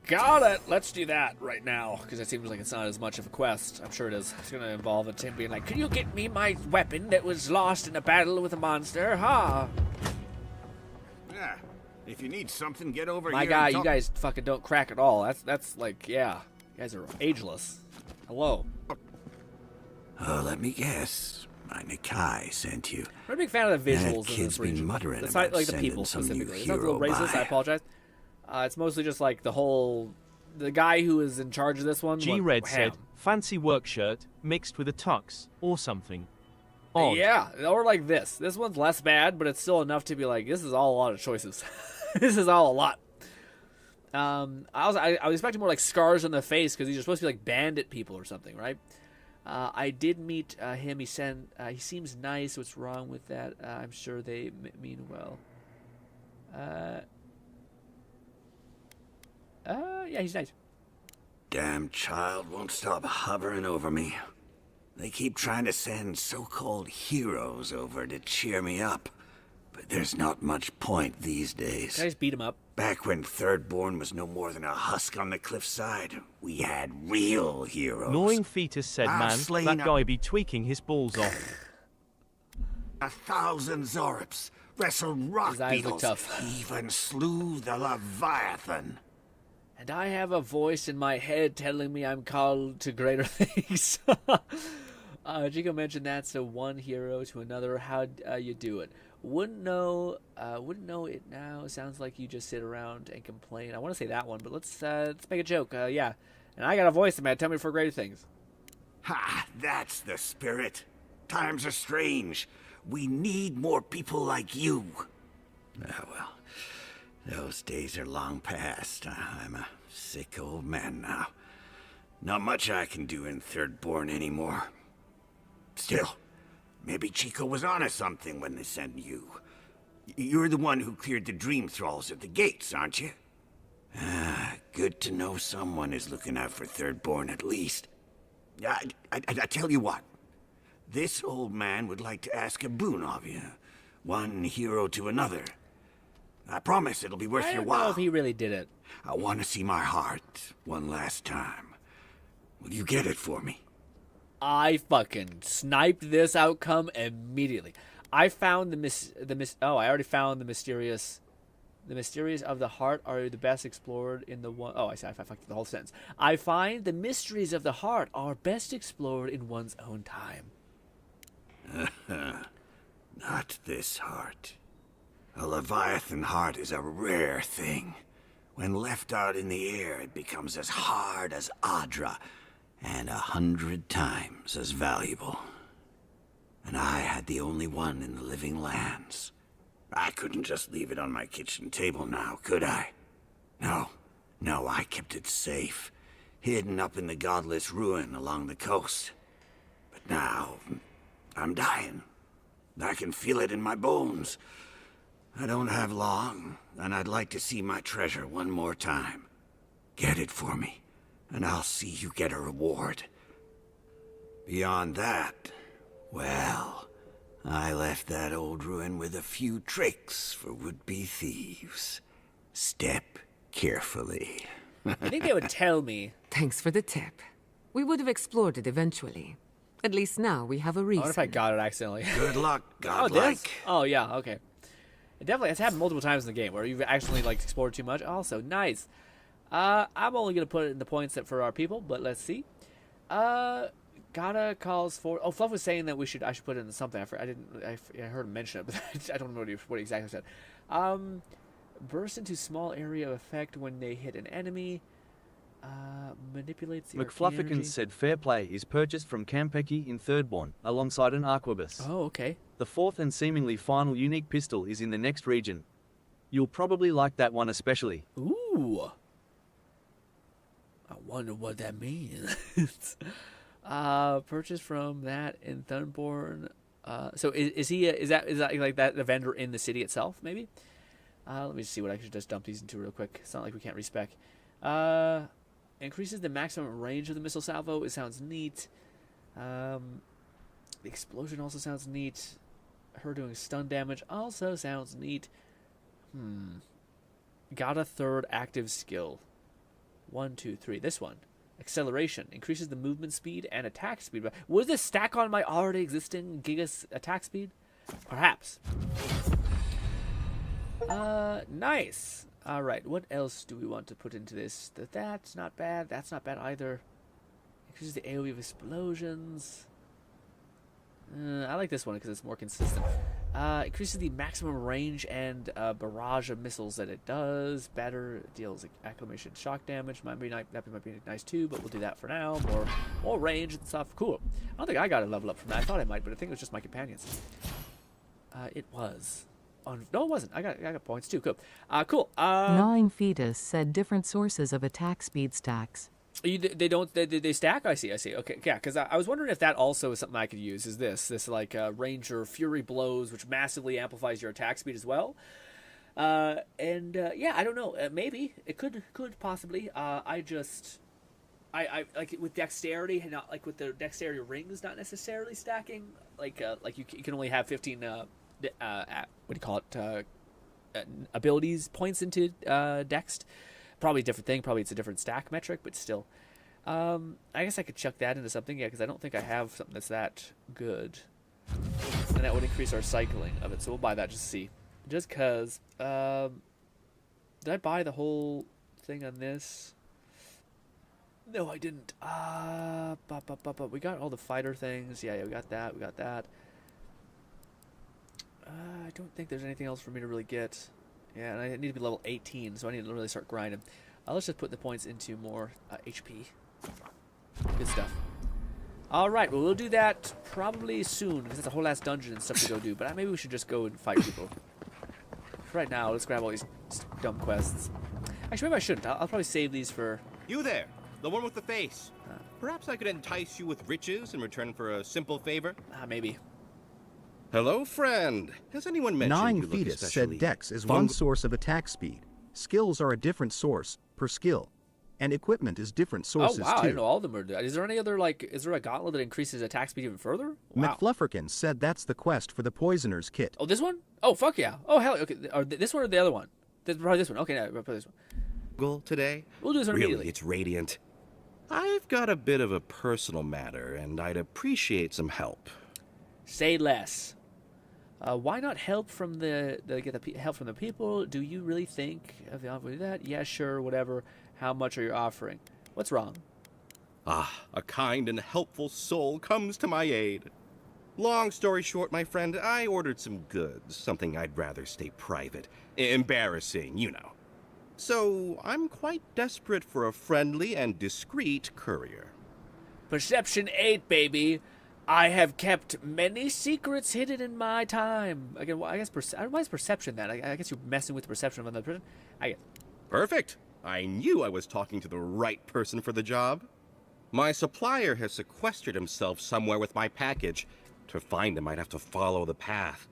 Got it. Let's do that right now, because it seems like it's not as much of a quest. I'm sure it is. It's going to involve a Tim being like, can you get me my weapon that was lost in a battle with a monster? Ha! Yeah. If you need something, get over My here. guy, you guys fucking don't crack at all. That's like, yeah. You guys are ageless. Hello. Oh, let me guess. My Nikai sent you. I'm a big fan of the visuals That in kid's this region. been muttering It's about not like the sending people some new specifically. It's not a little hero racist. by. I apologize. It's mostly just like the guy who is in charge of this one. G-Red said, fancy work shirt mixed with a tux or something. Odd. Yeah, or like this. This one's less bad, but it's still enough to be like, this is all a lot of choices. This is all a lot. I was expecting more like scars on the face because these are supposed to be like bandit people or something, right? I did meet him. He seems nice. What's wrong with that? I'm sure they mean well. Yeah, he's nice. Damn child won't stop hovering over me. They keep trying to send so-called heroes over to cheer me up. But there's not much point these days. Can I just beat him up? Back when Thirdborn was no more than a husk on the cliffside, we had real heroes. Gnawing Fetus said, I've man, slain that a- guy be tweaking his balls off. 1,000 Zorops, wrestled rock His eyes look beetles, tough. even slew the Leviathan. And I have a voice in my head telling me I'm called to greater things. Chico mentioned that, so one hero to another. How'd you do it? Wouldn't know it now. Sounds like you just sit around and complain. I want to say that one, but let's make a joke. Yeah. And I got a voice, man. Tell me for greater things. Ha! That's the spirit. Times are strange. We need more people like you. Ah, well, those days are long past. I'm a sick old man now. Not much I can do in Thirdborn anymore. Still, maybe Chico was onto something when they sent you. You're the one who cleared the dream thralls at the gates, aren't you? Ah, good to know someone is looking out for Thirdborn at least. I tell you what. This old man would like to ask a boon of you. One hero to another. I promise it'll be worth your while. I don't know if he really did it. I want to see my heart one last time. Will you get it for me? I fucking sniped this outcome immediately. I found oh, I already found the mysterious of the heart are the best explored in the one. Oh, I fucked the whole sentence. I find the mysteries of the heart are best explored in one's own time. Not this heart. A Leviathan heart is a rare thing. When left out in the air, it becomes as hard as Adra, and 100 times as valuable. And I had the only one in the living lands. I couldn't just leave it on my kitchen table now, could I? No, I kept it safe, hidden up in the godless ruin along the coast. But now, I'm dying. I can feel it in my bones. I don't have long, and I'd like to see my treasure one more time. Get it for me, and I'll see you get a reward. Beyond that, well, I left that old ruin with a few tricks for would-be thieves. Step carefully. I think they would tell me. Thanks for the tip. We would have explored it eventually. At least now we have a reason. What if I got it accidentally? Good luck, godlike. Oh, this? Oh, yeah, okay. It definitely has happened multiple times in the game where you've actually like explored too much. Also, nice. I'm only gonna put it in the points that for our people, but let's see. Gotta calls for. Oh, Fluff was saying that I should put it in something. I heard him mention it, but I don't know what he exactly said. Burst into small area of effect when they hit an enemy. Manipulates the McFluffikins said fair play is purchased from Campeki in Thirdborn, alongside an arquebus. Oh, okay. The fourth and seemingly final unique pistol is in the next region. You'll probably like that one especially. Ooh. I wonder what that means. Purchased from that in Thunborn. So is that like that the vendor in the city itself, maybe? Let me see what I should just dump these into real quick. It's not like we can't respec. Increases the maximum range of the missile salvo. It sounds neat. The explosion also sounds neat. Her doing stun damage also sounds neat. Got a third active skill. 1, 2, 3. This one. Acceleration. Increases the movement speed and attack speed. Would this stack on my already existing Giga's attack speed? Perhaps. Nice. Alright, what else do we want to put into this? That's not bad. That's not bad either. Increases the AoE of explosions. I like this one because it's more consistent. Increases the maximum range and barrage of missiles that it does. Better deals acclamation shock damage. That might be nice too, but we'll do that for now. More range and stuff. Cool. I don't think I got a level up from that. I thought I might, but I think it was just my companions. It was. No, it wasn't. I got points too. Cool. Cool. Gnawing Fetus said different sources of attack speed stacks. They stack? I see. Okay, yeah, because I was wondering if that also is something I could use. Is this like Ranger Fury Blows, which massively amplifies your attack speed as well? Yeah, I don't know. Maybe it could possibly. I like it with dexterity, and not like with the dexterity rings, not necessarily stacking. Like you can only have 15. What do you call it? Abilities points into Dext. Probably a different thing. Probably it's a different stack metric, but still. I guess I could chuck that into something, yeah, because I don't think I have something that's that good. And that would increase our cycling of it, so we'll buy that just to see. Just because. Did I buy the whole thing on this? No, I didn't. We got all the fighter things. Yeah, we got that. I don't think there's anything else for me to really get. Yeah, and I need to be level 18, so I need to really start grinding. Let's just put the points into more HP. Good stuff. All right, well, we'll do that probably soon because it's a whole last dungeon and stuff to go do. But maybe we should just go and fight people. Right now, let's grab all these dumb quests. Actually, maybe I shouldn't. I'll probably save these for... You there, the one with the face. Perhaps I could entice you with riches in return for a simple favor? Maybe. Hello, friend. Has anyone mentioned Gnawing you look Fetus especially said Dex is one source of attack speed. Skills are a different source per skill. And equipment is different sources Oh, wow, too. I didn't know all of them are... Is there any other, like... Is there a gauntlet that increases attack speed even further? Wow. McFlufferkin said that's the quest for the Poisoner's Kit. Oh, this one? Oh, fuck yeah. Oh, hell, okay. Or this one or the other one? Probably this one. Okay, no, probably this one. Today? We'll do this one immediately. Really, it's radiant. I've got a bit of a personal matter, and I'd appreciate some help. Say less. Why not help from help from the people? Do you really think of the offer to do that? Yeah, sure, whatever. How much are you offering? What's wrong? A kind and helpful soul comes to my aid. Long story short, my friend, I ordered some goods, something I'd rather stay private. Embarrassing, you know. So, I'm quite desperate for a friendly and discreet courier. Perception 8, baby. I have kept many secrets hidden in my time. Again, well, I guess why is perception that? I guess you're messing with the perception of another person. I guess. Perfect. I knew I was talking to the right person for the job. My supplier has sequestered himself somewhere with my package. To find him, I'd have to follow the path.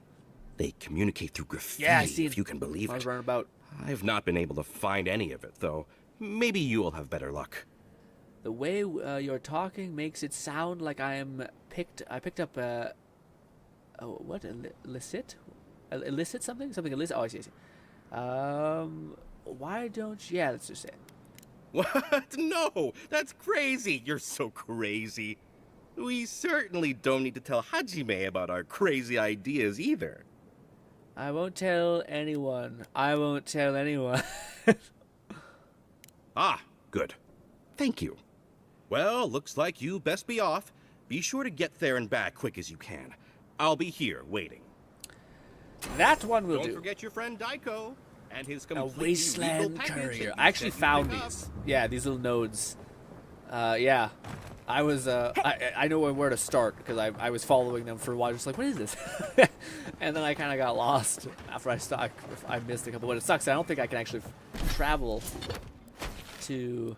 They communicate through graffiti, yeah, I see. If you can believe it. About. I've not been able to find any of it, though. Maybe you'll have better luck. The way you're talking makes it sound like I picked up what? Illicit? Illicit something? Something illicit? Oh, I see. Why don't you... Yeah, let's just say it. What? No! That's crazy! You're so crazy. We certainly don't need to tell Hajime about our crazy ideas either. I won't tell anyone. I won't tell anyone. Good. Thank you. Well, looks like you best be off. Be sure to get there and back quick as you can. I'll be here waiting. That one will do. Don't forget your friend Daiko and his a completely wasteland legal courier. I actually found these. Yeah, these little nodes. Yeah. I was, I know where to start because I was following them for a while. Just like, what is this? And then I kind of got lost after I missed a couple. But it sucks. I don't think I can actually travel to...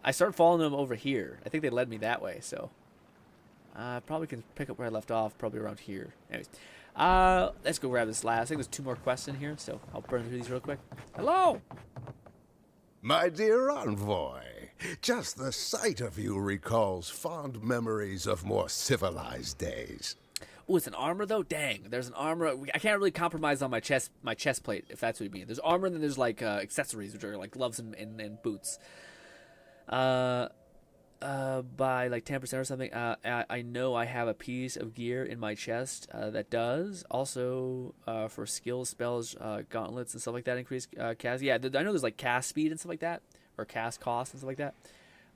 I started following them over here. I think they led me that way, so... I probably can pick up where I left off, probably around here. Anyways, let's go grab this last. I think there's 2 more quests in here, so I'll burn through these real quick. Hello! My dear envoy, just the sight of you recalls fond memories of more civilized days. Oh, it's an armor though? Dang, there's an armor. I can't really compromise on my chest plate, if that's what you mean. There's armor and then there's like accessories, which are like gloves and boots. By like 10% or something. I know I have a piece of gear in my chest that does. Also, for skills, spells, gauntlets and stuff like that, increase cast. Yeah, I know there's like cast speed and stuff like that, or cast cost and stuff like that.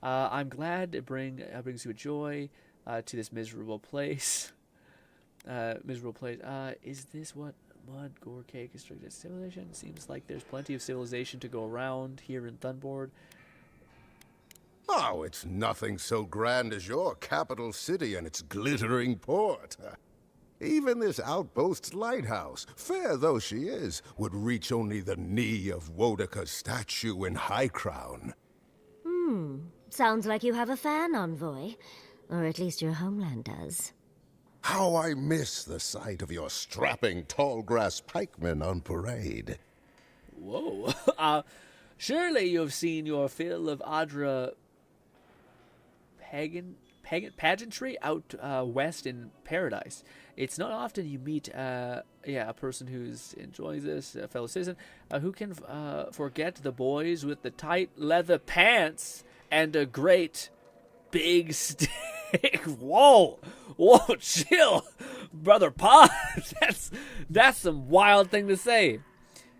I'm glad it brings you a joy to this miserable place. Is this what mud, gore, cake, restricted civilization? Seems like there's plenty of civilization to go around here in Thunboard. Oh, it's nothing so grand as your capital city and its glittering port. Even this outpost's lighthouse, fair though she is, would reach only the knee of Wodaka's statue in High Crown. Sounds like you have a fan, envoy. Or at least your homeland does. How I miss the sight of your strapping tall-grass pikemen on parade. Whoa. Surely you've seen your fill of Adra pageantry out west in Paradise. It's not often you meet a person who's enjoys this, a fellow citizen, who can forget the boys with the tight leather pants and a great big stick. Whoa, chill, brother Pod. That's some wild thing to say.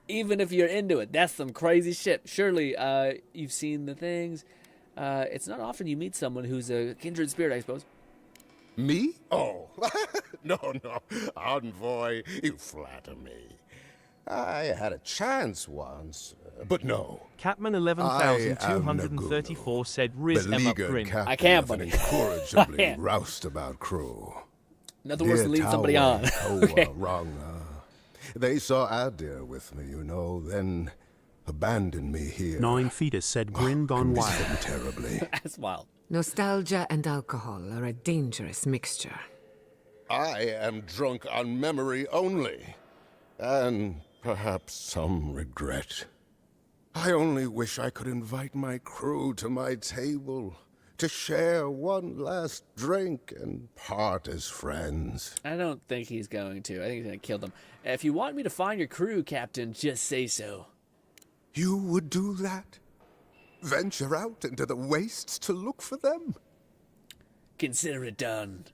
Even if you're into it, that's some crazy shit. Surely you've seen the things. It's not often you meet someone who's a kindred spirit, I suppose. Me? Oh, no, envoy, you flatter me. I had a chance once, but no. Catman 11,234 said Riz M up Beleaguered Grin. captain I can't, of an buddy. incorrigibly can't. roustabout crew. Nothing worse than leading somebody Dear on. Tawa, Okay. Ranga. They saw Adir with me, you know, then abandoned me here. 9 Fetus said Grin gone Missed wild. them terribly. That's wild. Nostalgia and alcohol are a dangerous mixture. I am drunk on memory only, and perhaps some regret. I only wish I could invite my crew to my table to share one last drink and part as friends. I don't think he's going to. I think he's going to kill them. If you want me to find your crew, Captain, just say so. You would do that? Venture out into the wastes to look for them? Consider it done.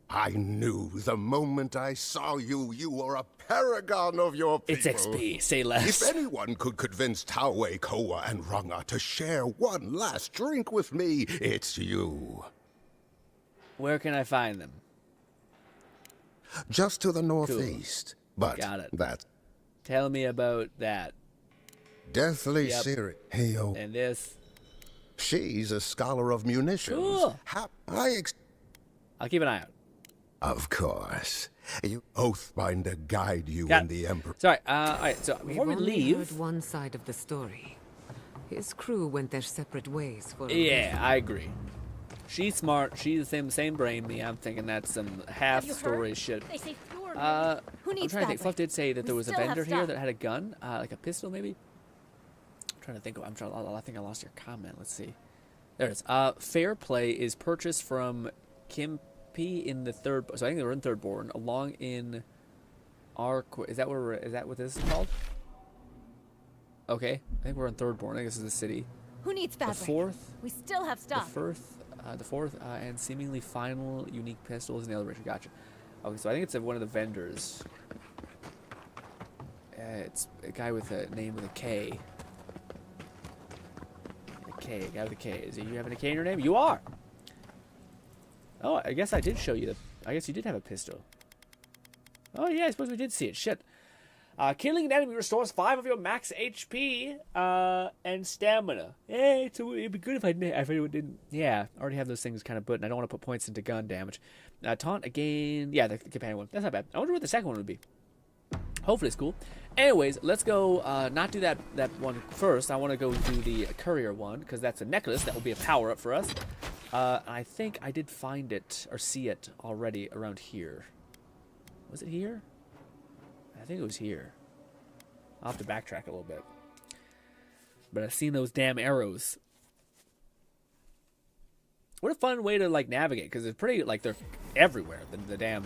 I knew the moment I saw you, you were a paragon of your people. It's XP, say less. If anyone could convince Tawe, Koa, and Ranga to share one last drink with me, it's you. Where can I find them? Just to the northeast. But Got it. that's Tell me about that. deathly Yep. serious. Hey, yo. And this. She's a scholar of munitions. Cool. I'll keep an eye out. Of course. You Oathbinder guide you Got in the Emperor. Sorry, all right, so before we We've only leave... heard one side of the story. His crew went their separate ways for a Yeah, reason. I agree. She's smart. She's the same brain me. I'm thinking that's some half-story shit. They say fewer Who men. Who I'm needs trying to think. that Fluff did say that We there was a still have vendor here stuff. that had a gun, like a pistol, maybe. I'm trying to think. I think I lost your comment. Let's see. There it is. Fair play is purchased from Kim P in the third. So I think they were in Third Born, along in Is that where? Is that what this is called? Okay, I think we're in Third Born. I think this is the city. Who needs The fabric? fourth. We still have stuff. The fourth and seemingly final unique pistols in the other region. Gotcha. Okay, so I think it's one of the vendors. It's a guy with a name with a K. A guy with a K. Is it you having a K in your name? You are! Oh, I guess I did show you I guess you did have a pistol. Oh yeah, I suppose we did see it. Shit. Killing an enemy restores 5 of your max HP and stamina. Yeah, so it'd be good if I didn't. Yeah, I already have those things kind of put, and I don't want to put points into gun damage. Taunt again. Yeah, the companion one. That's not bad. I wonder what the second one would be. Hopefully it's cool. Anyways, let's go not do that one first. I want to go do the courier one, because that's a necklace. That will be a power-up for us. I think I did find it, or see it already around here. Was it here? I think it was here. I'll have to backtrack a little bit. But I've seen those damn arrows. What a fun way to, like, navigate, because it's pretty, like, they're everywhere, the damn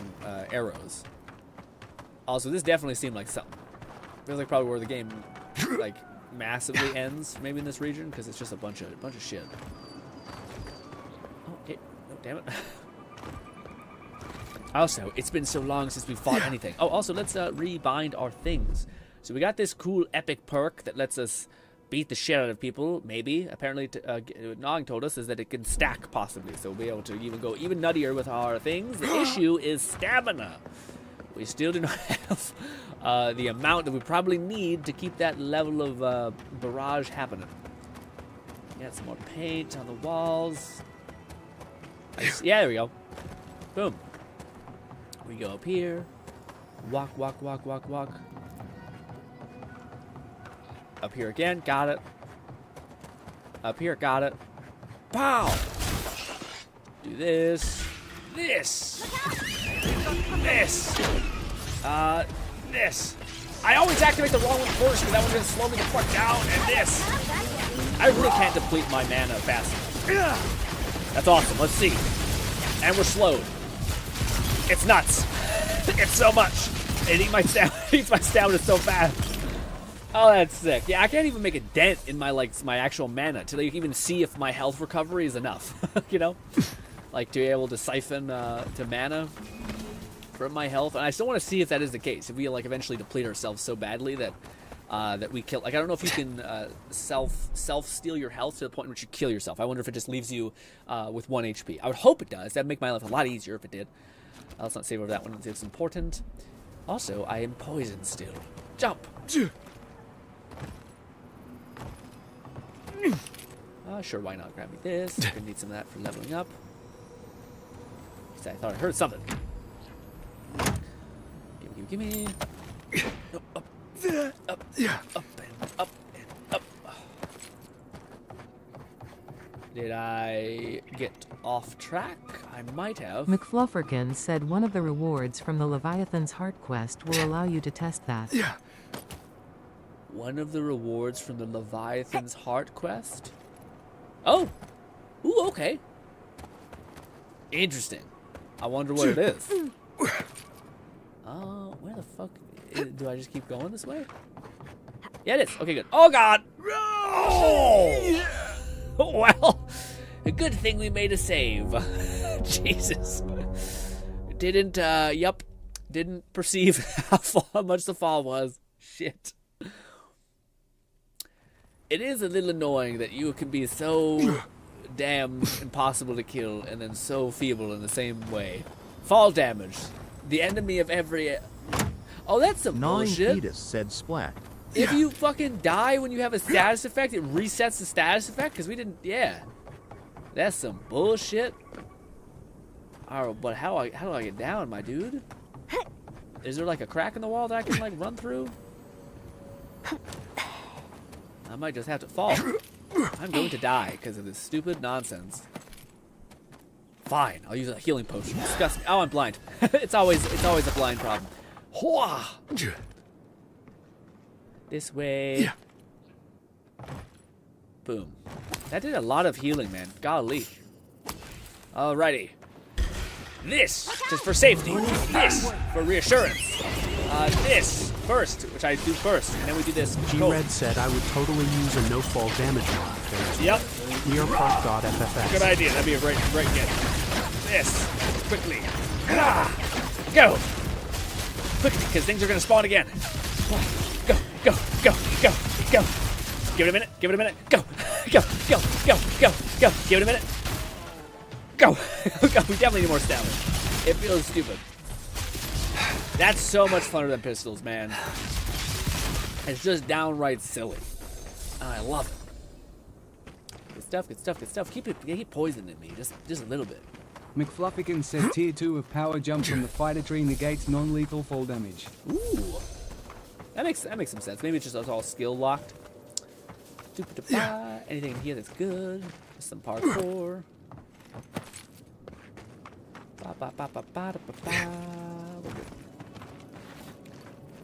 arrows. Also, this definitely seemed like something. Feels like probably where the game, like, massively ends, maybe in this region, because it's just a bunch of shit. Oh, okay. Oh, damn it. Also, it's been so long since we fought anything. Oh, also, let's rebind our things. So we got this cool epic perk that lets us beat the shit out of people, maybe. Apparently, Nog told us is that it can stack, possibly. So we'll be able to even go even nuttier with our things. The issue is stamina. We still do not have the amount that we probably need to keep that level of barrage happening. Got some more paint on the walls. Yeah, there we go. Boom. We go up here. Walk, walk, walk, walk, walk. Up here again. Got it. Up here. Got it. Pow! Do this. This. This. This. I always activate the wrong one first, because that one's going to slow me the fuck down. And this. I really can't deplete my mana fast enough. That's awesome. Let's see. And we're slowed. It's nuts. It's so much. It eats my stamina so fast. Oh, that's sick. Yeah, I can't even make a dent in my my actual mana to even see if my health recovery is enough. You know, like to be able to siphon to mana from my health, and I still want to see if that is the case. If we like eventually deplete ourselves so badly that that we kill. Like, I don't know if you can self steal your health to the point in which you kill yourself. I wonder if it just leaves you with 1 HP. I would hope it does. That'd make my life a lot easier if it did. Let's not save over that one. It's important. Also, I am poisoned still. Jump. Sure, why not? Grab me this. Gonna need some of that for leveling up. I thought I heard something. Gimme. No, up, and up, and up. Did I get off track? I might have. McFlufferkin said one of the rewards from the Leviathan's Heart quest will allow you to test that. One of the rewards from the Leviathan's Heart quest? Oh! Ooh, okay. Interesting. I wonder what it is. Where the fuck? Do I just keep going this way? Yeah, it is. Okay, good. Oh, God! Oh! Well, a good thing we made a save. Jesus. Didn't perceive how much the fall was. Shit. It is a little annoying that you can be so damn impossible to kill and then so feeble in the same way. Fall damage. The enemy of every... Oh, that's some bullshit. Fetus said Splat. If you fucking die when you have a status effect, it resets the status effect? Because we didn't... Yeah. That's some bullshit. Alright, but how do I get down, my dude? Is there like a crack in the wall that I can like run through? I might just have to fall. I'm going to die because of this stupid nonsense. Fine, I'll use a healing potion. Disgusting. Oh, I'm blind. it's always a blind problem. Hwah! This way. Boom. That did a lot of healing, man. Golly. Alrighty. This, just for safety. This, for reassurance. This, first, which I do first, and then we do this. G-Red said I would totally use a no-fall damage mod. Yep. We are part.ffs. Good idea. That'd be a great get. This, quickly. Go. Quickly, because things are going to spawn again. Go. Give it a minute. Go. Give it a minute. Go. We definitely need more stamina. It feels stupid. That's so much funner than pistols, man. It's just downright silly. I love it. Good stuff. Keep poisoning me, just a little bit. McFlufferkin said Tier 2 of power jump from the fighter tree negates non-lethal fall damage. Ooh. That makes some sense. Maybe it's just all skill locked. Anything in here that's good. Just some parkour.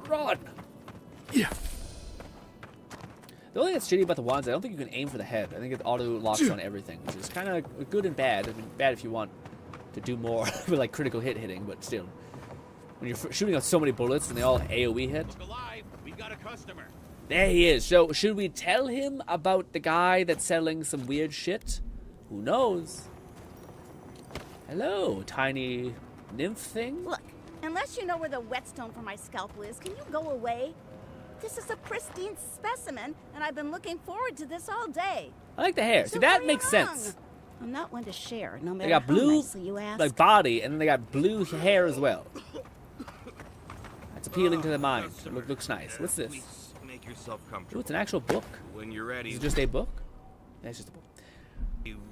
Run! Yeah. The only thing that's shitty about the wands, I don't think you can aim for the head. I think it auto locks on everything, which is kind of good and bad. I mean, bad if you want to do more with like critical hitting, but still, when you're shooting out so many bullets and they all AOE hit. Look alive. We've got a customer. There he is. So should we tell him about the guy that's selling some weird shit? Who knows? Hello, tiny nymph thing. Look, unless you know where the whetstone for my scalpel is, can you go away? This is a pristine specimen, and I've been looking forward to this all day. I like the hair. See, that makes sense. I'm not one to share, no matter they got how blue, nicely you ask. like body, and then they got blue hair as well. That's appealing to the mind. Looks nice. What's this? Make yourself comfortable. Ooh, it's an actual book. When you're ready. Is it just a book? Yeah, it's just a book.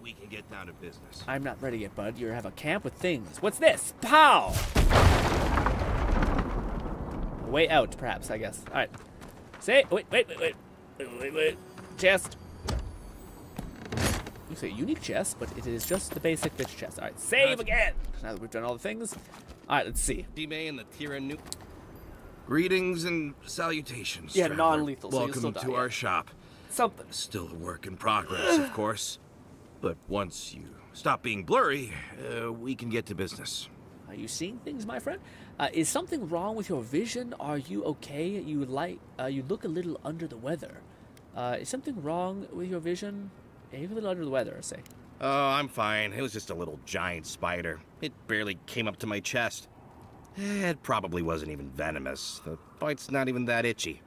We can get down to business. I'm not ready yet, bud. You have a camp with things. What's this? Pow! Way out, perhaps, I guess. All right. Say, wait. Chest. Looks like a unique chest, but it is just the basic bitch chest. All right, save again. Now that we've done all the things. All right, let's see. D-May and the Tyrannu. Greetings and salutations. Yeah, traveler. non-lethal. So Welcome to our shop. Something. Still a work in progress, of course. But once you stop being blurry, we can get to business. Are you seeing things, my friend? Is something wrong with your vision? Are you okay? You look a little under the weather. Is something wrong with your vision? Yeah, you're a little under the weather, I say. Oh, I'm fine. It was just a little giant spider. It barely came up to my chest. It probably wasn't even venomous. The bite's not even that itchy.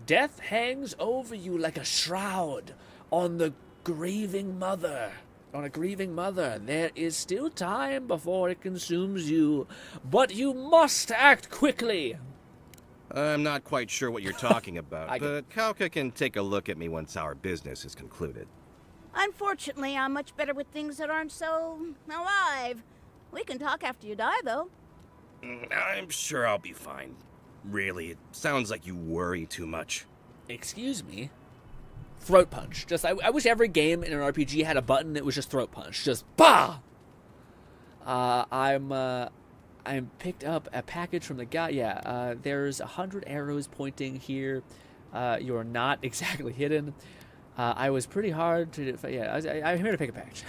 Death hangs over you like a shroud on a grieving mother. There is still time before it consumes you, but you must act quickly. I'm not quite sure what you're talking about, but Kauka can take a look at me once our business is concluded. Unfortunately, I'm much better with things that aren't so alive. We can talk after you die, though. I'm sure I'll be fine. Really, it sounds like you worry too much. Excuse me? Throat punch. Just I wish every game in an RPG had a button that was just throat punch. Just bah! I'm picked up a package from the guy. Yeah, there's 100 arrows pointing here. You're not exactly hidden. I was pretty hard to... Yeah, I'm here to pick a package.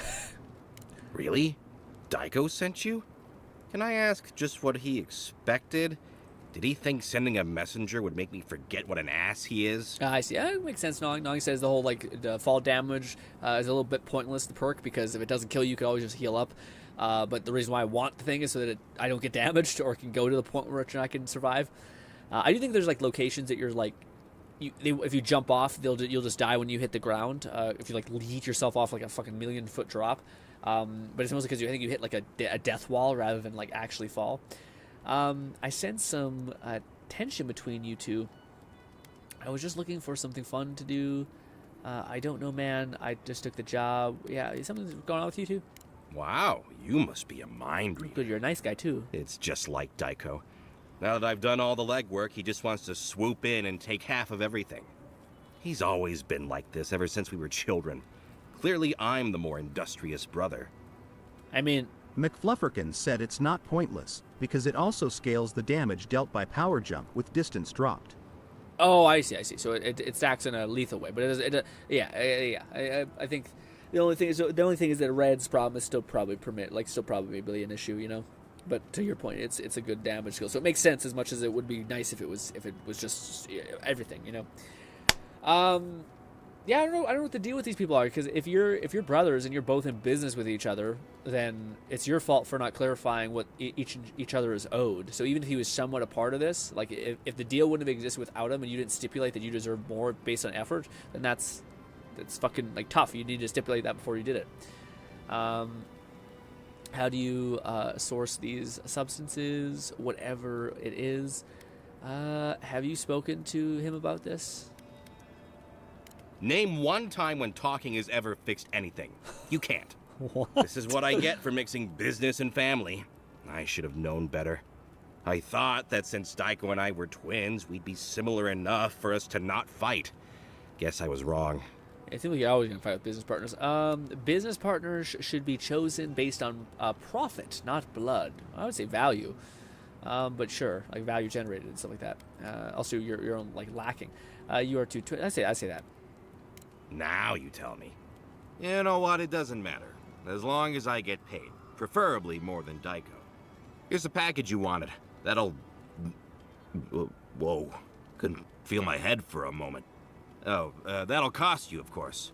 Really? Daiko sent you? Can I ask just what he expected? Did he think sending a messenger would make me forget what an ass he is? I see. It makes sense. Nong says the whole the fall damage is a little bit pointless, the perk, because if it doesn't kill you, you can always just heal up. But the reason why I want the thing is so that I don't get damaged or can go to the point where I can survive. I do think there's like locations that you're like, if you jump off, you'll just die when you hit the ground. If you like yeet yourself off like a fucking 1,000,000-foot drop. But it's mostly because I think you hit like a death wall rather than like actually fall. I sense some tension between you two. I was just looking for something fun to do. I don't know, man. I just took the job. Yeah, is something going on with you two? Wow, you must be a mind reader. Good, you're a nice guy too. It's just like Daiko. Now that I've done all the legwork, he just wants to swoop in and take half of everything. He's always been like this ever since we were children. Clearly, I'm the more industrious brother. I mean... McFlufferkin said it's not pointless, because it also scales the damage dealt by power jump with distance dropped. Oh, I see. So it stacks in a lethal way, but I think the only thing is that red's problem is still probably be an issue, you know. But to your point, it's a good damage skill, so it makes sense as much as it would be nice if it was just everything, you know. Yeah, I don't know what the deal with these people are, because if you're brothers and you're both in business with each other, then it's your fault for not clarifying what each other is owed. So even if he was somewhat a part of this, like if the deal wouldn't have existed without him and you didn't stipulate that you deserve more based on effort, then that's fucking like tough. You need to stipulate that before you did it. How do you source these substances, whatever it is? Have you spoken to him about this? Name one time when talking has ever fixed anything. You can't. What? This is what I get for mixing business and family. I should have known better. I thought that since Daiko and I were twins, we'd be similar enough for us to not fight. Guess I was wrong. I think you're always going to fight with business partners. Business partners should be chosen based on profit, not blood. I would say value. But sure, like value generated and stuff like that. Also, your own like lacking. You are too. I say that. Now you tell me. You know what? It doesn't matter. As long as I get paid. Preferably more than Daiko. Here's the package you wanted. That'll... Whoa. Couldn't feel my head for a moment. Oh, that'll cost you, of course.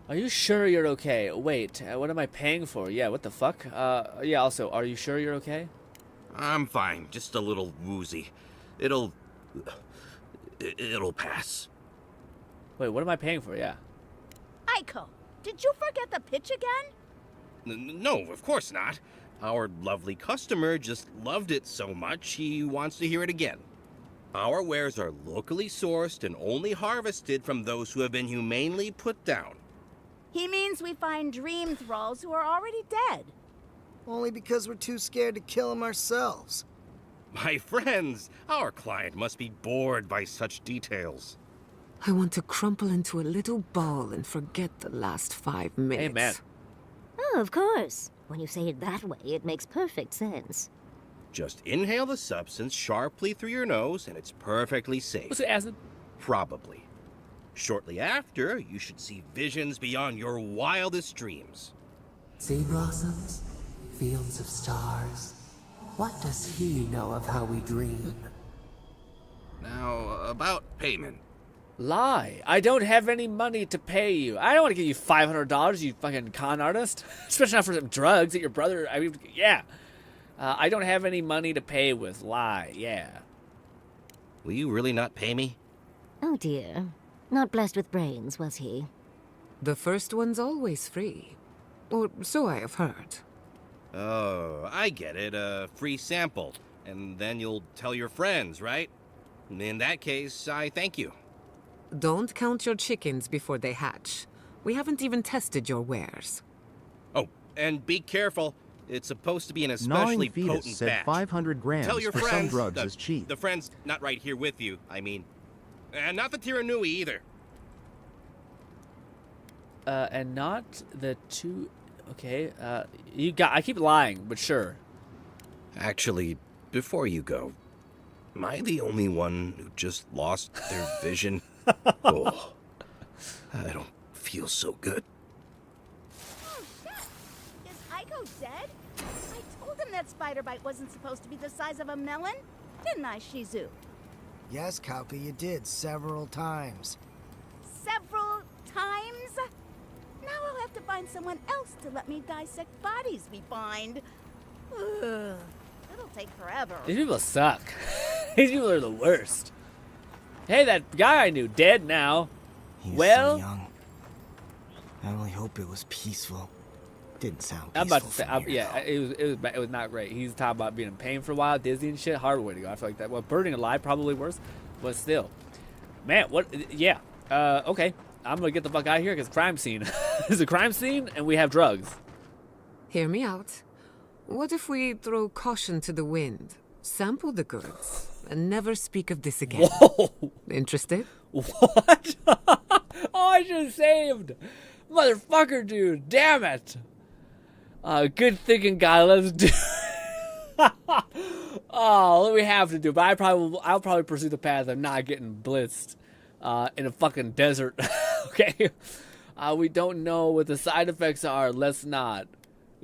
Are you sure you're okay? Wait, what am I paying for? Yeah, what the fuck? Yeah, also, are you sure you're okay? I'm fine. Just a little woozy. It'll pass. Wait, what am I paying for? Yeah. Aiko, did you forget the pitch again? No, of course not. Our lovely customer just loved it so much he wants to hear it again. Our wares are locally sourced and only harvested from those who have been humanely put down. He means we find dream thralls who are already dead. Only because we're too scared to kill them ourselves. My friends, our client must be bored by such details. I want to crumple into a little ball and forget the last 5 minutes. Amen. Oh, of course. When you say it that way, it makes perfect sense. Just inhale the substance sharply through your nose, and it's perfectly safe. Was it acid? Probably. Shortly after, you should see visions beyond your wildest dreams. Sea blossoms, fields of stars. What does he know of how we dream? Now, about payment. Lie. I don't have any money to pay you. I don't want to give you $500, you fucking con artist. Especially not for some drugs that your brother... I mean, yeah. I don't have any money to pay with. Lie. Yeah. Will you really not pay me? Oh dear. Not blessed with brains, was he? The first one's always free. Or so I have heard. Oh, I get it. A free sample. And then you'll tell your friends, right? In that case, I thank you. Don't count your chickens before they hatch. We haven't even tested your wares. Oh, and be careful. It's supposed to be an Gnawing especially Fetus potent said batch. 500 grams Tell your for friends, some drugs is cheap. The friends not right here with you, I mean. And not the Tiranui either. And not the two... Okay, I keep lying, but sure. Actually, before you go, am I the only one who just lost their vision? Oh, I don't feel so good. Oh, shit! Is Aiko dead? I told him that spider bite wasn't supposed to be the size of a melon. Didn't I, Shizu? Yes, Kauka, you did several times. Several times? Now I'll have to find someone else to let me dissect bodies we find. Ugh, it'll take forever. These people suck. These people are the worst. Hey, that guy I knew, dead now. He was Well, so young. I only hope it was peaceful. Didn't sound peaceful. I'm about to say, from here, yeah, it was not great. He's talking about being in pain for a while, dizzy and shit. Hard way to go. I feel like that. Well, burning alive probably worse, but still, man, what? Yeah, okay. I'm gonna get the fuck out of here because crime scene. It's a crime scene, and we have drugs. Hear me out. What if we throw caution to the wind, sample the goods, and never speak of this again? Whoa! Interested? What? Oh, I should have saved. Motherfucker, dude. Damn it. Good thinking, guy. Let's do. Oh, what do we have to do? But I'll probably pursue the path of not getting blitzed in a fucking desert. Okay. We don't know what the side effects are. Let's not.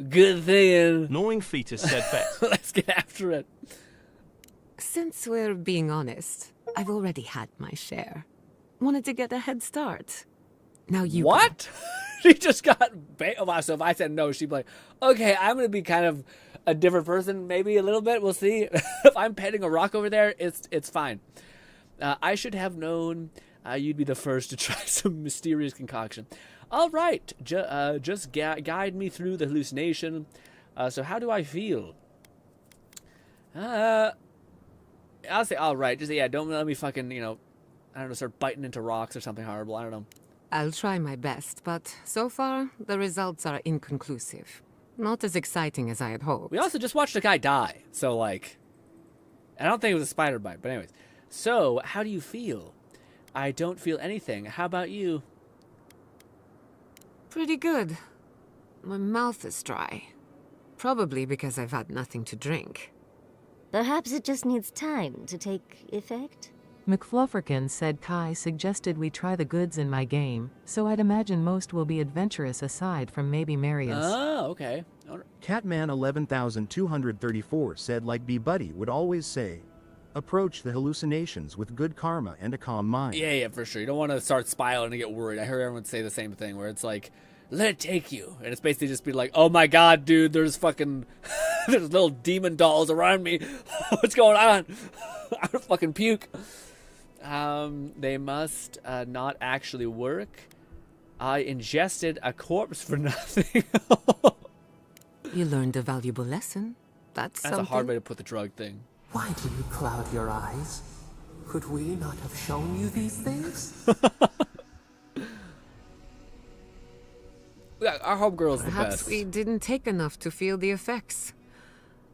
Good thing. Gnawing Fetus said best. Let's get after it. Since we're being honest, I've already had my share. Wanted to get a head start. Now you. What? She just got. Oh, wow. So if I said no, she'd be like, okay, I'm going to be kind of a different person, maybe a little bit. We'll see. If I'm petting a rock over there, it's fine. I should have known you'd be the first to try some mysterious concoction. All right. Just guide me through the hallucination. So how do I feel? I'll say all right. Just, yeah, don't let me fucking, I don't know, start biting into rocks or something horrible. I don't know. I'll try my best, but so far, the results are inconclusive. Not as exciting as I had hoped. We also just watched a guy die, so, like, I don't think it was a spider bite, but anyways. So, how do you feel? I don't feel anything. How about you? Pretty good. My mouth is dry. Probably because I've had nothing to drink. Perhaps it just needs time to take effect? McFlufferkin said Kai suggested we try the goods in my game, so I'd imagine most will be adventurous aside from maybe Marius. Oh, okay. Catman 11234 said like B Buddy would always say, approach the hallucinations with good karma and a calm mind. Yeah, for sure. You don't want to start spiraling and get worried. I heard everyone say the same thing where it's like, let it take you. And it's basically just be like, oh my god, dude, there's fucking, there's little demon dolls around me. What's going on? I'm gonna fucking puke. They must not actually work. I ingested a corpse for nothing. You learned a valuable lesson. That's a hard way to put the drug thing. Why do you cloud your eyes? Could we not have shown you these things? Yeah, our homegirl's the Perhaps best. we didn't take enough to feel the effects.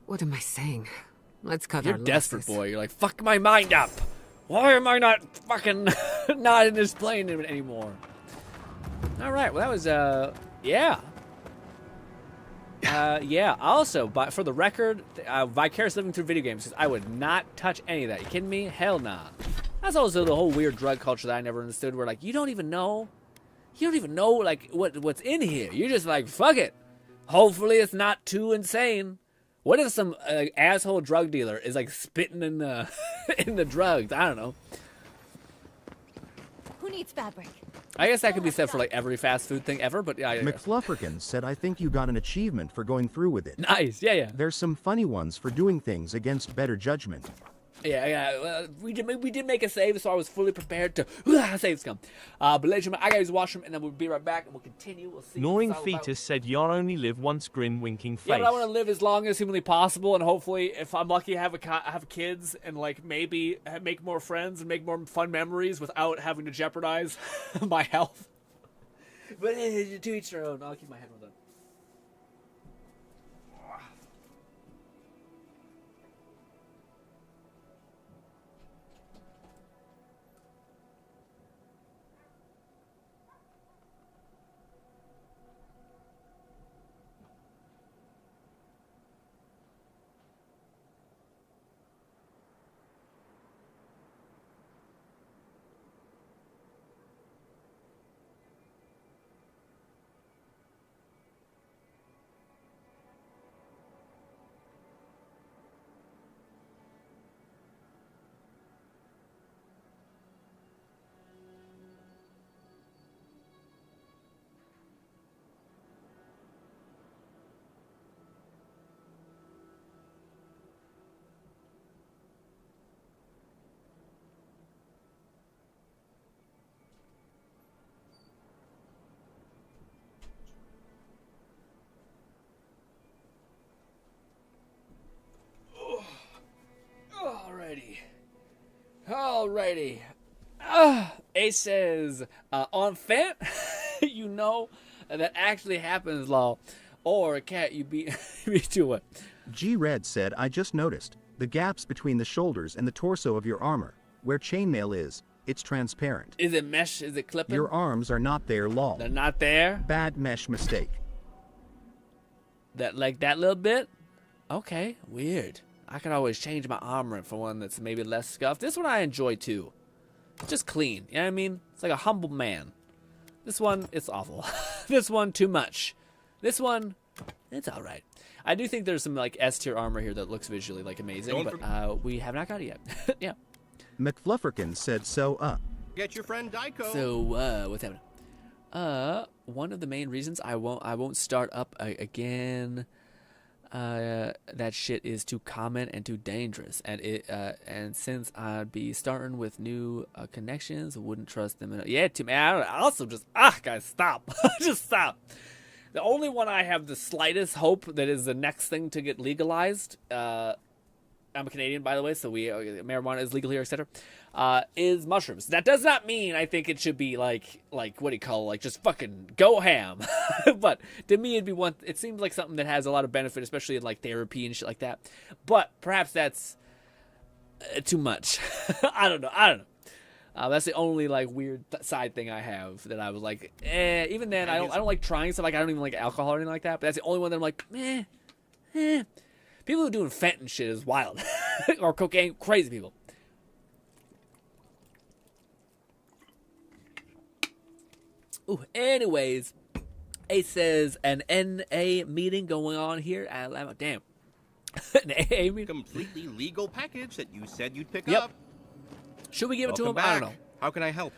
What am I saying? Let's cut You're our desperate, losses. boy. You're like, fuck my mind up. Why am I not fucking not in this plane anymore? All right. Well, that was yeah. Yeah. Also, but for the record, Vicarious Living Through Video Games says I would not touch any of that. You kidding me? Hell nah. That's also the whole weird drug culture that I never understood. Where like you don't even know like what's in here. You're just like fuck it. Hopefully it's not too insane. What if some asshole drug dealer is like spitting in the in the drugs? I don't know. Who needs fabric? I guess that could be said for like every fast food thing ever, but yeah. McFlufferkin said I think you got an achievement for going through with it. Nice, yeah. There's some funny ones for doing things against better judgment. Yeah. We did make a save, so I was fully prepared to save scum. But ladies and gentlemen, I gotta use the washroom, and then we'll be right back, and we'll continue. We'll see. Gnawing Fetus said, "You'll only live once." Grin winking face. Yeah, but I want to live as long as humanly possible, and hopefully, if I'm lucky, have kids, and like maybe make more friends and make more fun memories without having to jeopardize my health. But to each their own. I'll keep my headphones on. Alrighty. Ace says, on Fent, you know that actually happens, lol. Or, cat, you beat me to it. G-Red said, I just noticed. The gaps between the shoulders and the torso of your armor, where chainmail is, it's transparent. Is it mesh? Is it clipping? Your arms are not there, lol. They're not there? Bad mesh mistake. That little bit? Okay, weird. I could always change my armor for one that's maybe less scuffed. This one I enjoy too. It's just clean. You know what I mean? It's like a humble man. This one, it's awful. This one, too much. This one, it's alright. I do think there's some like S-tier armor here that looks visually like amazing, but we have not got it yet. Yeah. McFlufferkin said Get your friend Daiko. So, what's happening? One of the main reasons I won't start up again. That shit is too common and too dangerous, and since I'd be starting with new connections, I wouldn't trust them. Yeah, man. I also just guys, stop, just stop. The only one I have the slightest hope that is the next thing to get legalized. I'm a Canadian, by the way, so marijuana is legal here, etc. Is mushrooms. That does not mean I think it should be like what do you call it? Like just fucking go ham. But to me, it seems like something that has a lot of benefit, especially in like therapy and shit like that. But perhaps that's too much. I don't know. That's the only like weird side thing I have that I was like, even then I don't like trying stuff. Like I don't even like alcohol or anything like that. But that's the only one that I'm like, People who are doing fent and shit is wild. Or cocaine, crazy people. Ooh, anyways, it says an NA meeting going on here at Alabama. Damn. An AA meeting? Completely legal package that you said you'd pick Yep. up. Should we give it to him? Back. I don't know. How can I help?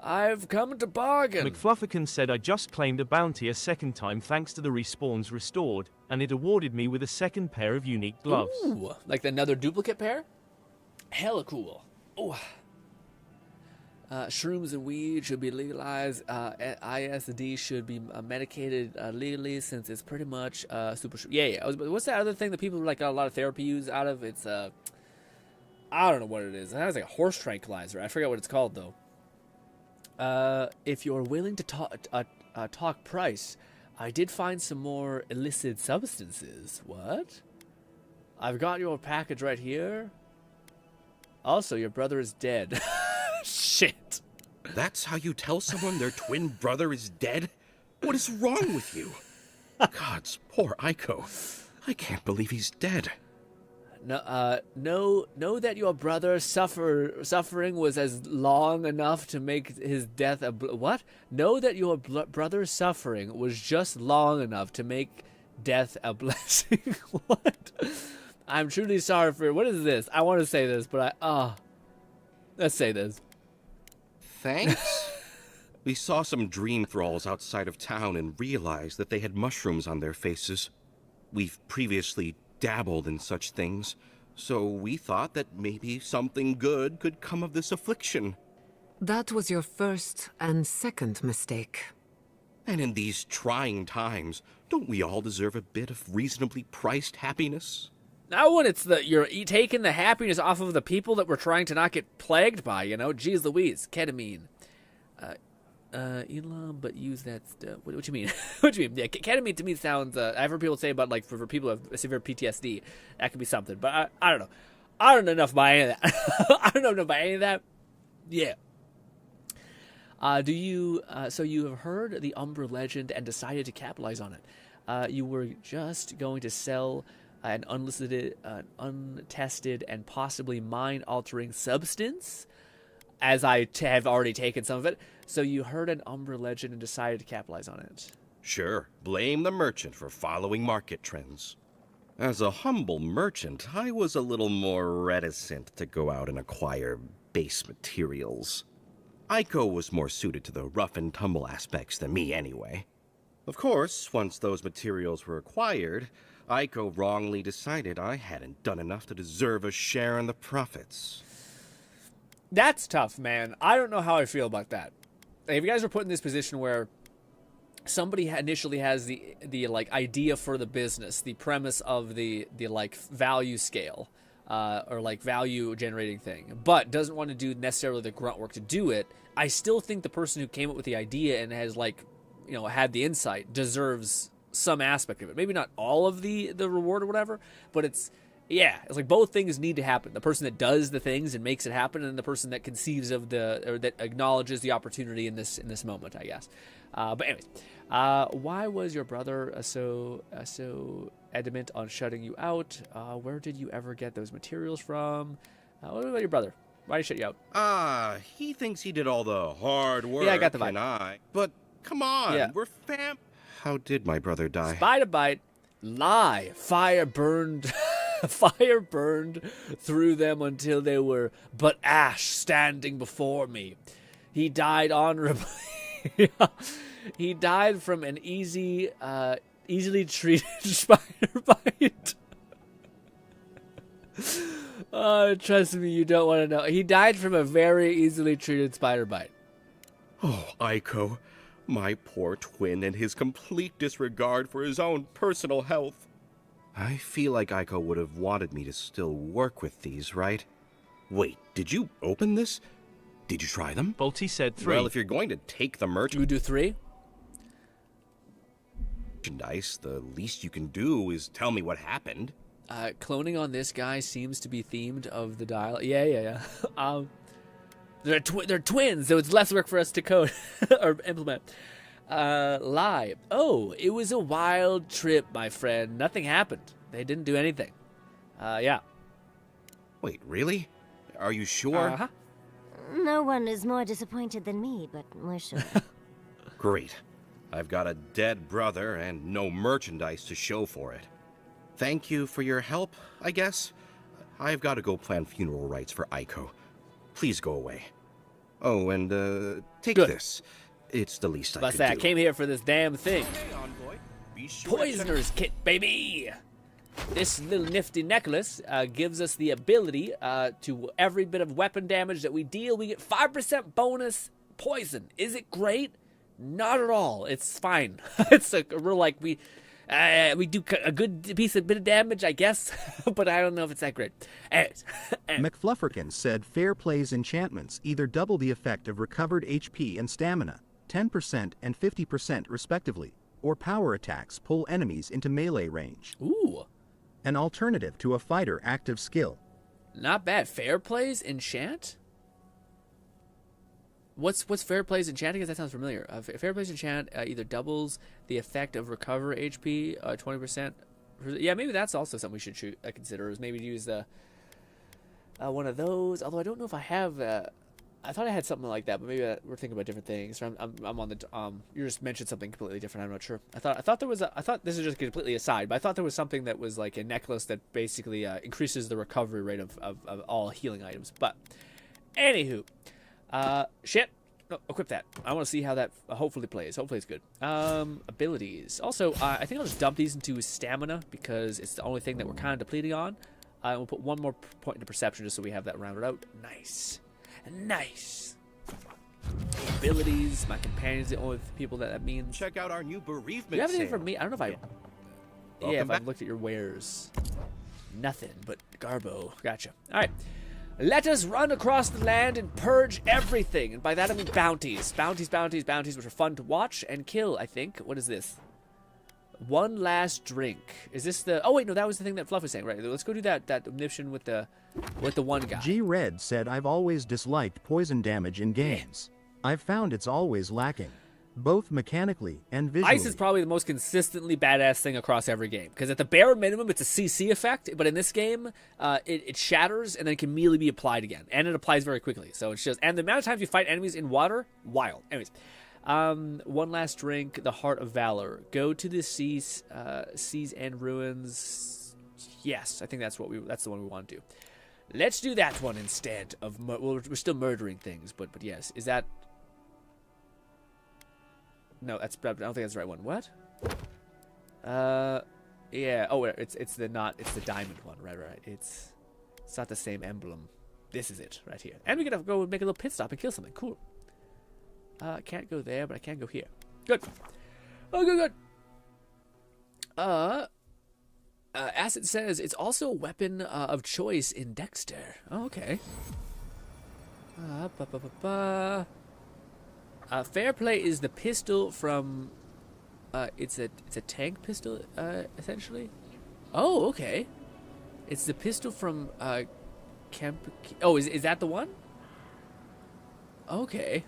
I've come to bargain. McFlufferkin said, I just claimed a bounty a second time thanks to the respawns restored, and it awarded me with a second pair of unique gloves. Ooh, like another duplicate pair? Hella cool. Ooh. Shrooms and weed should be legalized. ISD should be medicated legally since it's pretty much super. Yeah. What's that other thing that people like got a lot of therapy use out of? It's I don't know what it is. It has like a horse tranquilizer. I forget what it's called though. If you're willing to talk price, I did find some more illicit substances. What? I've got your package right here. Also, your brother is dead. Shit. That's how you tell someone their twin brother is dead? What is wrong with you? Gods, poor Aiko. I can't believe he's dead. Know that your brother's suffering was as long enough to make his death what? Know that your brother's suffering was just long enough to make death a blessing. What? I'm truly sorry for what is this? I want to say this, but let's say this. Thanks. We saw some dream thralls outside of town and realized that they had mushrooms on their faces. We've previously dabbled in such things, So we thought that maybe something good could come of this affliction. That was your first and second mistake. And in these trying times, don't we all deserve a bit of reasonably priced happiness? Now when it's you're taking the happiness off of the people that we're trying to not get plagued by, you know? Jeez Louise, ketamine. Elon, but use that stuff. What do you mean? What do you mean? Yeah, ketamine to me sounds, I've heard people say about, like, for people who have severe PTSD, that could be something, but I don't know. I don't know enough about any of that. I don't know enough about any of that. Yeah. So you have heard the Umbra legend and decided to capitalize on it. You were just going to sell an unlisted, untested, and possibly mind-altering substance, as I have already taken some of it. So you heard an Umbra legend and decided to capitalize on it. Sure, blame the merchant for following market trends. As a humble merchant, I was a little more reticent to go out and acquire base materials. Aiko was more suited to the rough and tumble aspects than me anyway. Of course, once those materials were acquired, Aiko wrongly decided I hadn't done enough to deserve a share in the profits. That's tough, man. I don't know how I feel about that. If you guys were put in this position where somebody initially has the like idea for the business, the premise of the like value scale, or like value generating thing, but doesn't want to do necessarily the grunt work to do it, I still think the person who came up with the idea and has, like, you know, had the insight deserves some aspect of it. Maybe not all of the reward or whatever, but it's like both things need to happen. The person that does the things and makes it happen, and the person that conceives of or that acknowledges the opportunity in this moment, I guess. But anyways, why was your brother so adamant on shutting you out? Where did you ever get those materials from? What about your brother? Why did he shut you out? He thinks he did all the hard work. Yeah, I got the vibe. And but come on, Yeah. we're fam. How did my brother die? Spider bite. Lie. Fire burned. Fire burned through them until they were but ash standing before me. He died honorably. He died from an easily treated spider bite. Trust me, you don't want to know. He died from a very easily treated spider bite. Oh, Aiko, my poor twin and his complete disregard for his own personal health. I feel like Aiko would have wanted me to still work with these, right? Wait, did you open this? Did you try them? Bolty said 3. Well, if you're going to take the merchandise... You do 3? The least you can do is tell me what happened. Cloning on this guy seems to be themed of the dial. Yeah. They're twins, so it's less work for us to code or implement. Lie. Oh, it was a wild trip, my friend. Nothing happened. They didn't do anything. Yeah. Wait, really? Are you sure? Uh-huh. No one is more disappointed than me, but we're sure. Great. I've got a dead brother and no merchandise to show for it. Thank you for your help, I guess. I've got to go plan funeral rites for Aiko. Please go away. Oh, and take this. It's the least I could do. I came here for this damn thing. Hey, envoy. Be sure Poisoner's kit, baby! This little nifty necklace gives us the ability to every bit of weapon damage that we deal, we get 5% bonus poison. Is it great? Not at all. It's fine. We're like, we do a good bit of damage, I guess, but I don't know if it's that great. Anyways. McFlufferkin said fair play's enchantments either double the effect of recovered HP and stamina, 10% and 50% respectively, or power attacks pull enemies into melee range. Ooh. An alternative to a fighter active skill. Not bad. Fair play's enchant? What's Fair Play's enchant? Because that sounds familiar. Fair Play's enchant either doubles the effect of recover HP 20%. Yeah, maybe that's also something we should consider. Is maybe use one of those. Although I don't know if I have. I thought I had something like that, but maybe we're thinking about different things. So I'm on the. You just mentioned something completely different. I'm not sure. I thought there was. I thought this is just completely aside, but I thought there was something that was like a necklace that basically increases the recovery rate of all healing items. But anywho. Shit. No, equip that. I want to see how that hopefully plays. Hopefully it's good. Abilities. Also, I think I'll just dump these into stamina because it's the only thing that we're kind of depleting on. We'll put one more point into perception just so we have that rounded out. Nice. Nice. Abilities. My companion's the only people that means. Check out our new bereavement Do you have anything sale. for me? I don't know if I... Welcome if back. I've looked at your wares. Nothing but Garbo. Gotcha. All right. Let us run across the land and purge everything. And by that I mean bounties. Bounties, which are fun to watch and kill, I think. What is this? One last drink. Is this the... Oh, wait, no, that was the thing that Fluff was saying. Right, let's go do that mission with the one guy. G Red said, I've always disliked poison damage in games. I've found it's always lacking, both mechanically and visually. Ice is probably the most consistently badass thing across every game. Because at the bare minimum, it's a CC effect. But in this game, it shatters and then can immediately be applied again. And it applies very quickly. So it's just... And the amount of times you fight enemies in water, wild. Anyways. One last drink, the Heart of Valor. Go to the seas and ruins. Yes, I think that's the one we want to do. Let's do that one instead of... well, we're still murdering things, but yes. Is that... No, I don't think that's the right one. What? Yeah. Oh, it's the diamond one. Right. It's not the same emblem. This is it right here. And we gotta go make a little pit stop and kill something. Cool. Can't go there, but I can go here. Good. Oh, good. Acid says it's also a weapon of choice in Dexter. Oh, okay. Fair play is the pistol from. It's a tank pistol, essentially. Oh, okay. It's the pistol from Camp. Oh, is that the one? Okay.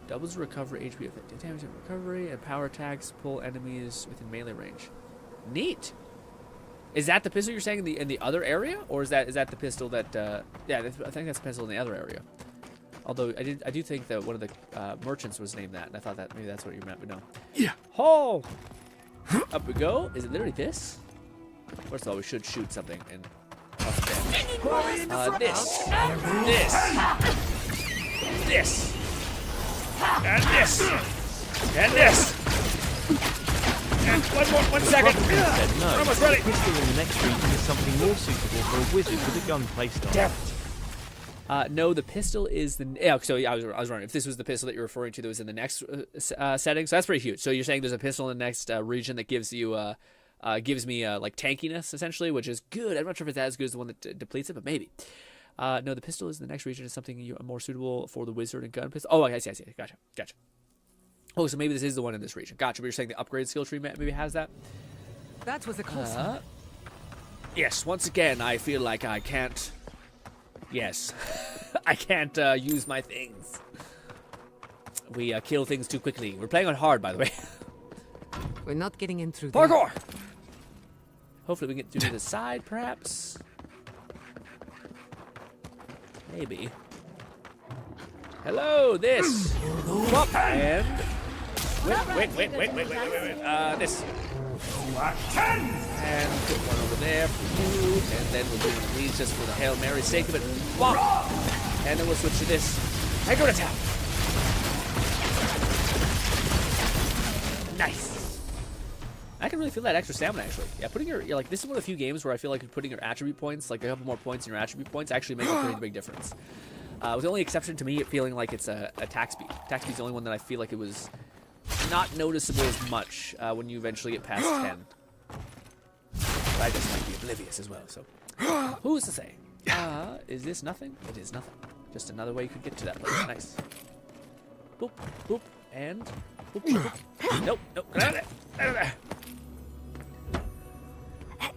Doubles recovery HP effective damage and recovery, and power attacks pull enemies within melee range. Neat. Is that the pistol you're saying in the other area, or is that the pistol that? Yeah, I think that's the pistol in the other area. Although I do think that one of the merchants was named that, and I thought that maybe that's what you meant, but no. Yeah. Oh. Up we go. Is it literally this? First of all, we should shoot something and. This. And this! And this! And one second! No, We're almost ready! the pistol in the next region is something more suitable for a wizard with a gun playstyle. Damn it! No, the pistol is the... Yeah, so I was wondering if this was the pistol that you're referring to that was in the next setting. So that's pretty huge. So you're saying there's a pistol in the next region that gives you... gives me like tankiness, essentially, which is good. I'm not sure if it's as good as the one that depletes it, but maybe. No, the pistol is the next region is something more suitable for the wizard and gun pistol. Oh, I see. Gotcha. Oh, so maybe this is the one in this region. Gotcha. But you're saying the upgrade skill tree maybe has that? That was a close one. Yes, once again, I feel like I can't... Yes. I can't use my things. We kill things too quickly. We're playing on hard, by the way. We're not getting in through Parkour! Hopefully we can get to the side, perhaps. Maybe. Hello, this. Whoop, and wait. This. And put one over there for you, and then we'll do one of these just for the Hail Mary sake of it. Whoop. And then we'll switch to this. And go to town. Nice. I can really feel that extra stamina, actually. Yeah, putting your like this is one of the few games where I feel like putting your attribute points, like a couple more points in your attribute points, actually makes a pretty big difference. With the only exception to me feeling like it's a attack speed. Attack speed is the only one that I feel like it was not noticeable as much when you eventually get past 10. But I just might be oblivious as well, so who's to say? Is this nothing? It is nothing. Just another way you could get to that place. Nice. Boop, boop, and boop, boop, boop. Nope, get out of there.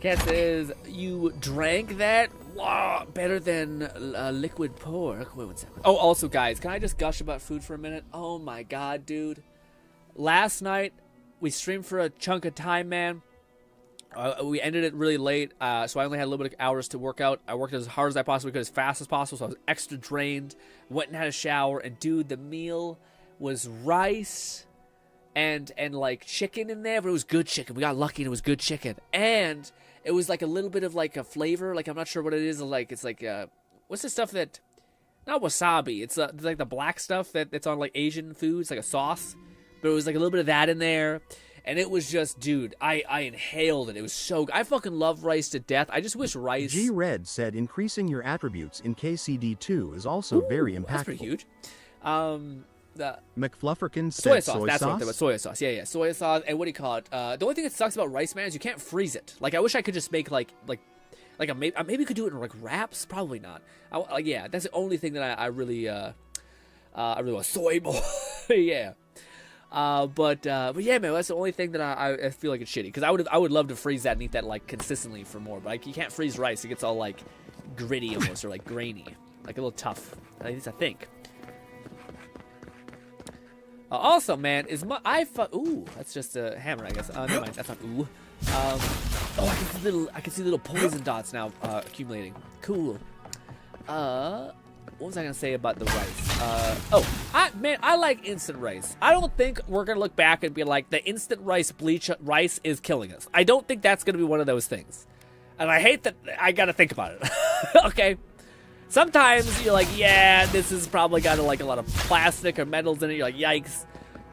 Cat says, you drank that? Wow, better than liquid pork. Wait 1 second. Oh, also, guys, can I just gush about food for a minute? Oh, my God, dude. Last night, we streamed for a chunk of time, man. We ended it really late, so I only had a little bit of hours to work out. I worked as hard as I possibly could, as fast as possible, so I was extra drained. Went and had a shower, and, dude, the meal was rice and like chicken in there, but it was good chicken. We got lucky and it was good chicken. And it was like a little bit of like a flavor, like I'm not sure what it is, like it's like what's the stuff that, not wasabi, it's like the black stuff that's on like Asian foods, like a sauce, but it was like a little bit of that in there. And it was just, dude, I inhaled it. It was so good. I fucking love rice to death. I just wish rice... G-Red said increasing your attributes in KCD2 is also very impactful. That's pretty huge. McFlufferkin said soy sauce. That's what I'm thinking about. Soy sauce. Yeah. Soy sauce. And what do you call it? The only thing that sucks about rice, man, is you can't freeze it. Like, I wish I could just make, maybe you could do it in, like, wraps? Probably not. Yeah, that's the only thing that I really want. Soy boy. Yeah. But yeah, man, that's the only thing that I feel like it's shitty. Because I would love to freeze that and eat that, like, consistently for more. But, like, you can't freeze rice. It gets all, like, gritty almost, or, like, grainy. Like, a little tough. At least I think. Also, man, is my ooh, that's just a hammer, I guess. Never mind, that's not ooh. I can see little poison dots now accumulating. Cool. What was I gonna say about the rice? Man, I like instant rice. I don't think we're gonna look back and be like, the instant bleach rice is killing us. I don't think that's gonna be one of those things. And I hate that I gotta think about it. Okay. Sometimes you're like, yeah, this has probably got like a lot of plastic or metals in it. You're like, yikes.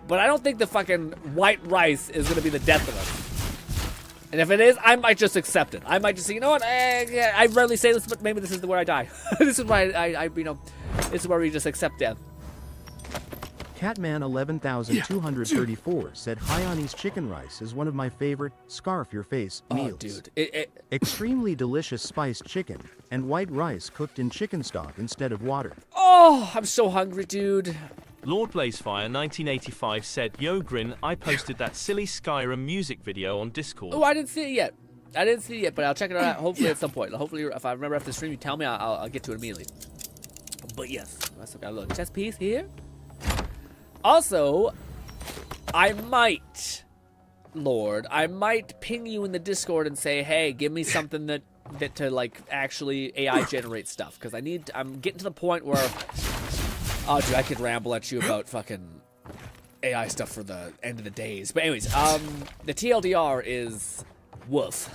But I don't think the fucking white rice is going to be the death of us. And if it is, I might just accept it. I might just say, you know what? I rarely say this, but maybe this is where I die. This is why this is where we just accept death. Catman 11,234 said Hayani's chicken rice is one of my favorite scarf your face meals. Dude. Extremely delicious spiced chicken and white rice cooked in chicken stock instead of water. Oh, I'm so hungry, dude. Lord Blazefire 1985 said, Yo Grin, I posted that silly Skyrim music video on Discord. Oh, I didn't see it yet. But I'll check it out hopefully at some point. Hopefully, if I remember after the stream, you tell me, I'll get to it immediately. But yes, I still got a little chest piece here. Also, I might ping you in the Discord and say, hey, give me something that to like actually AI generate stuff, because I'm getting to the point where, oh, dude, I could ramble at you about fucking AI stuff for the end of the days. But anyways, the TLDR is woof.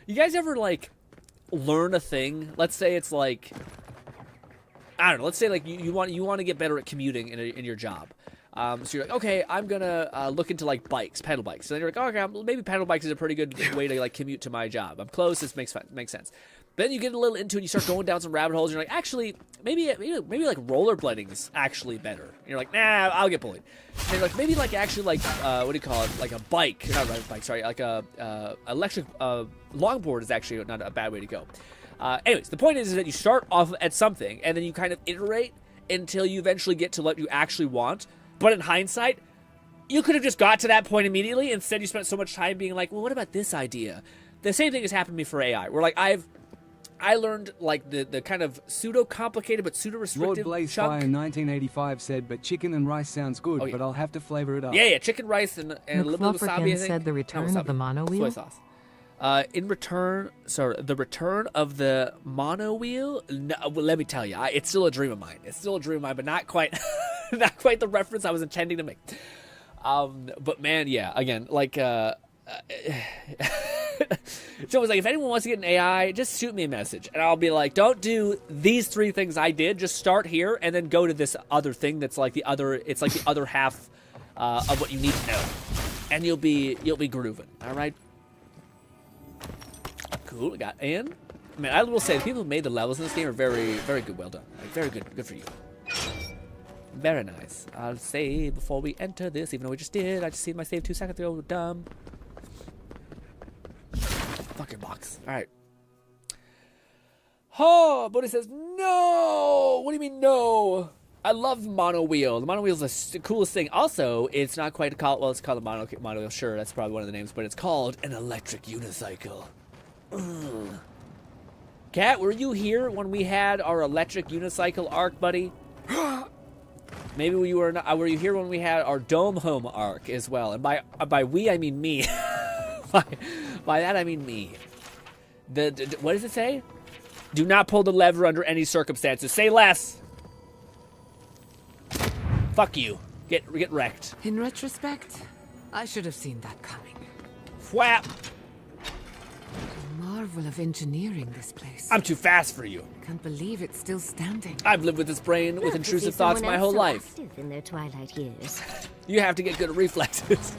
You guys ever like learn a thing? Let's say it's like, I don't know. Let's say like you want to get better at commuting in your job. So you're like, okay, I'm gonna look into like pedal bikes. So then you're like, oh, okay, maybe pedal bikes is a pretty good way to like commute to my job. I'm close. This makes sense. But then you get a little into it. And you start going down some rabbit holes. And you're like, actually, maybe like rollerblading's actually better. And you're like, nah, I'll get bullied. And you're like, maybe like actually like what do you call it? Like a bike, not a bike. Sorry, like a electric longboard is actually not a bad way to go. Anyways, the point is that you start off at something, and then you kind of iterate until you eventually get to what you actually want. But in hindsight, you could have just got to that point immediately. Instead, you spent so much time being like, well, what about this idea? The same thing has happened to me for AI, where like I learned like the kind of pseudo-complicated but pseudo-restrictive Lord Blazefire 1985 said, but chicken and rice sounds good, but I'll have to flavor it up. Yeah, chicken, rice, and a little bit of wasabi, I think. Said the return of the mono wheel? Soy sauce. The return of the mono wheel. No, well, let me tell you, it's still a dream of mine. But not quite, not quite the reference I was intending to make. But man, yeah, again, like, so it was like, if anyone wants to get an AI, just shoot me a message, and I'll be like, don't do these 3 things I did. Just start here, and then go to this other thing that's like the other. It's like the other half of what you need to know, and you'll be grooving. All right. Cool, man, I will say the people who made the levels in this game are very, very good. Well done. Like, very good for you. Very nice. I'll say before we enter this, even though we just did, I just seen my save 2 seconds ago. Dumb. Fucking box. All right. Oh, but it says no. What do you mean no? I love mono wheel. The mono wheel is the coolest thing. Also, it's not quite called. Well, it's called a mono wheel. Sure, that's probably one of the names, but it's called an electric unicycle. Kat, were you here when we had our electric unicycle arc, buddy? Maybe we were not. Were you here when we had our dome home arc as well? And by we, I mean me. by that, I mean me. What does it say? Do not pull the lever under any circumstances. Say less. Fuck you. Get wrecked. In retrospect, I should have seen that coming. Whap. Marvel of engineering, this place. I'm too fast for you. Can't believe it's still standing. I've lived with this brain with intrusive thoughts my whole life. In their twilight years. You have to get good at reflexes.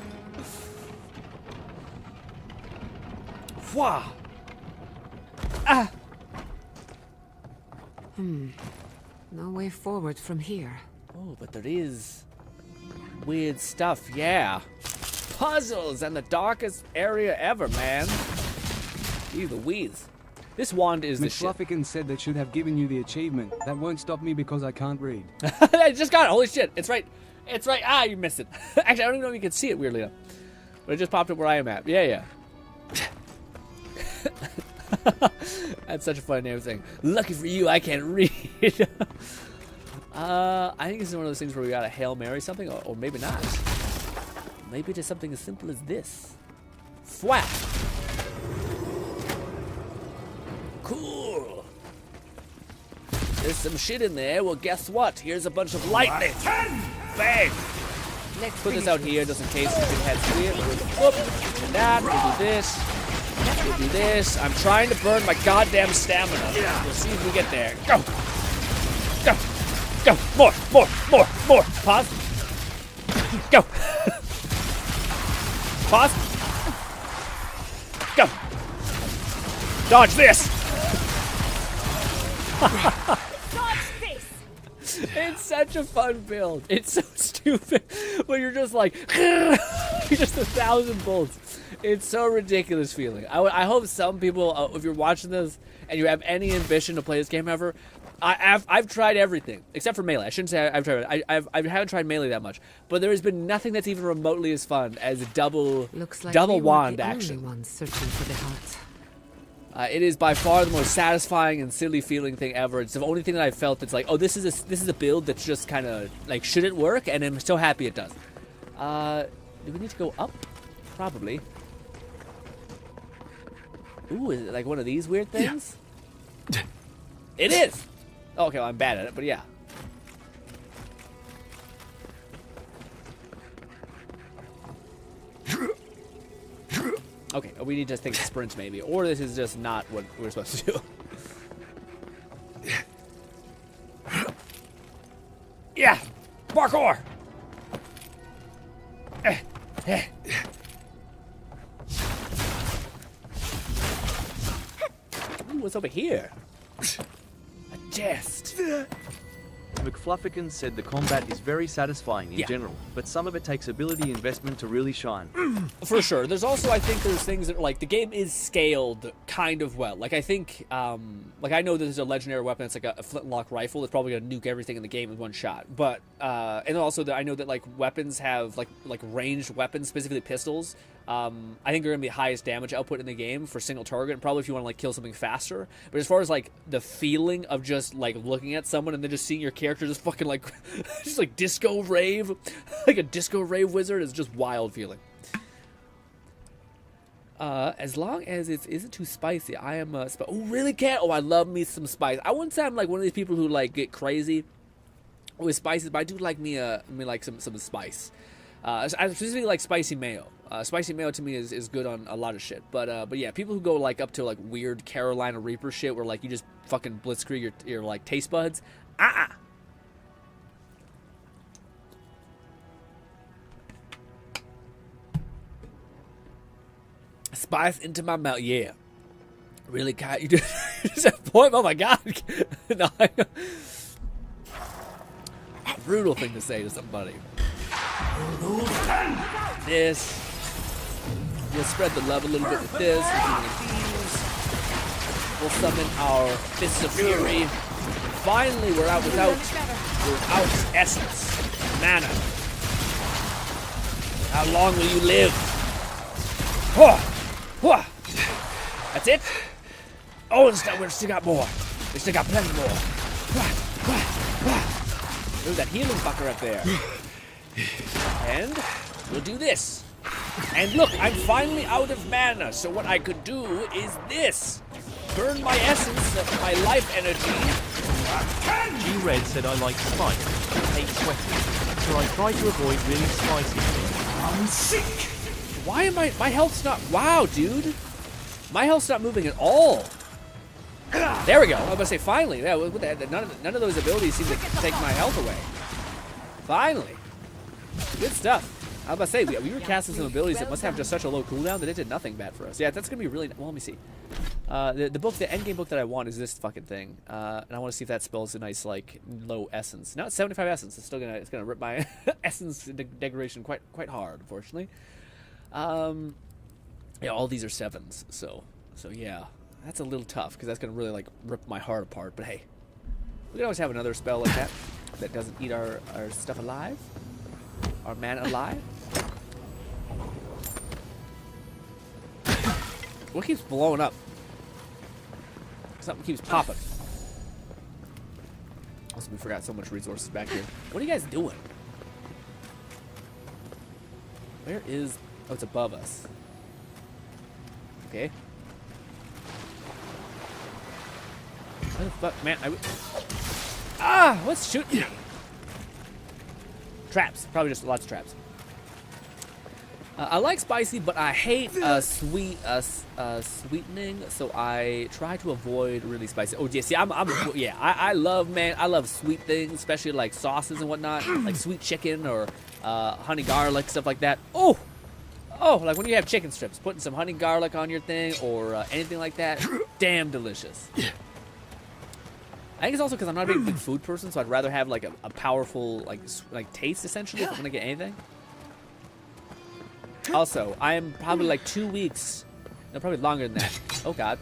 Wow. Ah. No way forward from here. Oh, but there is weird stuff, yeah. Puzzles and the darkest area ever, man. Gee Louise. This wand is the shit. McFluffican said they should have given you the achievement. That won't stop me because I can't read. I just got it. Holy shit. It's right. It's right. Ah, you missed it. Actually, I don't even know if you can see it, weirdly enough. But it just popped up where I am at. Yeah, yeah. That's such a funny name thing. Lucky for you, I can't read. I think this is one of those things where we gotta Hail Mary something, or maybe not. Maybe just something as simple as this. Thwap. Cool. There's some shit in there. Well, guess what? Here's a bunch of lightning. Bang. Let's put this out here just in case we can head to it. Whoop. And that. We'll do this. We'll do this. I'm trying to burn my goddamn stamina. We'll see if we get there. Go. Go. Go. More. More. More. More. Pause. Go. Pause. Go. Dodge this. Dodge this. It's such a fun build. It's so stupid, but you're just like, just 1,000 bolts. It's so ridiculous feeling. I hope some people, if you're watching this and you have any ambition to play this game ever, I've tried everything except for melee. I shouldn't say I've tried it. I haven't tried melee that much, but there has been nothing that's even remotely as fun as double wand action. Only ones searching for the heart. It is by far the most satisfying and silly feeling thing ever. It's the only thing that I've felt that's like, oh, this is a build that's just kind of like shouldn't work, and I'm so happy it does. Do we need to go up? Probably. Ooh, is it like one of these weird things? Yeah. It is! Okay, well, I'm bad at it, but yeah. Okay, we need to think sprint maybe, or this is just not what we're supposed to do. Yeah! Parkour! Ooh, what's over here? A chest. McFluffican said the combat is very satisfying in Yeah. general, but some of it takes ability investment to really shine. For sure. There's also, I think there's things that are like, the game is scaled kind of well. Like, I think, like, I know there's a legendary weapon that's like a flintlock rifle that's probably going to nuke everything in the game in one shot. But, and also I know that, like, weapons have, like ranged weapons, specifically pistols. I think they're going to be the highest damage output in the game for single target, and probably if you want to, like, kill something faster. But as far as, like, the feeling of just, like, looking at someone and then just seeing your character just fucking, like, just, like, disco rave, like a disco rave wizard, is just wild feeling. As long as it isn't too spicy, I am oh, really can't. Oh, I love me some spice. I wouldn't say I'm like one of these people who like get crazy with spices, but I do like me like some spice. I specifically like spicy mayo. Spicy mayo to me is good on a lot of shit. But yeah, people who go like up to like weird Carolina Reaper shit where like you just fucking blitzkrieg your like taste buds. Spice into my mouth, yeah. Really, God, you just have a point. Oh my God, no, brutal thing to say to somebody. This, we'll spread the love a little bit with this. We'll summon our fists of fury. Finally, we're out without essence, mana. How long will you live? That's it? Oh, we still got more. We still got plenty more. There's that healing fucker up there. And we'll do this. And look, I'm finally out of mana, so what I could do is this. Burn my essence of my life energy. G-Red said I like spice, but hate sweating, so I try to avoid really spicy things. I'm sick. Why am my health's not, wow, dude. My health's not moving at all. There we go. I was gonna say finally. Yeah, none of those abilities seem to take my health away. Finally. Good stuff. I was about to say, we were casting some abilities that must have just such a low cooldown that it did nothing bad for us. Yeah, that's going to be really... Well, let me see. The endgame book that I want is this fucking thing. And I want to see if that spells a nice, like, low essence. Now it's 75 essence. It's still going to rip my essence degradation quite hard, unfortunately. Yeah, all these are 7s. So yeah. That's a little tough, because that's going to really, like, rip my heart apart. But hey, we can always have another spell like that doesn't eat our stuff alive. Our man alive. What keeps blowing up? Something keeps popping. Also, we forgot so much resources back here. What are you guys doing? Where is... Oh, it's above us. Okay. Where the fuck? Man, what's shooting me? Traps. Probably just lots of traps. I like spicy, but I hate sweetening, so I try to avoid really spicy. Oh, yeah, see, I love sweet things, especially like sauces and whatnot, like sweet chicken or honey garlic, stuff like that. Oh, like when you have chicken strips, putting some honey garlic on your thing or anything like that, damn delicious. I think it's also because I'm not a big food person, so I'd rather have like a powerful like taste essentially if I'm gonna get anything. Also, I am probably like 2 weeks, no, probably longer than that. Oh God.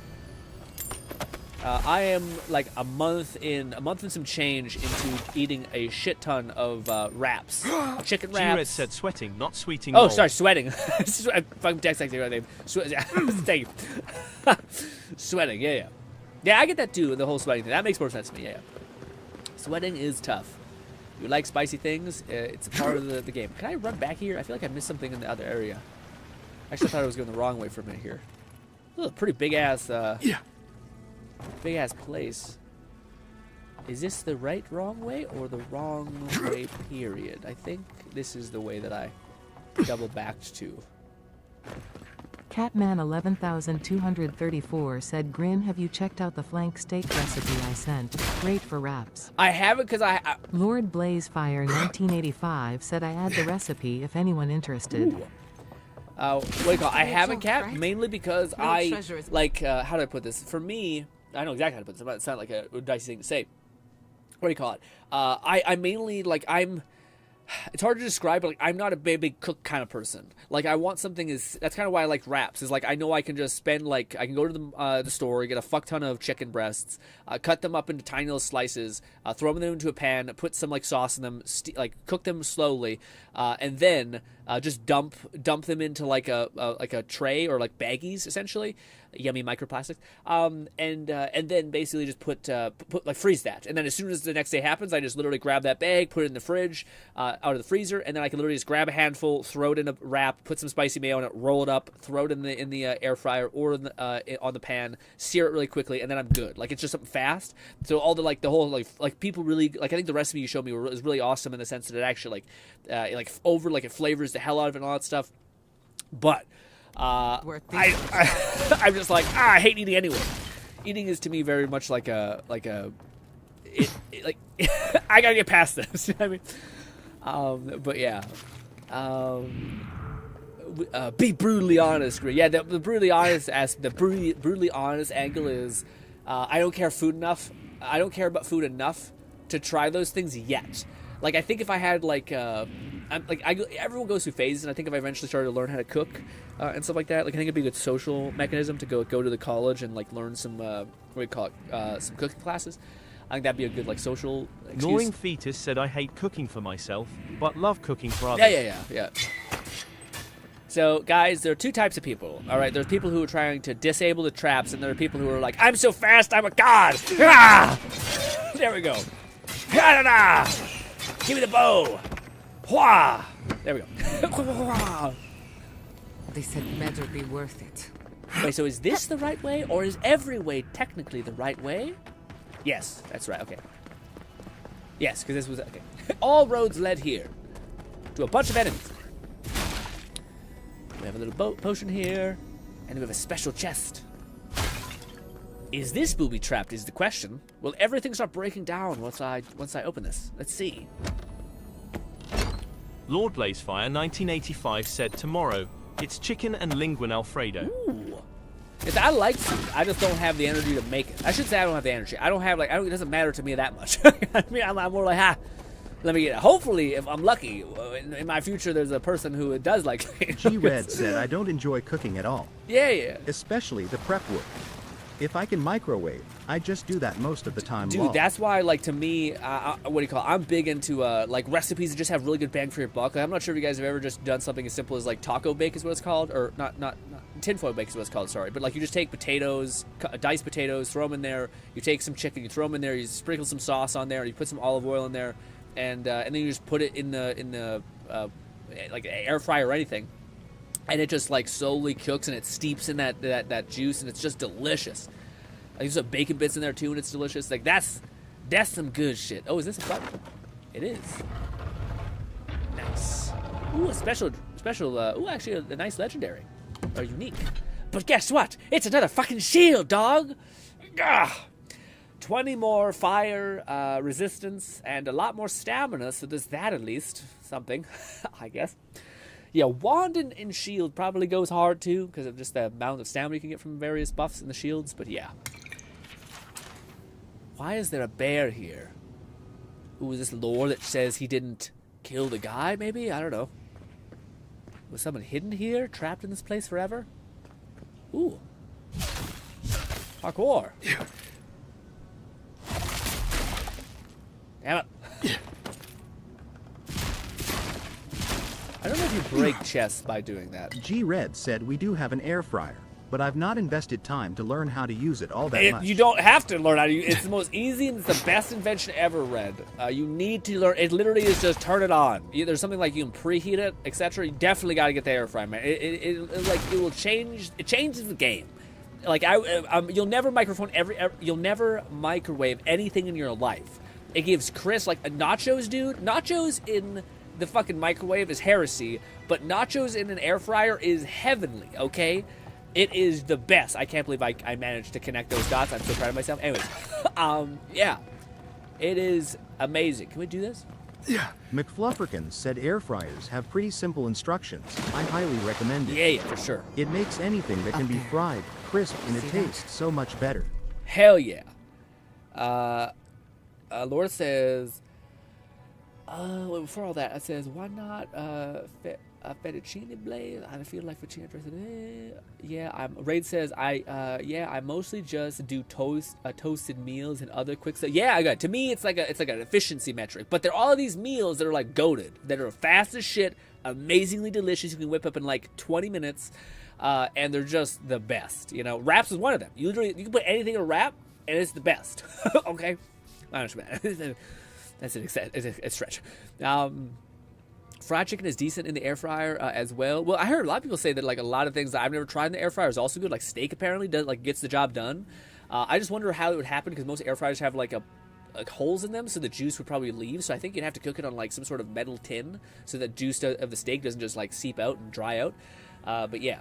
I am like a month and some change into eating a shit ton of wraps, chicken wraps. G-Red said sweating, not sweeting. Oh, sorry, sweating. Fucking text like the name. Thank you. Sweating, yeah. Yeah, I get that too. The whole sweating thing. That makes more sense to me. Yeah. Sweating is tough. You like spicy things, it's a part of the game. Can I run back here? I feel like I missed something in the other area. Actually, I thought I was going the wrong way for a minute here. This is a pretty big ass place. Is this the wrong way or the wrong way, period? I think this is the way that I double backed to. Catman 11234 said, "Grin, have you checked out the flank steak recipe I sent? Great for wraps." I haven't because I Lord Blazefire 1985 said, "I add the recipe if anyone interested." What do you call it? I haven't, Cat, mainly because I like how do I put this? For me, I know exactly how to put this. It might sound like a dicey thing to say. What do you call it? I mainly like it's hard to describe, but like I'm not a big cook kind of person. Like I want something that's kind of why I like wraps. Is like I know I can just spend I can go to the store, get a fuck ton of chicken breasts, cut them up into tiny little slices, throw them into a pan, put some like sauce in them, cook them slowly, and then just dump them into like a tray or like baggies essentially. Yummy microplastics, and then basically just put like freeze that, and then as soon as the next day happens, I just literally grab that bag, put it in the fridge, out of the freezer, and then I can literally just grab a handful, throw it in a wrap, put some spicy mayo in it, roll it up, throw it in the air fryer or on the pan, sear it really quickly, and then I'm good. Like it's just something fast. So all the whole like people really like. I think the recipe you showed me was really awesome in the sense that it actually it flavors the hell out of it and all that stuff, but. I'm just like I hate eating anyway. Eating is to me very much like I gotta get past this. You know what I mean? But yeah, be brutally honest. Yeah, the brutally honest brutally honest angle is I don't care food enough. I don't care about food enough to try those things yet. Like I think if I had everyone goes through phases, and I think if I eventually started to learn how to cook and stuff like that, like I think it'd be a good social mechanism to go to the college and like learn some some cooking classes. I think that'd be a good like social excuse. Gnawing Fetus said, "I hate cooking for myself, but love cooking for others." Yeah. So guys, there are two types of people. All right, there's people who are trying to disable the traps, and there are people who are like, "I'm so fast, I'm a god." Ah! There we go. Da-da-da! Give me the bow. Hua! There we go. They said better be worth it. Wait, so is this the right way, or is every way technically the right way? Yes, that's right, okay. Yes, because this was, okay. All roads led here. To a bunch of enemies. We have a little potion here, and we have a special chest. Is this booby trapped is the question. Will everything start breaking down once I open this? Let's see. Lord Blazefire 1985 said tomorrow. It's chicken and linguine Alfredo. Ooh. I like food. I just don't have the energy to make it. I should say I don't have the energy. I don't have it doesn't matter to me that much. I mean, I'm more like, let me get it. Hopefully, if I'm lucky, in my future, there's a person who does like it. G-Red said, I don't enjoy cooking at all. Yeah. Especially the prep work. If I can microwave, I just do that most of the time. Dude, that's why, like, to me, I'm big into, like, recipes that just have really good bang for your buck. Like, I'm not sure if you guys have ever just done something as simple as, like, taco bake is what it's called, or not tinfoil bake is what it's called, sorry. But, like, you just take potatoes, diced potatoes, throw them in there, you take some chicken, you throw them in there, you sprinkle some sauce on there, you put some olive oil in there, and then you just put it in the like, air fryer or anything. And it just, like, slowly cooks and it steeps in that juice, and it's just delicious. I use some bacon bits in there too, and it's delicious. Like, that's some good shit. Oh, is this a button? It is. Nice. Ooh, a special. Ooh, actually, a nice legendary, or unique. But guess what? It's another fucking shield, dog. Gah! 20 more fire resistance and a lot more stamina. So there's that at least something, I guess. Yeah, wand and shield probably goes hard too because of just the amount of stamina you can get from various buffs in the shields. But yeah. Why is there a bear here? Ooh, is this lore that says he didn't kill the guy, maybe? I don't know. Was someone hidden here? Trapped in this place forever? Ooh. Parkour. Damn it. I don't know if you break chests by doing that. G-Red said we do have an air fryer, but I've not invested time to learn how to use it all that much. You don't have to learn how to use it. It's the most easy and it's the best invention ever, Red. You need to learn. It literally is just turn it on. There's something like you can preheat it, etc. You definitely got to get the air fryer, man. It will change. It changes the game. Like you'll never you'll never microwave anything in your life. It gives Chris like nachos, dude. Nachos in the fucking microwave is heresy, but nachos in an air fryer is heavenly. Okay. It is the best. I can't believe I managed to connect those dots. I'm so proud of myself. Anyways, yeah. It is amazing. Can we do this? Yeah. McFlufferkins said air fryers have pretty simple instructions. I highly recommend it. Yeah, for sure. It makes anything that can be fried crisp and it tastes so much better. Hell yeah. Laura says, before all that, it says, why not a fettuccine blaze? I feel like fettuccine dressing. Yeah, Raid says I mostly just do toasted meals and other quick stuff. Yeah, I got. To me, it's like an efficiency metric. But there are all these meals that are like goated, that are fast as shit, amazingly delicious. You can whip up in like 20 minutes, and they're just the best. You know, wraps is one of them. You can put anything in a wrap, and it's the best. Okay, I understand. That's a stretch. Fried chicken is decent in the air fryer as well. Well, I heard a lot of people say that like a lot of things that I've never tried in the air fryer is also good. Like steak apparently gets the job done. I just wonder how it would happen because most air fryers have like holes in them, so the juice would probably leave. So I think you'd have to cook it on like some sort of metal tin so that juice of the steak doesn't just like seep out and dry out. But yeah.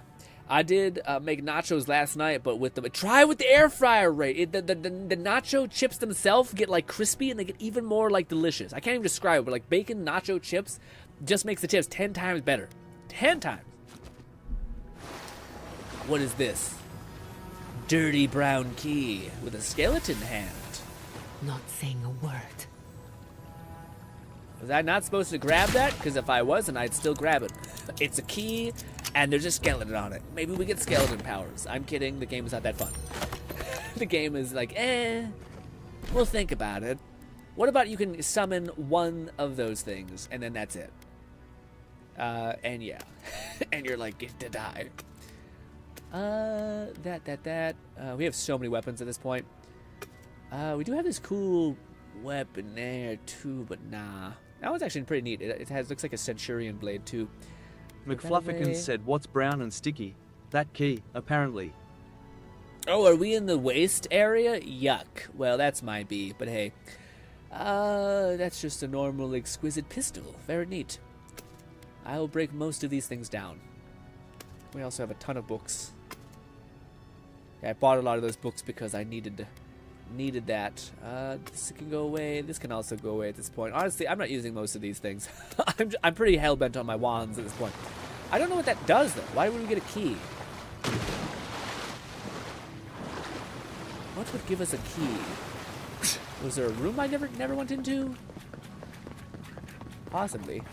I did make nachos last night, but try with the air fryer, Ray. The nacho chips themselves get like crispy and they get even more like delicious. I can't even describe it, but like bacon nacho chips just makes the chips 10 times better. 10 times. What is this? Dirty brown key with a skeleton hand. Not saying a word. Was I not supposed to grab that? Because if I wasn't, I'd still grab it. It's a key, and there's a skeleton on it. Maybe we get skeleton powers. I'm kidding. The game is not that fun. The game is like, we'll think about it. What about you can summon one of those things, and then that's it? And yeah. And you're like, get to die. We have so many weapons at this point. We do have this cool weapon there, too, but nah. That one's actually pretty neat. It looks like a Centurion blade, too. McFlufferkins said, what's brown and sticky? That key, apparently. Oh, are we in the waste area? Yuck. Well, that's my B, but hey. That's just a normal exquisite pistol. Very neat. I will break most of these things down. We also have a ton of books. Yeah, I bought a lot of those books because I needed needed that. This can go away. This can also go away at this point. Honestly, I'm not using most of these things. I'm pretty hell-bent on my wands at this point. I don't know what that does, though. Why would we get a key? What would give us a key? Was there a room I never went into? Possibly. You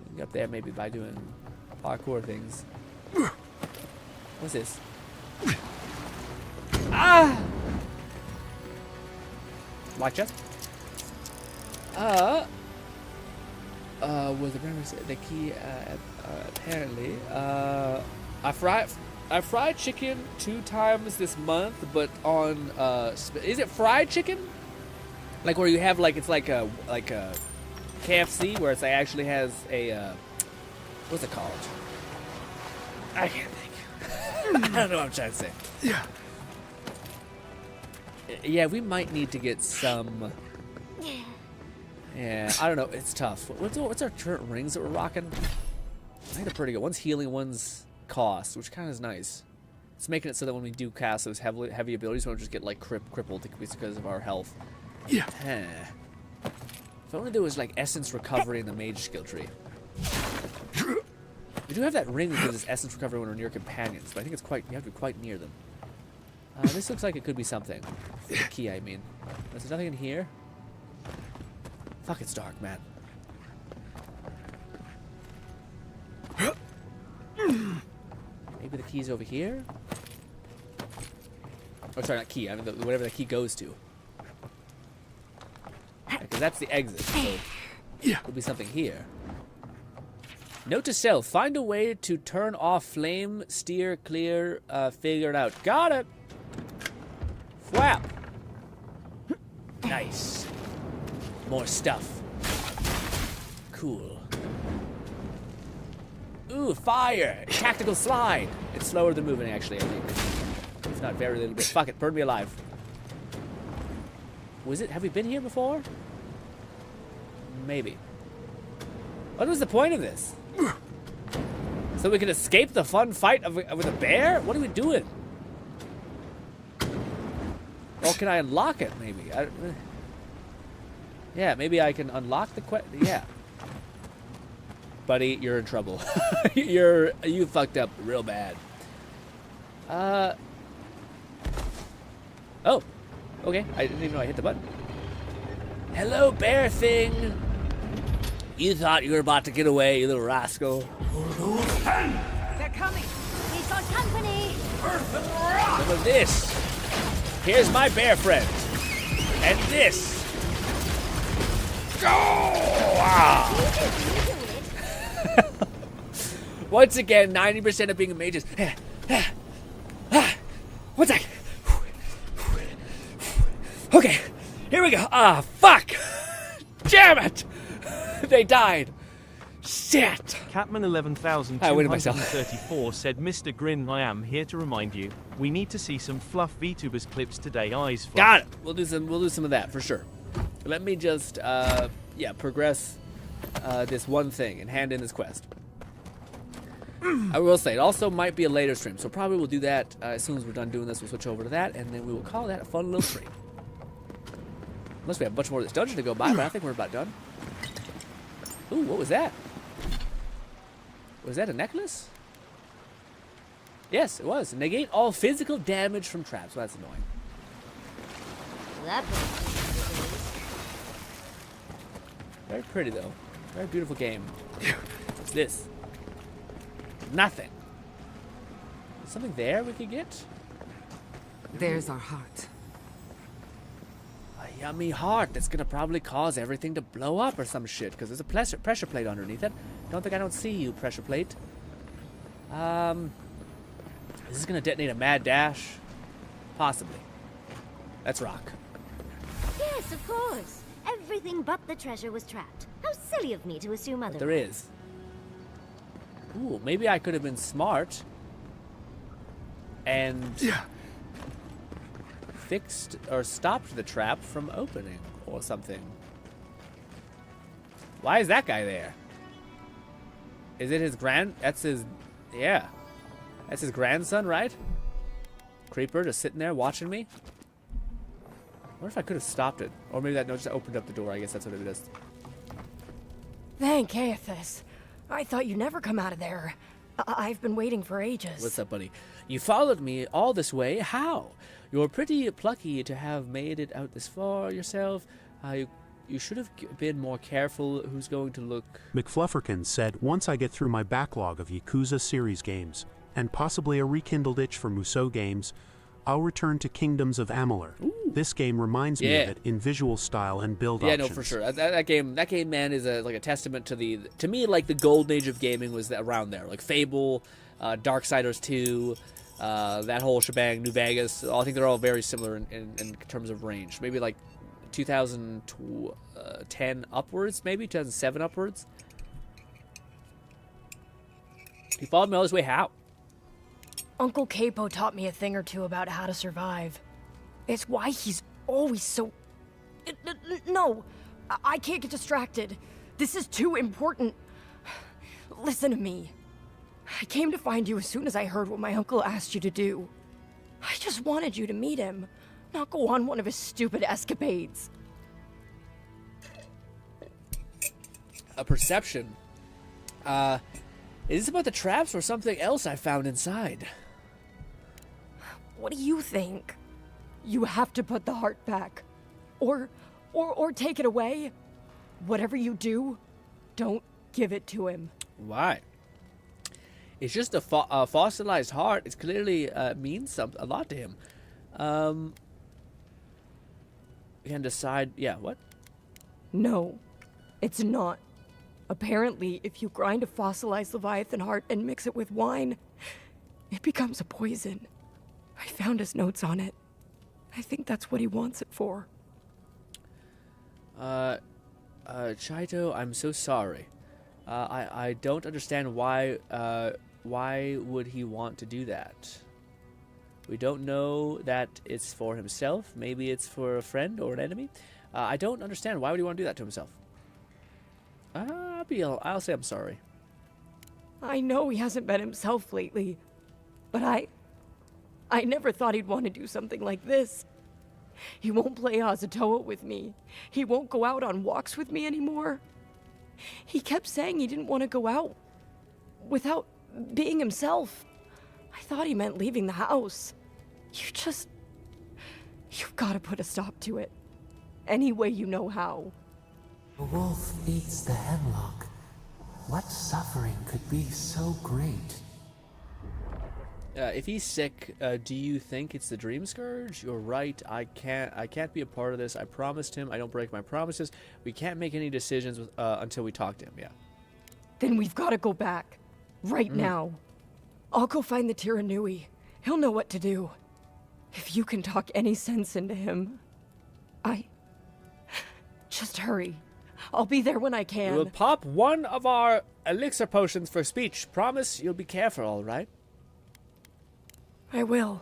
can get up there maybe by doing parkour things. What's this? Ah! Black chest? Was the key, apparently. I fried chicken 2 times this month, but on, is it fried chicken? Like where you have it's like a KFC where it actually has a, what's it called? I can't think. I don't know what I'm trying to say. Yeah, we might need to get some. Yeah, I don't know. It's tough. What's our current rings that we're rocking? I think they're pretty good. One's healing, one's cost, which kind of is nice. It's making it so that when we do cast those heavy abilities, we don't just get crippled because of our health. Yeah. If only there was essence recovery in the mage skill tree. We do have that ring that gives us essence recovery when we're near companions, but I think you have to be quite near them. This looks like it could be something. The key, I mean. There's nothing in here. Fuck, it's dark, man. Maybe the key's over here? Oh, sorry, not key. I mean, whatever the key goes to. Because that's the exit, so could be something here. Note to self, find a way to turn off flame, steer, clear, figure it out. Got it! Flap! Nice. More stuff. Cool. Ooh, fire! Tactical slide! It's slower than moving, actually, I think. If not very little bit. Fuck it, burn me alive. Have we been here before? Maybe. What was the point of this? So we can escape the fun fight with a bear? What are we doing? Or can I unlock it, maybe? Yeah, maybe I can unlock the yeah. Buddy, you're in trouble. You fucked up real bad. Oh. Okay, I didn't even know I hit the button. Hello, bear thing. You thought you were about to get away, you little rascal. They're coming. He's got company. Some of this. Here's my bear friend. And this. Go! Ah. Once again, 90% of being a mage is. One sec. Okay, here we go. Ah, fuck! Damn it! They died. Shit! Catman 11,234 said, Mr. Grin, I am here to remind you, we need to see some fluff VTubers clips today. Eyes fluff. Got it. We'll do some of that for sure. Let me just progress this one thing and hand in this quest. I will say it also might be a later stream, so probably we'll do that as soon as we're done doing this. We'll switch over to that, and then we will call that a fun little stream. Unless we have a bunch more of this dungeon to go by, but I think we're about done. Ooh, what was that? Was that a necklace? Yes, it was. Negate all physical damage from traps. Well, that's annoying. Very pretty, though. Very beautiful game. What's this? Nothing. Is something there we could get? There's our heart. A yummy heart that's gonna probably cause everything to blow up or some shit, because there's a pressure plate underneath it. Don't think I don't see you, pressure plate. Is this gonna detonate a mad dash? Possibly. Let's rock. Yes, of course. Everything but the treasure was trapped. How silly of me to assume otherwise. But there is. Ooh, maybe I could have been smart and fixed or stopped the trap from opening or something. Why is that guy there? Is it his that's his, yeah. That's his grandson, right? creeper just sitting there watching me. What if I could have stopped it? Or maybe that note just opened up the door. I guess that's what it is. Thank Aethys. I thought you'd never come out of there. I've been waiting for ages. What's up, buddy? You followed me all this way. How? You're pretty plucky to have made it out this far yourself. You should have been more careful who's going to look... McFlufferkin said, once I get through my backlog of Yakuza series games, and possibly a rekindled itch for Musou games, I'll return to Kingdoms of Amalur. This game reminds me of it in visual style and build options. Yeah, no, for sure. That game, man, is like a testament to me, like the golden age of gaming was around there. Like Fable, Darksiders 2, that whole shebang, New Vegas. I think they're all very similar in terms of range. Maybe like 2010 upwards, maybe 2007 upwards. He followed me all this way. How? Uncle Capo taught me a thing or two about how to survive. It's why he's always so... No, I can't get distracted. This is too important. Listen to me. I came to find you as soon as I heard what my uncle asked you to do. I just wanted you to meet him, not go on one of his stupid escapades. A perception. Is this about the traps or something else I found inside? What do you think? You have to put the heart back. Or take it away. Whatever you do, don't give it to him. Why? It's just a fossilized heart. It clearly means a lot to him. You can decide... Yeah, what? No, it's not. Apparently, if you grind a fossilized Leviathan heart and mix it with wine, it becomes a poison. I found his notes on it. I think that's what he wants it for. Chaito, I'm so sorry. I don't understand why would he want to do that? We don't know that it's for himself. Maybe it's for a friend or an enemy. I don't understand. Why would he want to do that to himself? I'll say I'm sorry. I know he hasn't been himself lately, but I never thought he'd want to do something like this. He won't play Azatoa with me. He won't go out on walks with me anymore. He kept saying he didn't want to go out without being himself. I thought he meant leaving the house. You've got to put a stop to it. Any way you know how. The wolf eats the hemlock. What suffering could be so great? If he's sick, do you think it's the Dream Scourge? You're right. I can't be a part of this. I promised him. I don't break my promises. We can't make any decisions until we talk to him. Yeah. Then we've got to go back. Right now. I'll go find the Tiranui. He'll know what to do. If you can talk any sense into him, just hurry. I'll be there when I can. We'll pop one of our elixir potions for speech. Promise you'll be careful, all right? I will.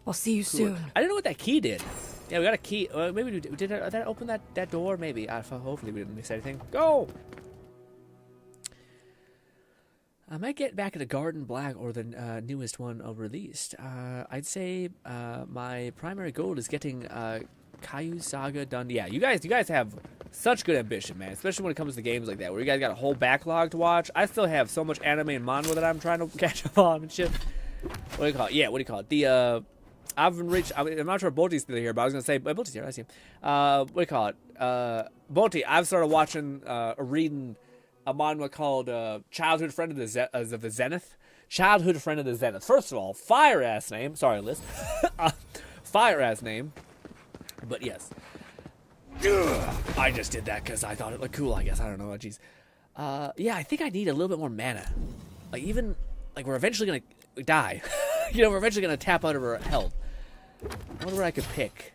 I'll see you soon. I didn't know what that key did. Yeah, we got a key. Maybe did that open that door? Maybe. Hopefully we didn't miss anything. Go! I might get back into Garden Black or the newest one released. I'd say my primary goal is getting Caillou Saga done. Yeah, you guys have such good ambition, man. Especially when it comes to games like that, where you guys got a whole backlog to watch. I still have so much anime and manga that I'm trying to catch up on and shit. What do you call it? Yeah, what do you call it? I'm not sure if Bolti's still here, but I was gonna say, Bolti's here. I see him. What do you call it? Bolti, I've started watching, reading a manga called Childhood Friend of the Zenith. Childhood Friend of the Zenith. First of all, fire ass name. Sorry, Liz. Fire ass name. But yes. I just did that because I thought it looked cool, I guess. I don't know. Jeez. Yeah, I think I need a little bit more mana. Like, even, like, we're eventually going to die. We're eventually going to tap out of our health. I wonder what I could pick.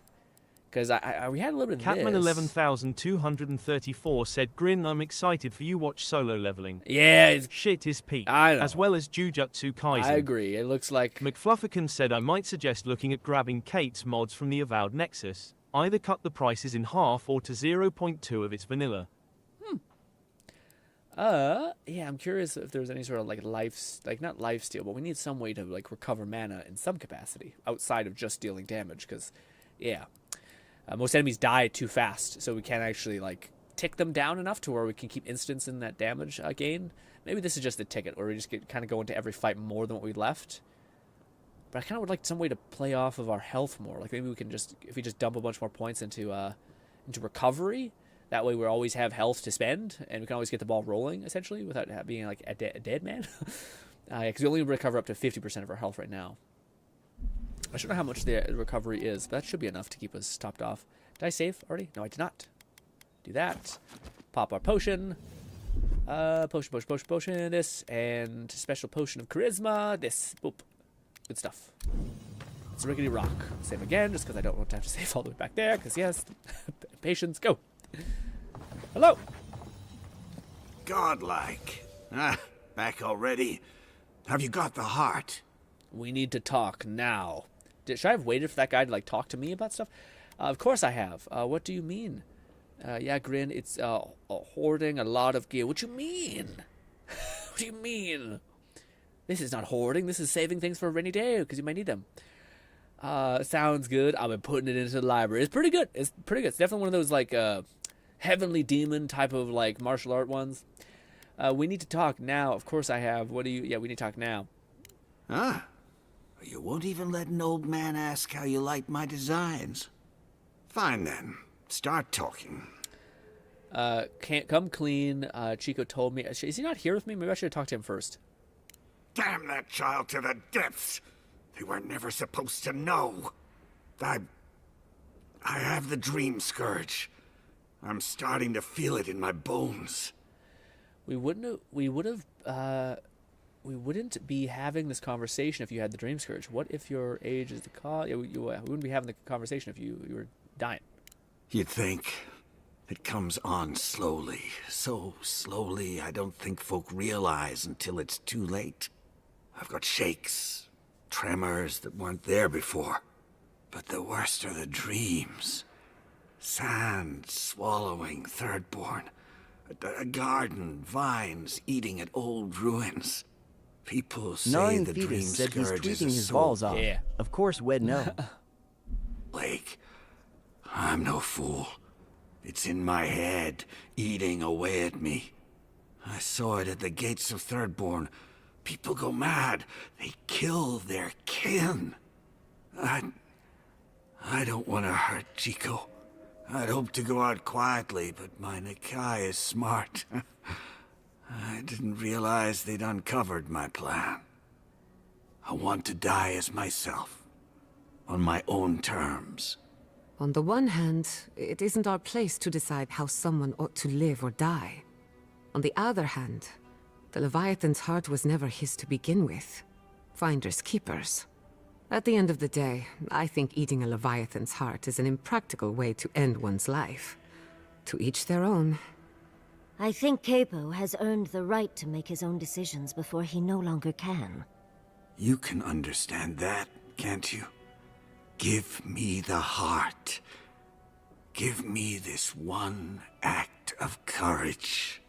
Because we had a little bit of Catman this. 11,234 said, Grin, I'm excited for you watch solo leveling. Yeah. Shit is peak. I know. As well as Jujutsu Kaisen. I agree. It looks like... McFlufferkin said, I might suggest looking at grabbing Kate's mods from the Avowed Nexus. Either cut the prices in half or to 0.2 of its vanilla. Yeah, I'm curious if there's any sort of like not life steal, but we need some way to like recover mana in some capacity outside of just dealing damage. Because, yeah, most enemies die too fast, so we can't actually like tick them down enough to where we can keep instancing that damage gain. Maybe this is just the ticket where we just kind of go into every fight more than what we left. But I kind of would like some way to play off of our health more. Like maybe we can just, if we just dump a bunch more points into recovery. That way we always have health to spend, and we can always get the ball rolling, essentially, without being like a dead man. Because we only recover up to 50% of our health right now. I don't know how much the recovery is, but that should be enough to keep us topped off. Did I save already? No, I did not. Do that. Pop our potion. Potion. This, and special potion of charisma. This. Boop. Good stuff. It's a rickety rock. Save again, just because I don't want to have to save all the way back there, because yes, patience, go. Hello. Godlike. Back already? Have you got the heart? We need to talk now. Should I have waited for that guy to like talk to me about stuff? Of course I have. What do you mean? Yeah, Grin, it's hoarding a lot of gear. What do you mean? What do you mean? This is not hoarding. This is saving things for a rainy day, because you might need them. Sounds good. I've been putting it into the library. It's pretty good. It's definitely one of those like heavenly demon type of like martial art ones. We need to talk now. Of course I have. What do you... Yeah, we need to talk now. Huh? You won't even let an old man ask how you like my designs. Fine then. Start talking. Can't come clean. Chico told me... Is he not here with me? Maybe I should have talked to him first. Damn that child to the depths! They were never supposed to know. I have the dream scourge. I'm starting to feel it in my bones. We wouldn't be having this conversation if you had the dream scourge. What if your age is the cause? We wouldn't be having the conversation if you were dying. You'd think. It comes on slowly. So slowly I don't think folk realize until it's too late. I've got shakes, tremors that weren't there before. But the worst are the dreams. Sand swallowing Thirdborn. A garden, vines eating at old ruins. People say Gnawing the Fetus dream said he's scourge is tweaking a his soul. balls off. Yeah. Of course, Wed no. Blake, I'm no fool. It's in my head, eating away at me. I saw it at the gates of Thirdborn. People go mad. They kill their kin. I don't want to hurt Chico. I'd hoped to go out quietly, but my Nakai is smart. I didn't realize they'd uncovered my plan. I want to die as myself, on my own terms. On the one hand, it isn't our place to decide how someone ought to live or die. On the other hand, the Leviathan's heart was never his to begin with. Finders keepers. At the end of the day, I think eating a Leviathan's heart is an impractical way to end one's life. To each their own. I think Capo has earned the right to make his own decisions before he no longer can. You can understand that, can't you? Give me the heart. Give me this one act of courage.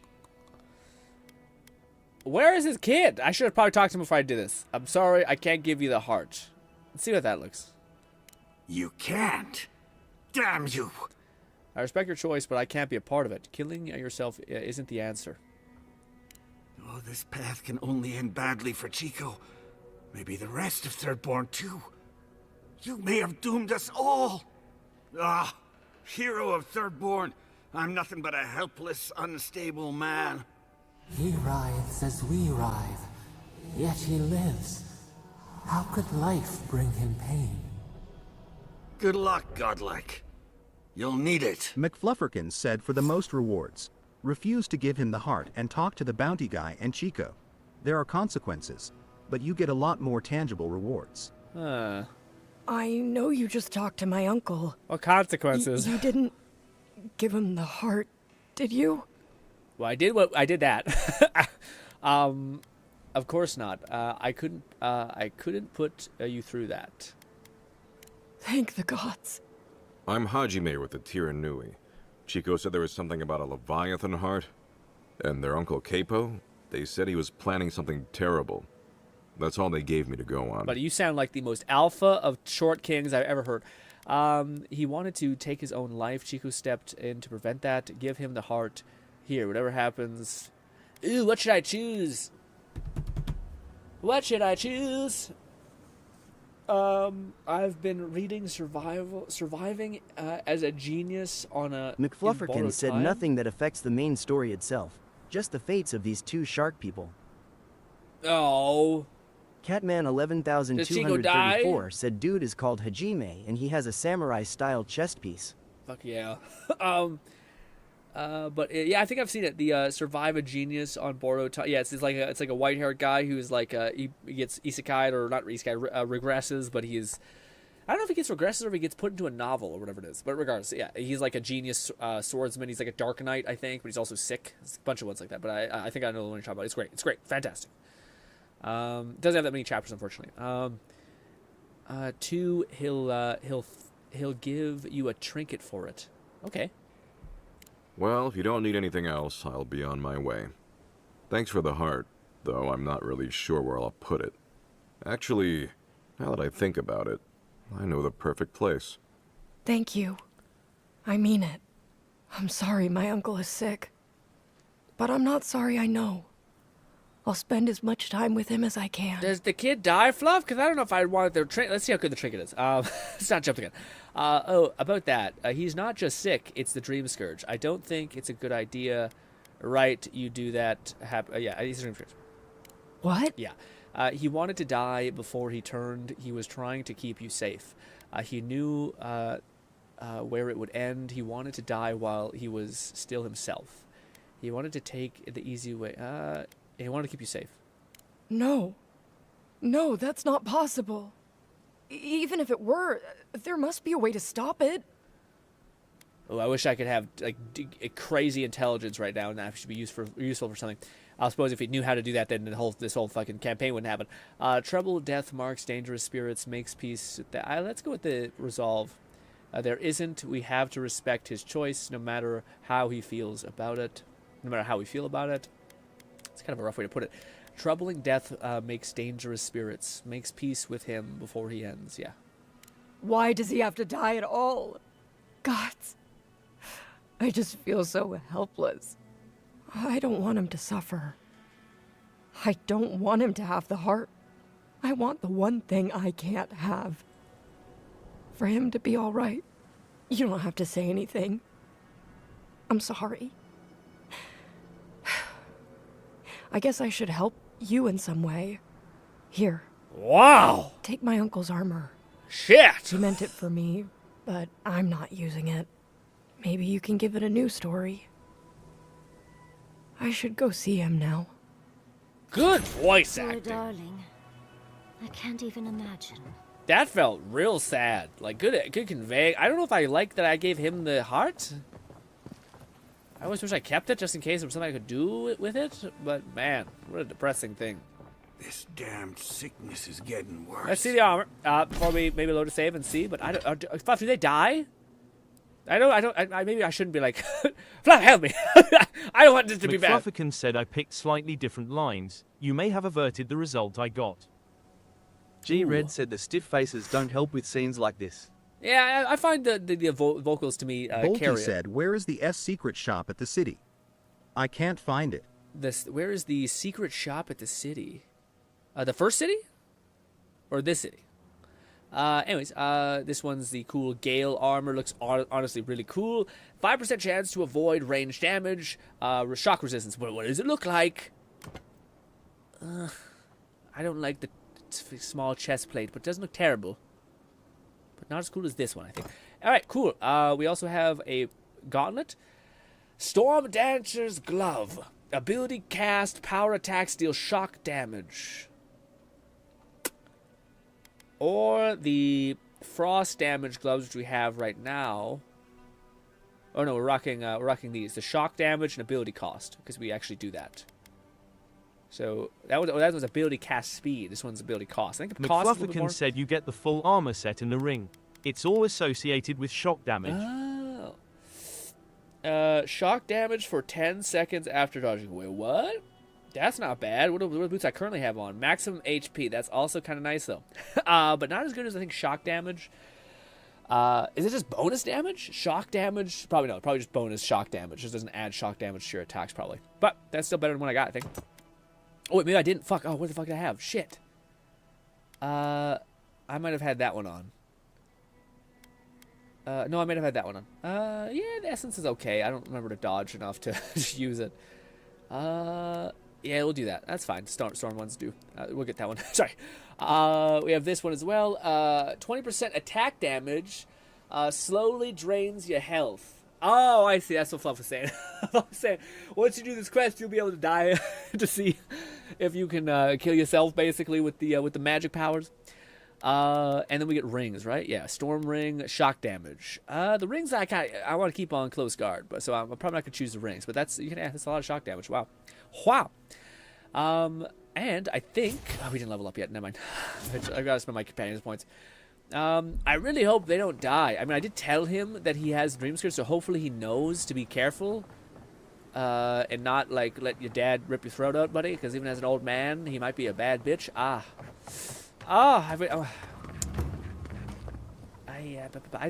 Where is his kid? I should have probably talked to him before I did this. I'm sorry, I can't give you the heart. Let's see what that looks. You can't. Damn you. I respect your choice, but I can't be a part of it. Killing yourself isn't the answer. Oh, this path can only end badly for Chico. Maybe the rest of Thirdborn, too. You may have doomed us all. Ah, hero of Thirdborn. I'm nothing but a helpless, unstable man. He writhes as we writhe, yet he lives. How could life bring him pain? Good luck, Godlike. You'll need it. McFlufferkins said for the most rewards. Refuse to give him the heart and talk to the bounty guy and Chico. There are consequences, but you get a lot more tangible rewards. I know you just talked to my uncle. What consequences? You didn't give him the heart, did you? Well, I did that. Of course not. I couldn't put you through that. Thank the gods. I'm Hajime with the Tiranui. Chico said there was something about a Leviathan heart. And their Uncle Capo? They said he was planning something terrible. That's all they gave me to go on. But you sound like the most alpha of short kings I've ever heard. He wanted to take his own life. Chico stepped in to prevent that. Give him the heart. Here, whatever happens. Ooh, what should I choose? What should I choose? I've been reading Surviving as a Genius on a... McFlufferkin said nothing that affects the main story itself. Just the fates of these two shark people. Oh. Catman 11234 said dude is called Hajime and he has a samurai-style chest piece. Fuck yeah. But yeah, I think I've seen it. The Survive a Genius on borrowed time. Yeah, it's like a white-haired guy who's like he gets isekai'd or not isekai, regresses, but he's... I don't know if he gets regresses or if he gets put into a novel or whatever it is. But regardless, yeah, he's like a genius swordsman. He's like a Dark Knight, I think, but he's also sick. It's a bunch of ones like that. But I think I know the one you're talking about. It's great. It's great. Fantastic. Doesn't have that many chapters, unfortunately. 2, he'll give you a trinket for it. Okay. Well, if you don't need anything else, I'll be on my way. Thanks for the heart, though I'm not really sure where I'll put it. Actually, now that I think about it, I know the perfect place. Thank you. I mean it. I'm sorry my uncle is sick. But I'm not sorry I know. I'll spend as much time with him as I can. Does the kid die, Fluff? Because I don't know if I wanted their trinket. Let's see how good the trinket is. Let's not jump again. About that. He's not just sick, it's the Dream Scourge. I don't think it's a good idea. Right, you do that. Yeah, he's a Dream Scourge. What? Yeah. He wanted to die before he turned. He was trying to keep you safe. He knew where it would end. He wanted to die while he was still himself. He wanted to take the easy way. He wanted to keep you safe. No. No, that's not possible. Even if it were, there must be a way to stop it. Oh, I wish I could have like crazy intelligence right now, and that should be useful for something. I suppose if he knew how to do that, then this whole fucking campaign wouldn't happen. Trouble, death, marks, dangerous spirits, makes peace. Let's go with the resolve. There isn't. We have to respect his choice, no matter how he feels about it. No matter how we feel about it. It's kind of a rough way to put it. Troubling death makes dangerous spirits. Makes peace with him before he ends. Yeah. Why does he have to die at all? God. I just feel so helpless. I don't want him to suffer. I don't want him to have the heart. I want the one thing I can't have. For him to be all right. You don't have to say anything. I'm sorry. I guess I should help you in some way. Here. Wow! Take my uncle's armor. Shit! He meant it for me, but I'm not using it. Maybe you can give it a new story. I should go see him now. Good voice acting. Poor darling. I can't even imagine. That felt real sad. Like, good convey. I don't know if I like that I gave him the heart. I always wish I kept it just in case there was something I could do with it. But, man, what a depressing thing. This damned sickness is getting worse. Let's see the armor. Before we maybe load a save and see. But I don't... Fluff, do they die? Maybe I shouldn't be like... Fluff, help me! I don't want this to be bad. McFlufferkin said I picked slightly different lines. You may have averted the result I got. G-Red said the stiff faces don't help with scenes like this. Yeah, I find the vocals to me Bolty carry said, where is the S secret shop at the city? I can't find it. Where is the secret shop at the city? The first city? Or this city? Anyways, this one's the cool Gale armor. Looks honestly really cool. 5% chance to avoid range damage. Shock resistance. What does it look like? I don't like the small chest plate, but it doesn't look terrible. But not as cool as this one, I think. Alright, cool. We also have a gauntlet. Storm Dancer's Glove. Ability cast, power attacks deal shock damage. Or the frost damage gloves, which we have right now. Oh no, we're rocking these. The shock damage and ability cost, because we actually do that. So that was ability cast speed. This one's ability cost. I think the cost is a little bit more. McFlufferkin said you get the full armor set in the ring. It's all associated with shock damage. Oh. Shock damage for 10 seconds after dodging. Wait, what? That's not bad. What are the boots I currently have on? Maximum HP. That's also kind of nice, though. But not as good as, I think, shock damage. Is it just bonus damage? Shock damage? Probably not. Probably just bonus shock damage. Just doesn't add shock damage to your attacks, probably. But that's still better than what I got, I think. Oh, wait, maybe I didn't. Fuck. Oh, what the fuck did I have? Shit. I might have had that one on. No, I might have had that one on. Yeah, the essence is okay. I don't remember to dodge enough to just use it. Yeah, we'll do that. That's fine. Storm ones do. We'll get that one. Sorry. We have this one as well. 20% attack damage slowly drains your health. Oh, I see. That's what Fluff was saying. Fluff was saying, once you do this quest, you'll be able to die to see if you can kill yourself, basically, with the magic powers. And then we get rings, right? Yeah, storm ring, shock damage. The rings I want to keep on close guard, but so I'm probably not gonna choose the rings. But that's that's a lot of shock damage. Wow, wow. And I think we didn't level up yet. Never mind. I gotta spend my companion's points. I really hope they don't die. I mean, I did tell him that he has dream scourge, so hopefully he knows to be careful. And not like let your dad rip your throat out, buddy. Because even as an old man, he might be a bad bitch. I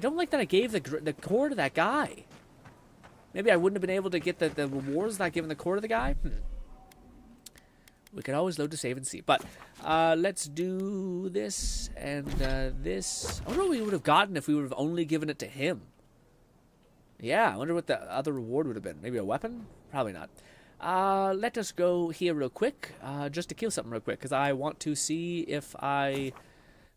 don't like that I gave the core to that guy. Maybe I wouldn't have been able to get the rewards not giving the core to the guy. We could always load to save and see. But let's do this and this. I wonder what we would have gotten if we would have only given it to him. Yeah, I wonder what the other reward would have been. Maybe a weapon? Probably not. Let us go here real quick, just to kill something real quick, because I want to see if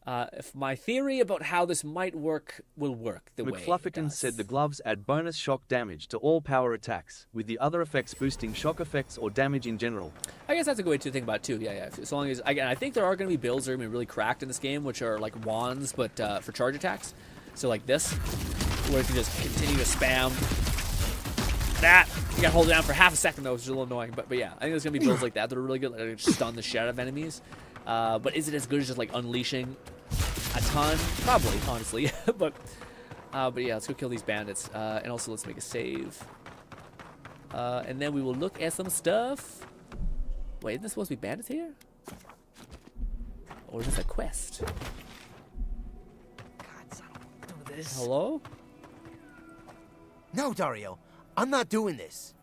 if my theory about how this might work will work the way it McFlufferton does. said the gloves add bonus shock damage to all power attacks, with the other effects boosting shock effects or damage in general. I guess that's a good way to think about it too. Yeah. As long as again, I think there are going to be builds that are going to be really cracked in this game, which are like wands, but for charge attacks. So like this, where if you just continue to spam that, you got to hold it down for half a second though, which is a little annoying. But yeah, I think there's going to be builds like that that are really good, like just stun the shit out of enemies. But is it as good as just like unleashing a ton? Probably, honestly. but yeah, let's go kill these bandits. And also let's make a save. And then we will look at some stuff. Wait, isn't this supposed to be bandits here? Or is this a quest? God, son, don't do this. Hello? No, Dario. I'm not doing this.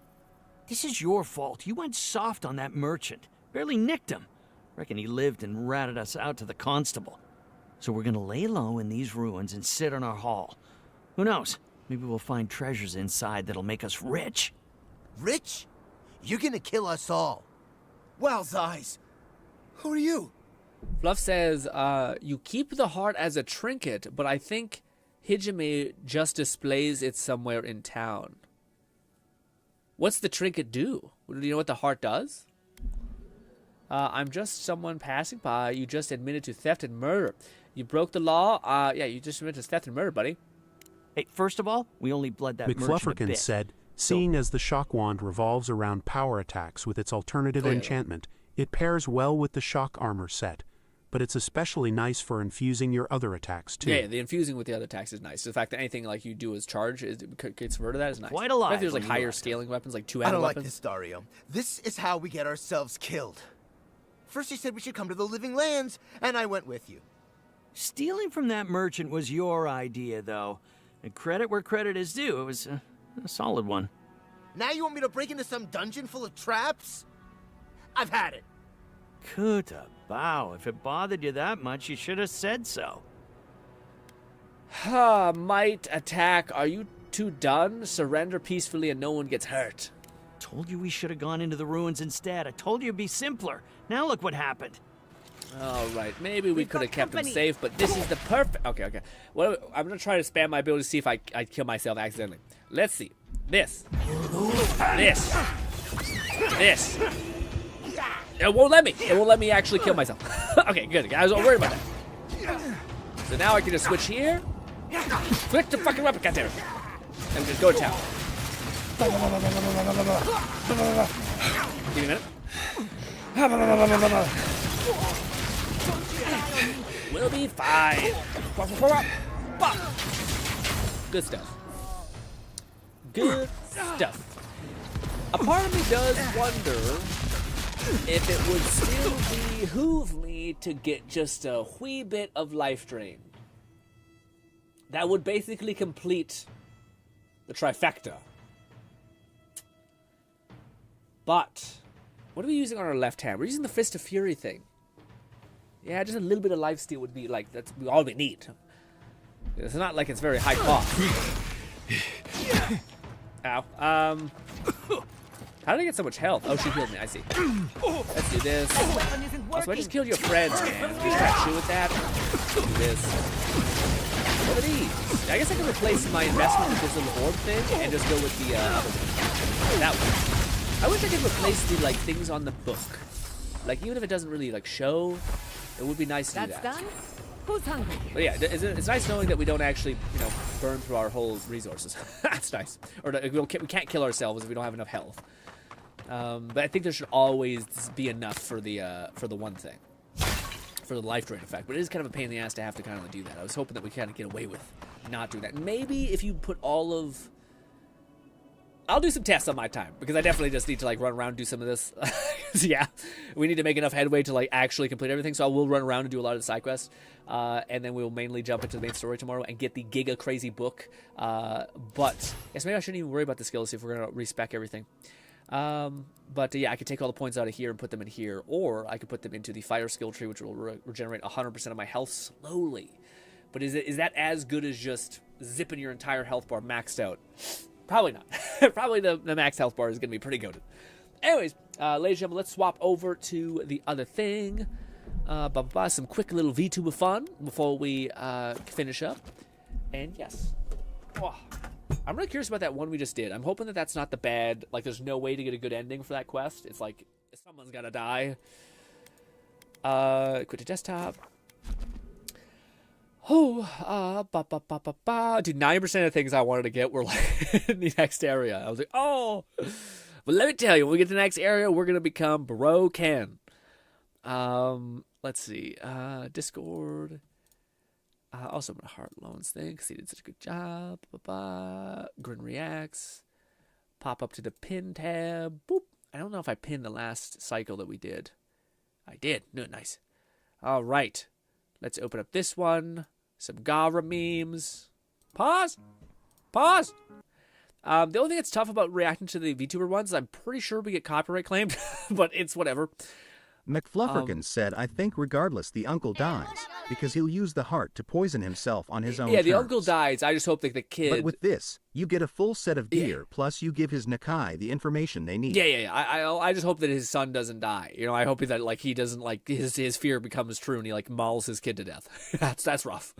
This is your fault. You went soft on that merchant. Barely nicked him. Reckon he lived and ratted us out to the constable. So we're gonna lay low in these ruins and sit on our haul. Who knows? Maybe we'll find treasures inside that'll make us rich. Rich? You're gonna kill us all. Wow's eyes. Who are you? Fluff says, you keep the heart as a trinket, but I think Hijime just displays it somewhere in town. What's the trinket do? Do you know what the heart does? I'm just someone passing by. You just admitted to theft and murder. You broke the law. Yeah, you just admitted to theft and murder, buddy. Hey, first of all, we only bled that merchant a McFlufferkin bit. said, seeing as the shock wand revolves around power attacks with its alternative enchantment, it pairs well with the shock armor set. But it's especially nice for infusing your other attacks, too. Yeah, the infusing with the other attacks is nice. The fact that anything like you do as charge gets rid of that is nice. Quite a lot. If there's like higher scaling weapons, like two-handed I don't weapons. like this, Dario. This is how we get ourselves killed. First you said we should come to the Living Lands, and I went with you. Stealing from that merchant was your idea, though. And credit where credit is due. It was a solid one. Now you want me to break into some dungeon full of traps? I've had it. Kuta bow. If it bothered you that much, you should have said so. Might attack. Are you two done? Surrender peacefully and no one gets hurt. Told you we should have gone into the ruins instead. I told you it'd be simpler. Now look what happened. All right, maybe we could have kept him safe, but this is the perfect... Okay. Well, I'm going to try to spam my ability to see if I kill myself accidentally. Let's see. This. It won't let me. It won't let me actually kill myself. Okay, good. I was worried about that. So now I can just switch here. Click the fucking weapon, goddammit. And just go to town. Give me a minute. We'll be fine. Good stuff. Good stuff. A part of me does wonder if it would still behoove me to get just a wee bit of life drain. That would basically complete the trifecta. But what are we using on our left hand? We're using the Fist of Fury thing. Yeah, just a little bit of lifesteal would be like, that's all we need. It's not like it's very high cost. Ow. How did I get so much health? Oh, she healed me. I see. Let's do this. Also, I just killed your friends, man. You can't shoot with that. Do this. What are these? I guess I can replace my investment with this little orb thing and just go with the other one. That one. I wish I could replace the like things on the book. Like even if it doesn't really like show, it would be nice to do that. That's done? Who's hungry? But yeah, it's nice knowing that we don't actually, burn through our whole resources. That's nice. Or that we can't kill ourselves if we don't have enough health. But I think there should always be enough for the one thing, for the life drain effect. But it is kind of a pain in the ass to have to kind of do that. I was hoping that we kind of get away with not doing that. Maybe if you put all of... I'll do some tests on my time, because I definitely just need to, like, run around and do some of this. Yeah, we need to make enough headway to, like, actually complete everything, so I will run around and do a lot of the side quests, and then we'll mainly jump into the main story tomorrow and get the Giga Crazy book, but, yes, maybe I shouldn't even worry about the skills if we're going to respec everything. But, yeah, I could take all the points out of here and put them in here, or I could put them into the fire skill tree, which will regenerate 100% of my health slowly. But is that as good as just zipping your entire health bar maxed out? Probably not. Probably the max health bar is going to be pretty goated. Anyways, ladies and gentlemen, let's swap over to the other thing. Some quick little VTuber fun before we finish up. And yes. Oh, I'm really curious about that one we just did. I'm hoping that that's not the bad... Like, there's no way to get a good ending for that quest. It's like, someone's got to die. Quit to desktop. Oh, dude, 90% of the things I wanted to get were like in the next area. I was like, oh, but let me tell you, when we get to the next area, we're going to become broken. Let's see, Discord. Also, my Heart Loans thing, because he did such a good job. GRINN reacts. Pop up to the pin tab. Boop. I don't know if I pinned the last cycle that we did. I did. No, nice. All right. Let's open up this one. Some Gara memes. Pause. Pause. The only thing that's tough about reacting to the VTuber ones is I'm pretty sure we get copyright claimed, but it's whatever. McFlufferkin said, I think regardless the uncle dies, because he'll use the heart to poison himself on his own Yeah, the terms. uncle dies. I just hope that the kid... But with this, you get a full set of gear, plus you give his Nakai the information they need. Yeah. I just hope that his son doesn't die. I hope that like he doesn't like his fear becomes true and he like mauls his kid to death. That's rough.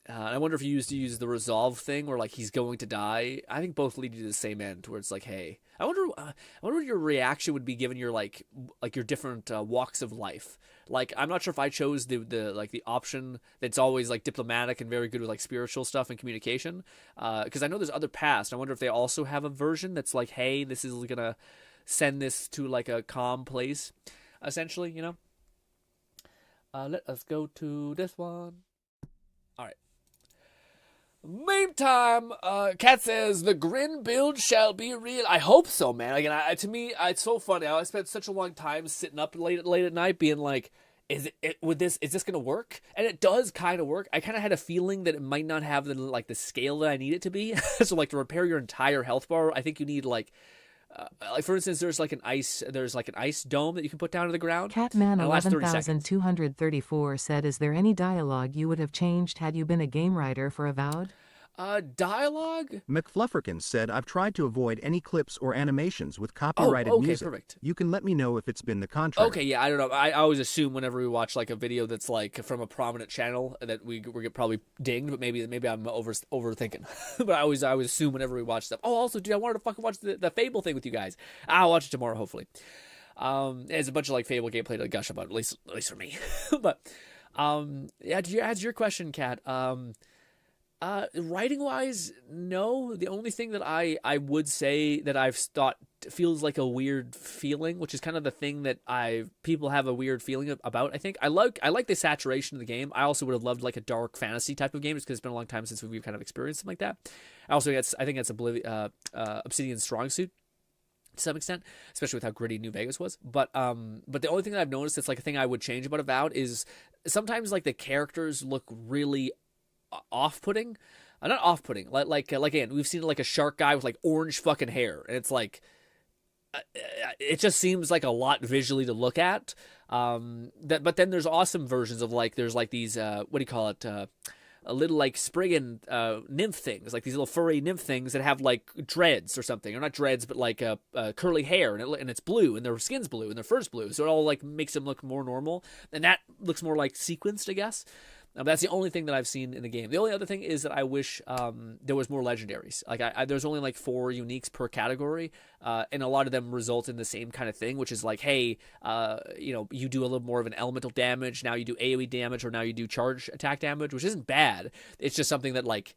I wonder if you use the resolve thing where like he's going to die. I think both lead you to the same end, where it's like, hey, I wonder what your reaction would be given your like your different walks of life. Like, I'm not sure if I chose the option that's always like diplomatic and very good with like spiritual stuff and communication. Because I know there's other paths. I wonder if they also have a version that's like, hey, this is gonna send this to like a calm place, essentially. Let us go to this one. All right. Meantime, Kat says the GRINN build shall be real. I hope so, man. Again, to me, it's so funny. I spent such a long time sitting up late at night, being like, "Is this gonna work?" And it does kind of work. I kind of had a feeling that it might not have the scale that I need it to be. So, like, to repair your entire health bar, I think you need like for instance, there's like an ice dome that you can put down to the ground. Catman 11,234 said, "Is there any dialogue you would have changed had you been a game writer for Avowed?" Dialogue? McFlufferkin said, I've tried to avoid any clips or animations with copyrighted music. Perfect. You can let me know if it's been the contrary. Okay, yeah, I don't know. I always assume whenever we watch like a video that's like from a prominent channel that we get probably dinged, but maybe I'm overthinking. But I always assume whenever we watch stuff. Oh, also, dude, I wanted to fucking watch the Fable thing with you guys. I'll watch it tomorrow, hopefully. There's a bunch of like Fable gameplay to gush about, at least for me. But yeah, to answer your question, Kat. Writing wise, no. The only thing that I would say that I've thought feels like a weird feeling, which is kind of the thing that people have a weird feeling about. I think I like the saturation of the game. I also would have loved like a dark fantasy type of game, just because it's been a long time since we've kind of experienced something like that. I think that's Obsidian's strong suit to some extent, especially with how gritty New Vegas was. But the only thing that I've noticed that's like a thing I would change about Avowed is sometimes like the characters look really off-putting. Not off-putting. Like again, we've seen like a shark guy with like orange fucking hair, and it's like it just seems like a lot visually to look at. But then there's awesome versions of like there's like these what do you call it? A little like Spriggan nymph things, like these little furry nymph things that have like dreads or something, or not dreads, but like curly hair, and it's blue, and their skin's blue, and their fur's blue, so it all like makes them look more normal, and that looks more like sequenced, I guess. That's the only thing that I've seen in the game. The only other thing is that I wish there was more legendaries. Like there's only like 4 uniques per category, and a lot of them result in the same kind of thing, which is like, hey, you do a little more of an elemental damage, now you do AoE damage, or now you do charge attack damage, which isn't bad. It's just something that like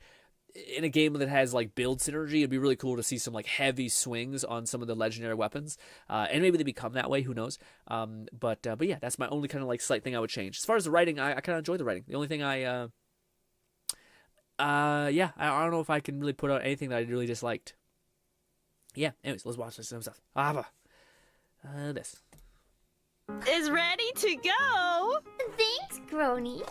in a game that has like build synergy, it'd be really cool to see some like heavy swings on some of the legendary weapons, and maybe they become that way, who knows. But yeah, that's my only kind of like slight thing I would change. As far as the writing, I kind of enjoy the writing. The only thing I don't know if I can really put out anything that I really disliked. Yeah, anyways, let's watch some stuff. This is ready to go. Thanks, Grony.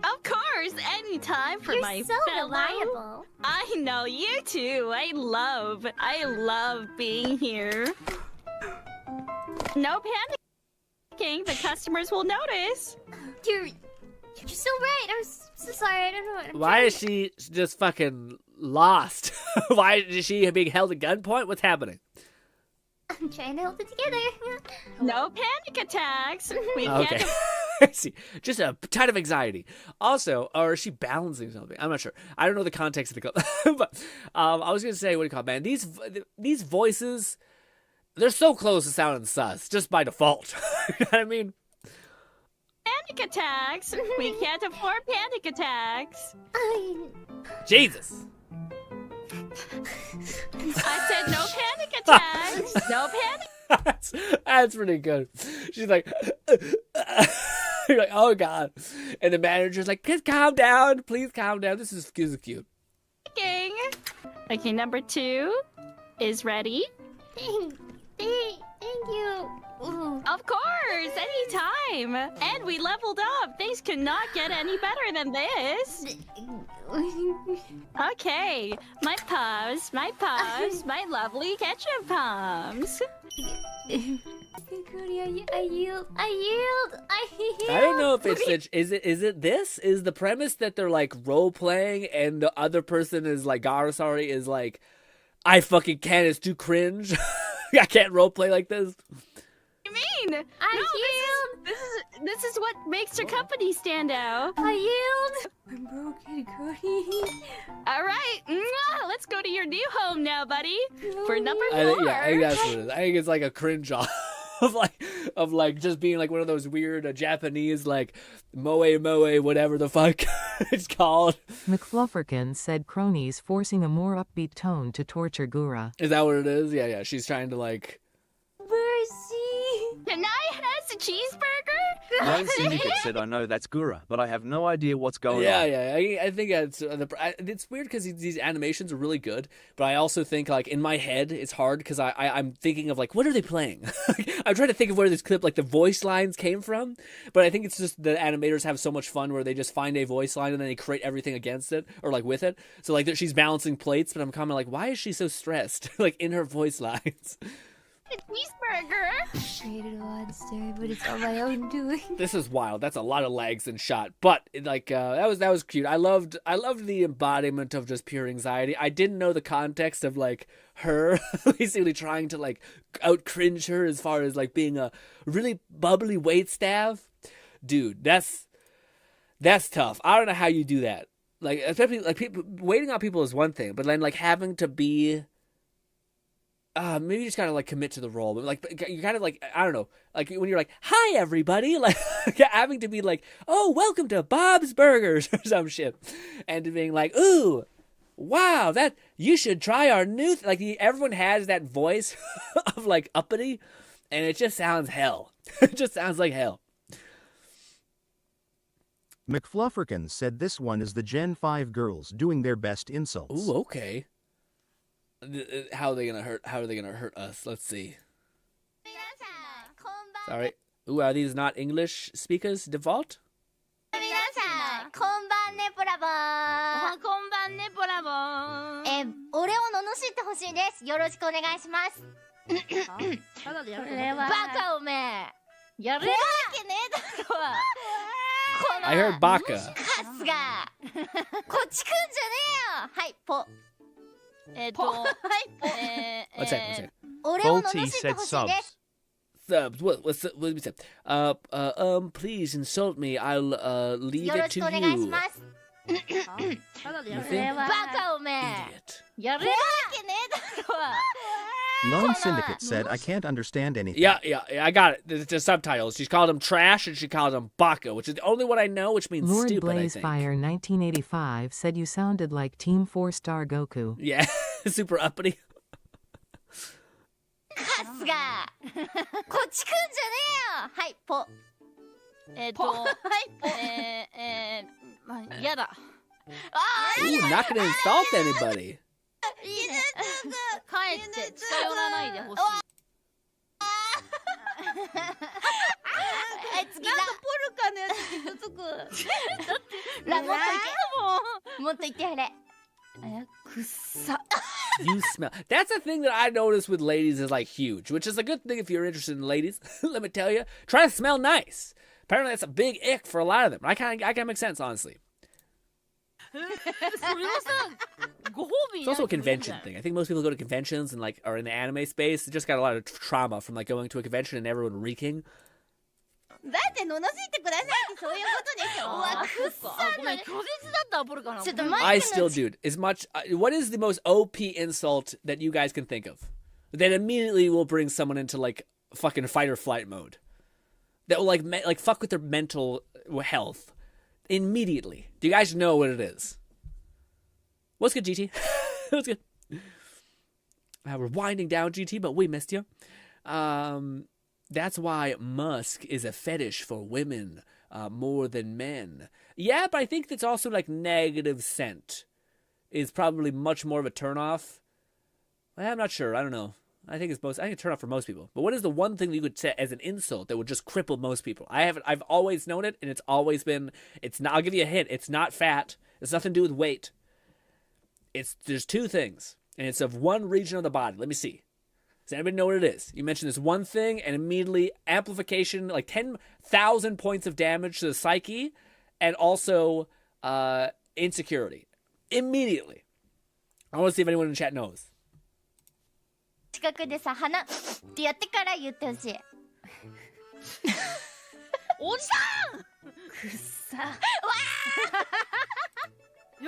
Of course, anytime for You're my so fellow. reliable. I know you too. I love being here. No panicking. The customers will notice. You're so right. I'm so sorry. I don't know what I'm Why is she just fucking lost? Why is she being held at gunpoint? What's happening? I'm trying to hold it together. No panic attacks. We Okay. can't. I see. Just a ton of anxiety. Also, or is she balancing something? I'm not sure. I don't know the context of the clip. But I was going to say, what do you call it, man? These voices, they're so close to sounding sus, just by default. You know what I mean? Panic attacks. We can't afford panic attacks. Jesus. I said no panic attacks. No panic. That's pretty good. She's like, you're like, oh god, and the manager's like, please calm down, please calm down. This is cute. Okay, number 2 is ready. Thank you. Of course, anytime. And we leveled up. Things could not get any better than this. Okay, my paws, my lovely ketchup palms. Grony, I yield. I don't know if it's is it this? Is the premise that they're like role playing and the other person is like Garasari is like, I fucking can't, it's too cringe. I can't role play like this. What do you mean? This is what makes your company stand out. I yield. I'm broken, Grony. All right, let's go to your new home now, buddy. For number 4. I think that's what it is. I think it's like a cringe off of like just being like one of those weird Japanese like moe whatever the fuck it's called. McFlufferkin said cronies forcing a more upbeat tone to torture Gura. Is that what it is? Yeah. She's trying to like. Mercy. Can I have a cheeseburger? One syndicate said, I know that's Gura, but I have no idea what's going on. Yeah. I think it's weird because these animations are really good, but I also think like in my head it's hard because I'm thinking of like, what are they playing? I'm trying to think of where this clip, like the voice lines came from, but I think it's just the animators have so much fun where they just find a voice line and then they create everything against it or like with it. So like she's balancing plates, but I'm kind of like, why is she so stressed? Like in her voice lines. A cheeseburger. Created a monster, but it's all my own doing. This is wild. That's a lot of legs and shot, but like that was cute. I loved the embodiment of just pure anxiety. I didn't know the context of like her basically trying to like out cringe her as far as like being a really bubbly waitstaff. Dude, that's tough. I don't know how you do that. Like especially like people waiting on people is one thing, but then like having to be maybe you just gotta like commit to the role, but like you kind of like, I don't know, like when you're like, hi everybody, like having to be like, oh, welcome to Bob's Burgers or some shit, and to being like, ooh, wow, that you should try our new like everyone has that voice of like uppity, and it just sounds hell. It just sounds like hell. McFlufferkin said this one is the Gen 5 girls doing their best insults. Ooh, okay. How are they gonna hurt? How are they gonna hurt us? Let's see. Sorry. Ooh, are these not English speakers default? 皆さん、こんばんね、ブラボー。こんばんね、ブラボー。俺を罵ってほしいです。よろしくお願いします。バカおめえ。やるわけねえだろ。I heard Baka. カスが。こっち来んじゃねえよ。はい、ポ。One second. 俺を罵 Volty って said ほしい subs. です。 Subs. What did we say? Please insult me. I'll leave よろ it し to くお願いし you. ます。 You think? バカおめえ。やるわけねえだろ。 Lone Syndicate said, I can't understand anything. Yeah, I got it. The subtitles. She's called him trash and she called him baka, which is the only one I know, which means Lord stupid, I think. Blazefire 1985 said you sounded like Team 4-Star Goku. Yeah, super uppity. カスが。こっち来んじゃねえよ。はい、ポ。やだ。Ooh, not gonna insult anybody. 帰って近寄らないでほしい。次だ。なんかポルカのやつ傷つく。もっと言ってやれ。くっさ。 You smell. That's a thing that I notice with ladies is like huge, which is a good thing if you're interested in ladies. Let me tell you, try to smell nice. Apparently, that's a big ick for a lot of them. I kind of make sense, honestly. It's also a convention thing. I think most people go to conventions and like are in the anime space. They just got a lot of trauma from like going to a convention and everyone reeking. だって罵ってくださいってそういうことでしょ。うわ、くっさ。ごめん、拒絶だったポルカな。ちょっと待って。I still, dude, as much. What is the most OP insult that you guys can think of that immediately will bring someone into like fucking fight or flight mode? That will like fuck with their mental health immediately. Do you guys know what it is? What's good, GT? What's good? We're winding down, GT, but we missed you. That's why musk is a fetish for women more than men. Yeah, but I think that's also like negative scent is probably much more of a turnoff. I'm not sure. I don't know. I think it's a turn off for most people. But what is the one thing that you could say as an insult that would just cripple most people? I've always known it, and it's always been. It's not. I'll give you a hint. It's not fat. It's nothing to do with weight. There's two things, and it's of one region of the body. Let me see. Does anybody know what it is? You mentioned this one thing, and immediately amplification, like 10,000 points of damage to the psyche, and also insecurity. Immediately. I want to see if anyone in the chat knows. 近くでさ、鼻ってやってから言ってほしい。おじさんくっさ。わー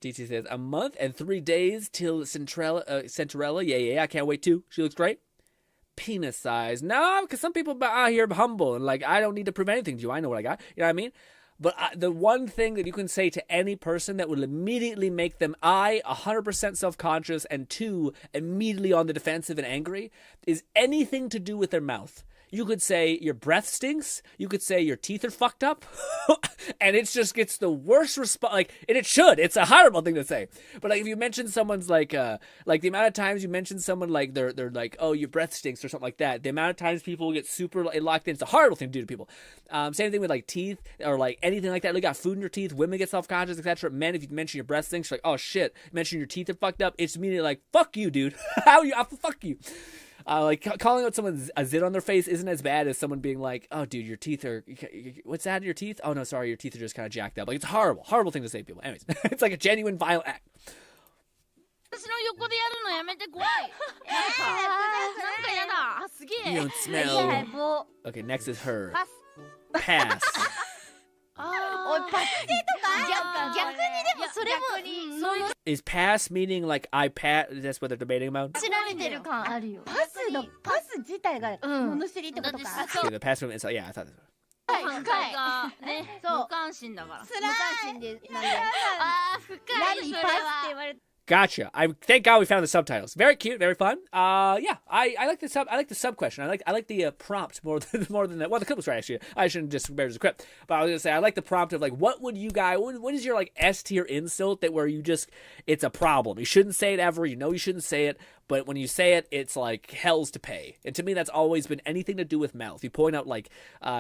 DT says, a month and 3 days till Centrella. Yeah, I can't wait too. She looks great. Penis size. No, because some people out here are humble and like, I don't need to prove anything to you. I know what I got. You know what I mean? But the one thing that you can say to any person that will immediately make them, 100% self-conscious, and 2, immediately on the defensive and angry, is anything to do with their mouth. You could say your breath stinks. You could say your teeth are fucked up. And it just gets the worst response. Like, and it should. It's a horrible thing to say. But like if you mention someone's like the amount of times you mention someone like they're like, oh, your breath stinks or something like that. The amount of times people get super locked in. It's a horrible thing to do to people. Same thing with like teeth or like anything like that. You got food in your teeth. Women get self-conscious, etc. Men, if you mention your breath stinks, you're like, oh shit. Mention your teeth are fucked up. It's immediately like, fuck you, dude. How you? Fuck you. Like calling out someone a zit on their face isn't as bad as someone being like, "Oh, dude, your teeth are what's that in your teeth? Oh no, sorry, your teeth are just kind of jacked up." Like it's a horrible thing to say to people. Anyways, it's like a genuine violent act. You don't smell. Okay, next is her. Pass. Is pass meaning like I pass? That's what they're debating about. 知られてる感あるよ。パス自体が物知りってことか。Okay, the pass movement is yeah, I thought. 深いがね、無関心だから。無関心でなんで。ああ、深い。それは。Gotcha. Thank God we found the subtitles. Very cute, very fun. Yeah, I like the sub question. I like the prompt more than that. Well, the clip was right actually. I shouldn't just compare it to the clip, but I was gonna say I like the prompt of like, what would you guys? What is your like S tier insult that where you just it's a problem. You shouldn't say it ever. You know you shouldn't say it, but when you say it, it's like hell's to pay. And to me, that's always been anything to do with mouth. You point out like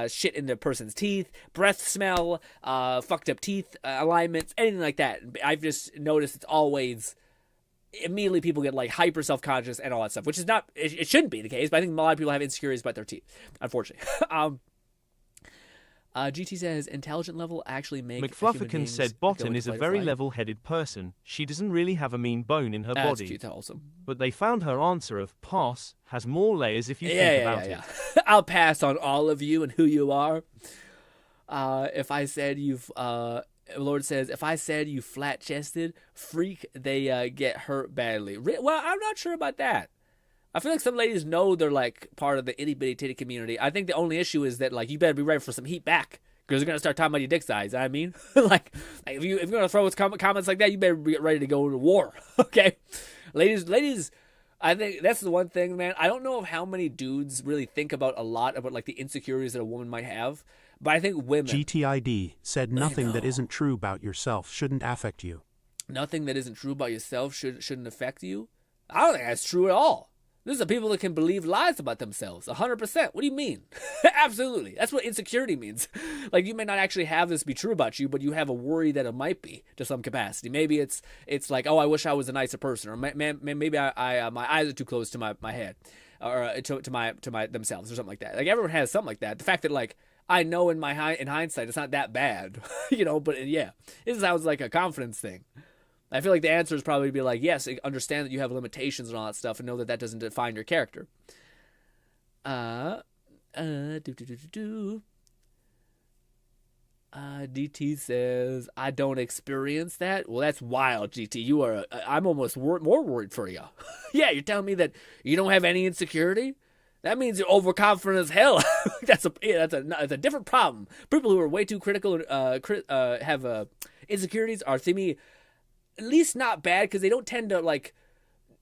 shit in the person's teeth, breath smell, fucked up teeth alignments, anything like that. I've just noticed it's always immediately people get like hyper self-conscious and all that stuff, which is not it shouldn't be the case, but I think a lot of people have insecurities about their teeth, unfortunately. GT says intelligent level actually make McFlufferkin said Botan is a very level-headed person. She doesn't really have a mean bone in her body. Cute, awesome. But they found her answer of pass has more layers if you think about it. I'll pass on all of you and who you are. If I said you've Lord says, if I said you flat-chested, freak, they get hurt badly. Well, I'm not sure about that. I feel like some ladies know they're, like, part of the itty-bitty-titty community. I think the only issue is that, like, you better be ready for some heat back, because they're going to start talking about your dick size, you know what I mean? like, if you're going to throw comments like that, you better get ready to go to war, okay? Ladies, I think that's the one thing, man. I don't know of how many dudes really think about a lot about, like, the insecurities that a woman might have. But I think women... GTID said nothing that isn't true about yourself shouldn't affect you. Nothing that isn't true about yourself shouldn't affect you? I don't think that's true at all. These are people that can believe lies about themselves. 100%. What do you mean? Absolutely. That's what insecurity means. Like, you may not actually have this be true about you, but you have a worry that it might be to some capacity. Maybe it's like, oh, I wish I was a nicer person. Or maybe I my eyes are too close to my head. Or to my themselves or something like that. Like, everyone has something like that. The fact that, like, I know in hindsight it's not that bad, but yeah, this sounds like a confidence thing. I feel like the answer is probably to be like, yes, understand that you have limitations and all that stuff and know that doesn't define your character. DT says, I don't experience that. Well, that's wild, GT. I'm almost more worried for you. Yeah, you're telling me that you don't have any insecurity? That means you're overconfident as hell. That's a different problem. People who are way too critical have insecurities are, to me, at least not bad because they don't tend to like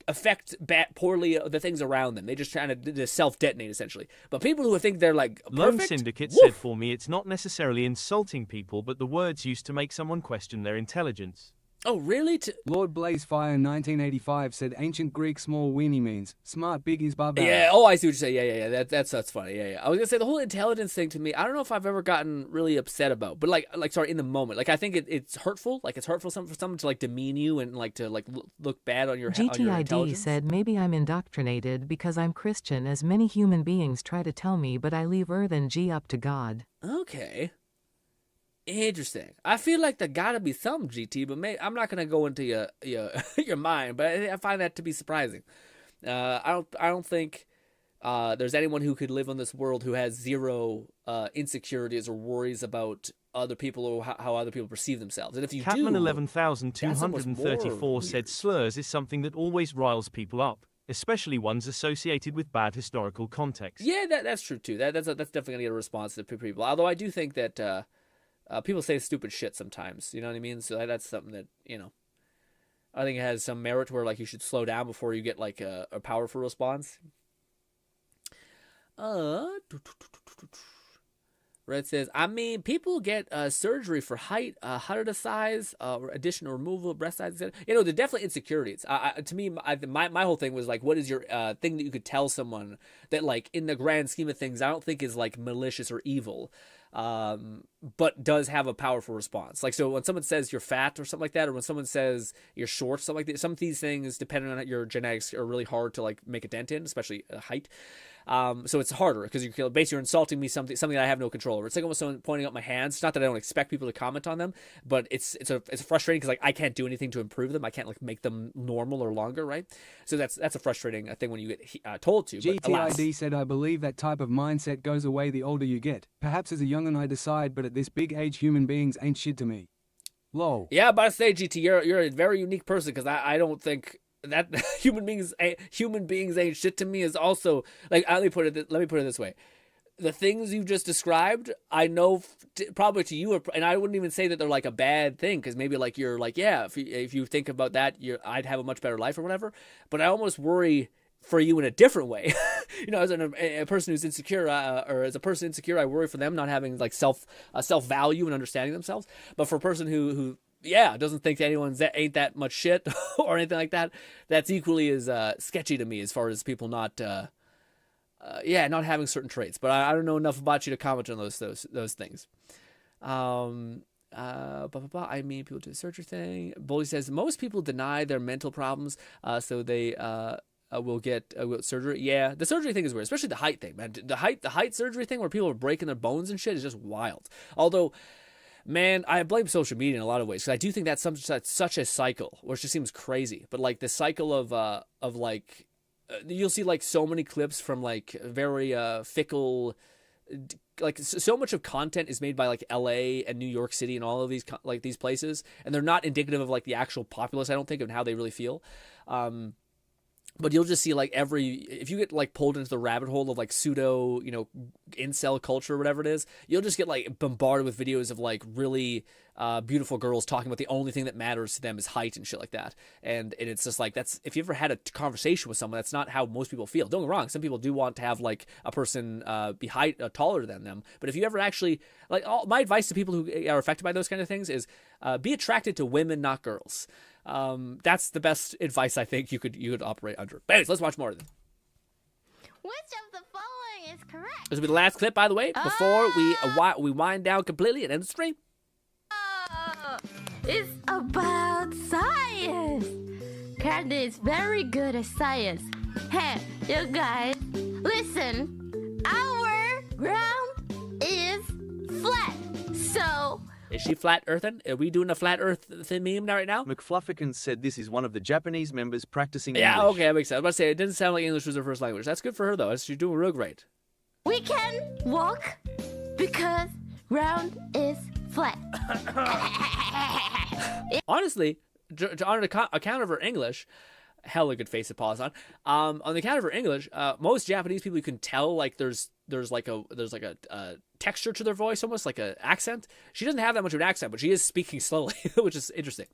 affect poorly the things around them. They just trying to self-detonate essentially. But people who think they're like perfect, Lone Syndicate said for me, it's not necessarily insulting people, but the words used to make someone question their intelligence. Oh, really? Lord Blazefire in 1985 said ancient Greek small weenie means smart biggies barbaric. Yeah, oh, I see what you're saying. Yeah. That's funny. Yeah. I was going to say the whole intelligence thing to me, I don't know if I've ever gotten really upset about, but sorry, in the moment. Like, I think it's hurtful. Like, it's hurtful for someone to, like, demean you and, like, to, like, look bad on your GTID said maybe I'm indoctrinated because I'm Christian, as many human beings try to tell me, but I leave Earth and G up to God. Okay. Interesting. I feel like there gotta be some GT, but I'm not gonna go into your mind. But I find that to be surprising. I don't think there's anyone who could live on this world who has zero insecurities or worries about other people or how other people perceive themselves. And if you Catman do, 11,234 said slurs is something that always riles people up, especially ones associated with bad historical context. Yeah, that's true too. That's definitely gonna get a response to people. Although I do think that. People say stupid shit sometimes, you know what I mean? So that's something that, I think it has some merit where, like, you should slow down before you get, like, a powerful response. Red says, I mean, people get surgery for height, heart size, additional removal of breast size, etc. They're definitely insecurities. To me, my whole thing was, like, what is your thing that you could tell someone that, like, in the grand scheme of things, I don't think is, like, malicious or evil. But does have a powerful response. Like, so when someone says you're fat or something like that, or when someone says you're short, something like that, some of these things, depending on your genetics, are really hard to, like, make a dent in, especially height. So it's harder because you're basically insulting me something that I have no control over. It's like almost someone pointing out my hands. It's not that I don't expect people to comment on them, but it's frustrating because, like, I can't do anything to improve them. I can't, like, make them normal or longer, right? So that's a frustrating thing when you get told to. GTID said, I believe that type of mindset goes away the older you get. Perhaps as a young'un I decide, but at this big age human beings ain't shit to me. Lol. Yeah, but I say, GT, you're a very unique person because I don't think that human beings ain't shit to me. Is also like, let me put it this way: the things you just described, I know probably to you, and I wouldn't even say that they're like a bad thing because maybe like you're like, yeah, if you think about that, I'd have a much better life or whatever. But I almost worry for you in a different way. As a person who's insecure, or as a person insecure, I worry for them not having like self value and understanding themselves. But for a person who doesn't think anyone's ain't that much shit or anything like that, that's equally as sketchy to me as far as people not not having certain traits. But I don't know enough about you to comment on those things. I mean, people do the surgery thing. Bully says most people deny their mental problems, so they will get surgery. Yeah, the surgery thing is weird, especially the height thing, man. The height surgery thing where people are breaking their bones and shit is just wild. Although, man, I blame social media in a lot of ways because I do think that's such a cycle, which just seems crazy. But like the cycle of like, you'll see like so many clips from like very fickle, like so much of content is made by like LA and New York City and all of these like these places, and they're not indicative of like the actual populace, I don't think, of how they really feel. But you'll just see like if you get like pulled into the rabbit hole of like pseudo, incel culture or whatever it is, you'll just get like bombarded with videos of like really beautiful girls talking about the only thing that matters to them is height and shit like that. And it's just like, that's, if you ever had a conversation with someone, that's not how most people feel. Don't get me wrong. Some people do want to have like a person be taller than them. But if you ever actually, like, my advice to people who are affected by those kind of things is be attracted to women, not girls. That's the best advice I think you could operate under. But anyways, let's watch more of them. Which of the following is correct? This will be the last clip, by the way, before we wind down completely and end the stream. It's about science. Candy is very good at science. Hey, you guys, listen. Our ground is flat, so... Is she flat earthing? Are we doing a flat earth meme right now? McFluffikins said this is one of the Japanese members practicing Yeah, English. okay, that makes sense. I was about to say, it didn't sound like English was her first language. That's good for her, though. She's doing real great. We can walk because ground is flat. Honestly, on account of her English, hella good face to pause on. On the account of her English, most Japanese people, you can tell like there's like a texture to their voice, almost like an accent. She doesn't have that much of an accent, but she is speaking slowly, which is interesting.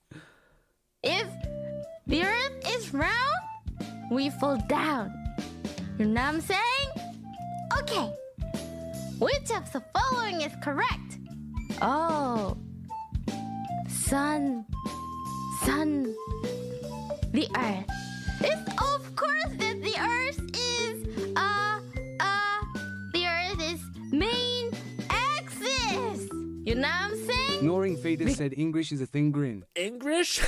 If the earth is round, we fall down. You know what I'm saying? Okay. Which of the following is correct? Oh. Sun. The earth. It's of course that the earth is main axis. You know what I'm saying? Ignoring Fetus said English is a thing, Grin. English?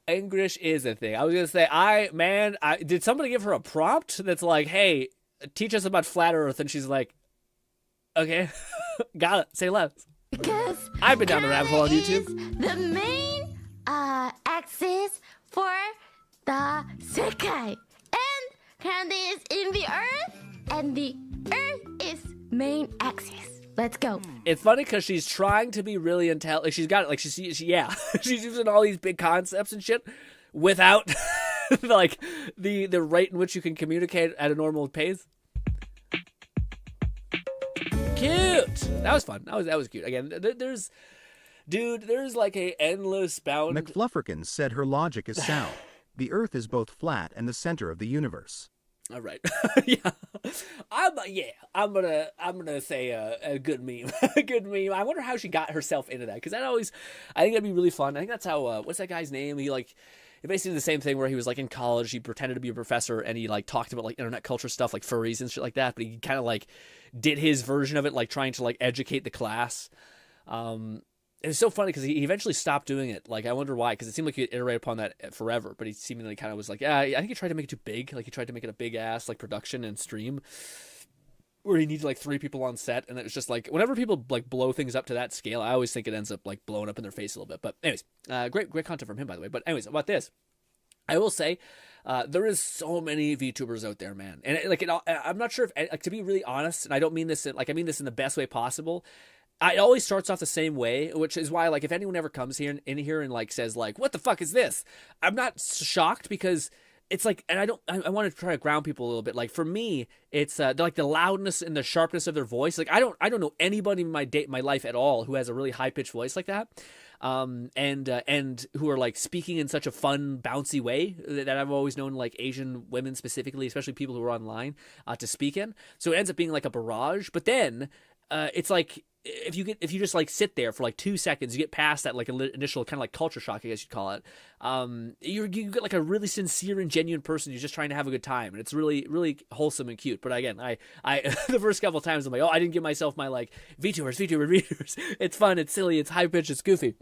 English is a thing. I was going to say, did somebody give her a prompt that's like, hey, teach us about flat earth? And she's like, okay, got it. Say less. Because I've been down the rabbit hole on YouTube. The main axis for the sekai. And Candy is in the earth, and the earth is main axis. Let's go. It's funny because she's trying to be really intelligent. Like, she's got it. Like she's using all these big concepts and shit without like the rate in which you can communicate at a normal pace. Cute. That was fun. That was cute. Again, there's like a endless bound. McFlufferkins said her logic is sound. The Earth is both flat and the center of the universe. All right. Yeah. I'm gonna say a good meme. A good meme. I wonder how she got herself into that, because I think that'd be really fun. I think that's how what's that guy's name? He basically did the same thing where he was like in college, he pretended to be a professor and he like talked about like internet culture stuff like furries and shit like that, but he kind of like did his version of it, like trying to like educate the class. It was so funny because he eventually stopped doing it. Like, I wonder why, because it seemed like he'd iterate upon that forever, but he seemingly kind of was like, yeah, I think he tried to make it too big. Like, he tried to make it a big ass like production and stream where he needed like 3 people on set, and it was just like, whenever people like blow things up to that scale, I always think it ends up like blowing up in their face a little bit. But anyways, great content from him, by the way. But anyways, about this, I will say, there is so many VTubers out there, man, and I'm not sure if, like, to be really honest, and I don't mean this I mean this in the best way possible. it always starts off the same way, which is why, like, if anyone ever comes here in here and like says like, "What the fuck is this?" I'm not shocked because it's like, and I want to try to ground people a little bit. Like for me, it's like the loudness and the sharpness of their voice. Like I don't know anybody in my life at all who has a really high pitched voice like that, and who are like speaking in such a fun, bouncy way that I've always known like Asian women specifically, especially people who are online, to speak in. So it ends up being like a barrage. But then it's like, if you just like sit there for like 2 seconds, you get past that like initial kind of like culture shock, I guess you'd call it. You get like a really sincere and genuine person who's just trying to have a good time, and it's really, really wholesome and cute. But again, I the first couple of times I'm like, I didn't give myself my like VTubers. It's fun, it's silly, it's high pitched, it's goofy,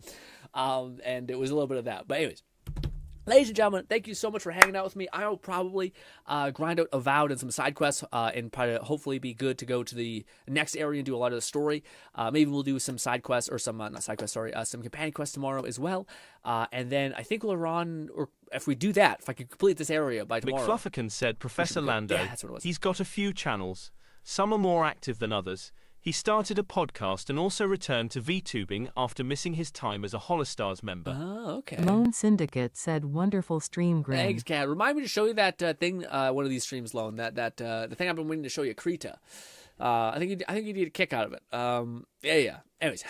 and it was a little bit of that. But anyways. Ladies and gentlemen, thank you so much for hanging out with me. I will probably grind out Avowed and some side quests, and probably hopefully be good to go to the next area and do a lot of the story. Maybe we'll do some side quests, or some not side quests, sorry, some companion quests tomorrow as well. And then I think we'll run, or if we do that, if I can complete this area by tomorrow. McFlufferkin said Professor Lando, that's what it was. He's got a few channels. Some are more active than others. He started a podcast and also returned to VTubing after missing his time as a Holostars member. Oh, okay. Lone Syndicate said, wonderful stream, Grin. Thanks, Kat. Remind me to show you that thing one of these streams, Lone. The thing I've been waiting to show you, Krita. I think you need a kick out of it. Yeah. Anyways,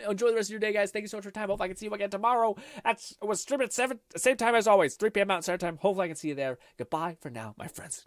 enjoy the rest of your day, guys. Thank you so much for your time. Hope I can see you again tomorrow. We'll stream at 7, same time as always, 3 p.m. Mountain Standard Time. Hopefully I can see you there. Goodbye for now, my friends.